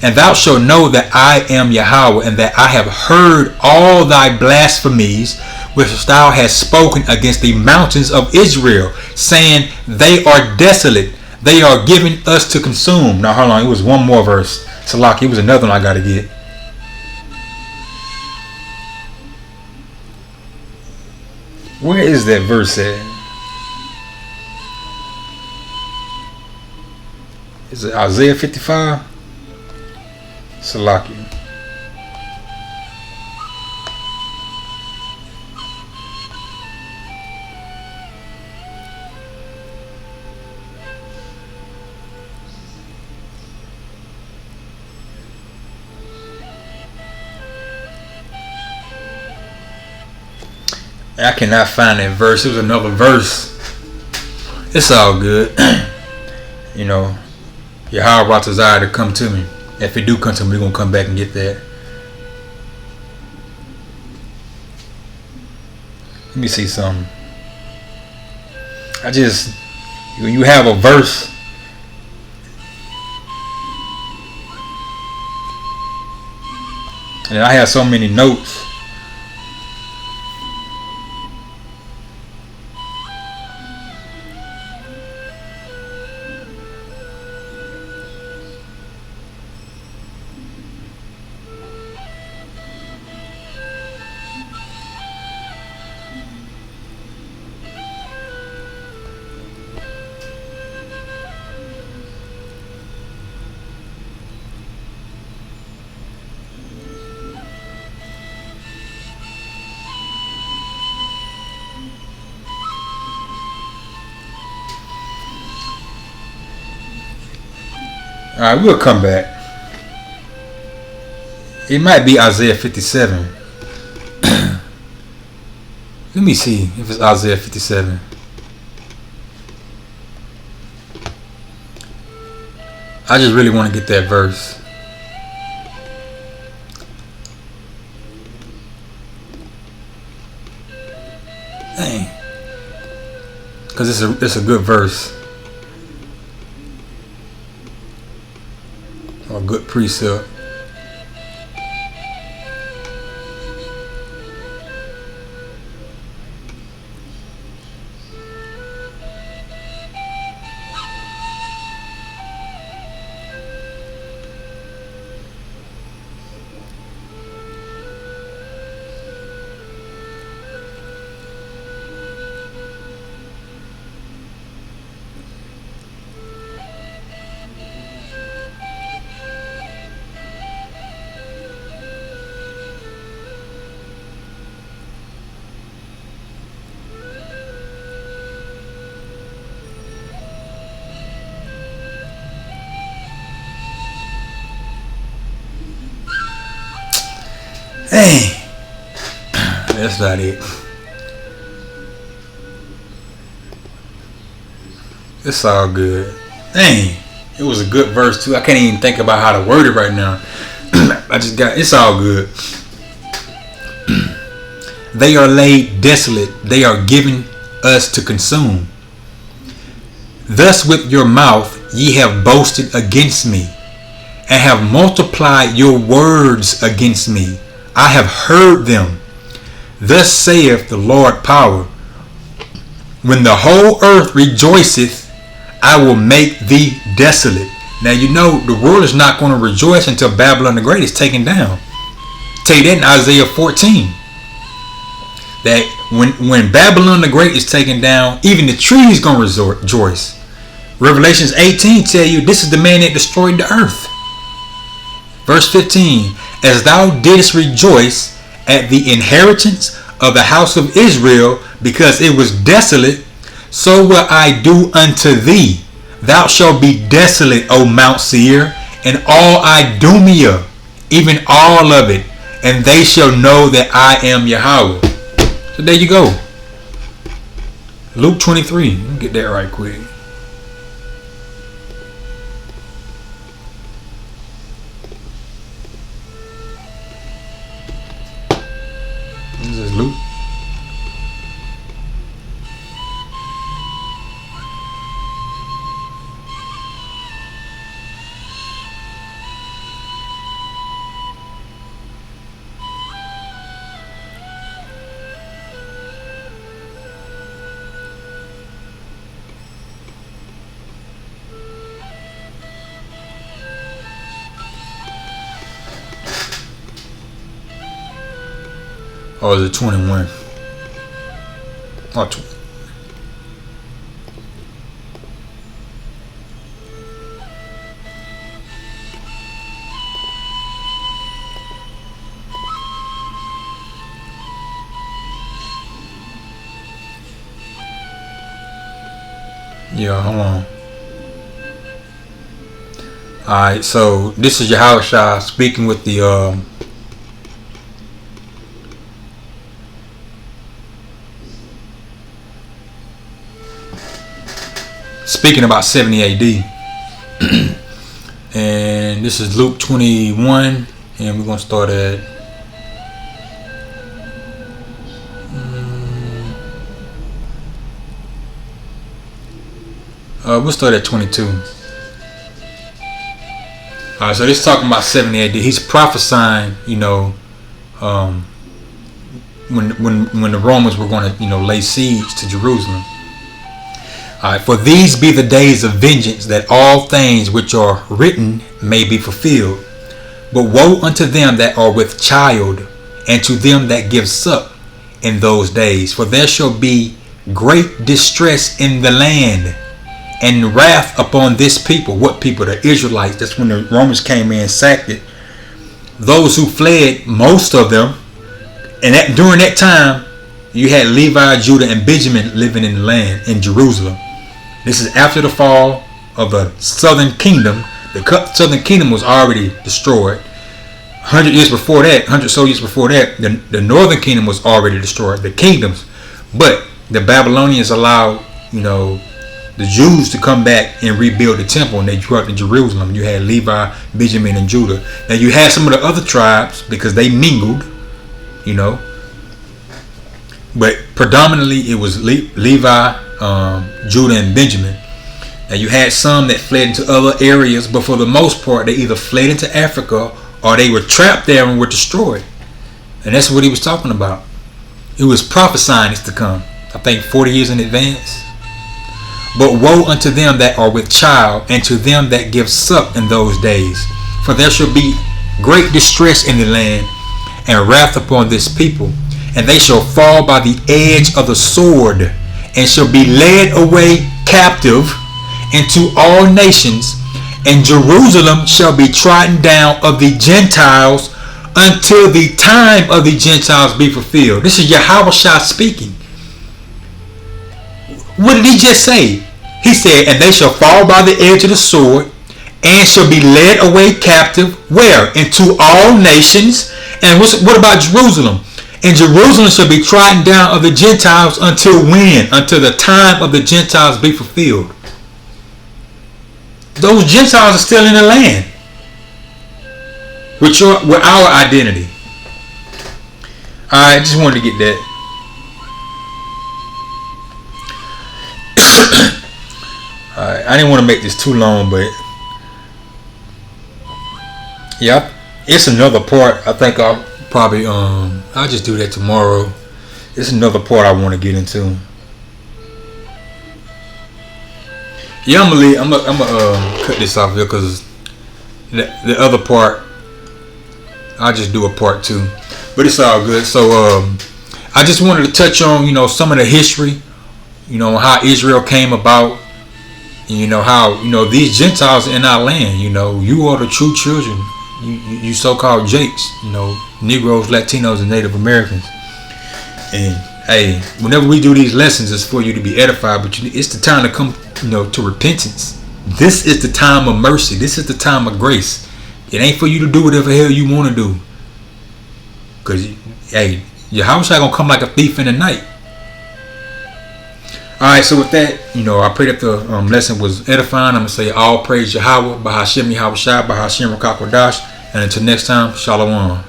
And thou shalt know that I am Yahweh, and that I have heard all thy blasphemies which thou hast spoken against the mountains of Israel, saying, they are desolate, they are given us to consume. Now hold on, it was one more verse. Salaki, it was another one I gotta get. Where is that verse at? Is it Isaiah 55? Salaki. I cannot find that verse. It was another verse. It's all good. You know, Yahweh desire to come to me. If he do come to me, we're going to come back and get that. Let me see something. When you have a verse, and I have so many notes. Alright, we'll come back. It might be Isaiah 57. Let me see if it's Isaiah 57. I just really want to get that verse. Dang. Because it's a good verse. A good precept. Hey, that's not it. It's all good. Dang, it was a good verse too. I can't even think about how to word it right now. It's all good. They are laid desolate. They are given us to consume. Thus with your mouth ye have boasted against me, and have multiplied your words against me. I have heard them. Thus saith the Lord power, when the whole earth rejoiceth, I will make thee desolate. Now you know the world is not going to rejoice until Babylon the Great is taken down. Tell you that in Isaiah 14. That when Babylon the Great is taken down, even the trees going to rejoice. Revelations 18 tell you this is the man that destroyed the earth. Verse 15. As thou didst rejoice at the inheritance of the house of Israel, because it was desolate, so will I do unto thee. Thou shalt be desolate, O Mount Seir, and all Idumea, even all of it, and they shall know that I am Yahweh. So there you go. Luke 23. Let me get that right quick. This is Luke. Or is it 21? Or 20. Yeah, hold on. Alright, so this is Yahushua speaking with the speaking about 70 AD. And this is Luke 21, and we're going to start at we'll start at 22. Alright, so this is talking about 70 AD. He's prophesying, when the Romans were going to, lay siege to Jerusalem. Alright, for these be the days of vengeance, that all things which are written may be fulfilled. But woe unto them that are with child, and to them that give suck in those days. For there shall be great distress in the land, and wrath upon this people. What people? The Israelites. That's when the Romans came in and sacked it. Those who fled, most of them, and during that time, you had Levi, Judah, and Benjamin living in the land in Jerusalem. This is after the fall of the southern kingdom. The southern kingdom was already destroyed. 100 years before that, 100 so years before that, the northern kingdom was already destroyed. The kingdoms, but the Babylonians allowed, the Jews to come back and rebuild the temple, and they drew up to Jerusalem. You had Levi, Benjamin, and Judah. Now you had some of the other tribes because they mingled, but predominantly it was Levi, Judah, and Benjamin. Now you had some that fled into other areas, but for the most part they either fled into Africa or they were trapped there and were destroyed. And that's what he was talking about. He was prophesying this to come, I think 40 years in advance. But woe unto them that are with child, and to them that give suck in those days. For there shall be great distress in the land, and wrath upon this people. And they shall fall by the edge of the sword, and shall be led away captive into all nations. And Jerusalem shall be trodden down of the Gentiles, until the time of the Gentiles be fulfilled. This is Yahushua speaking. What did he just say? He said, and they shall fall by the edge of the sword, and shall be led away captive. Where? Into all nations. And what about Jerusalem? And Jerusalem shall be trodden down of the Gentiles until when? Until the time of the Gentiles be fulfilled. Those Gentiles are still in the land with our identity. I just wanted to get that. Alright, I didn't want to make this too long, but yeah, it's another part. I think I'll probably I'll just do that tomorrow. It's another part I want to get into. Yeah, I'm gonna cut this off here because the other part I'll just do a part 2, but it's all good. So I just wanted to touch on some of the history, how Israel came about, how these Gentiles in our land. You are the true children, you so-called Jakes, Negroes, Latinos, and Native Americans. And hey, whenever we do these lessons, it's for you to be edified, but it's the time to come to repentance. This is the time of mercy. This is the time of grace. It ain't for you to do whatever hell you want to do, because hey, Yahushua gonna come like a thief in the night. Alright, so with that, I pray that the lesson was edifying. I'm gonna say all praise Yahweh, Bahashem Yahushua, Bahashem Rakakwadash, and until next time, Shalom.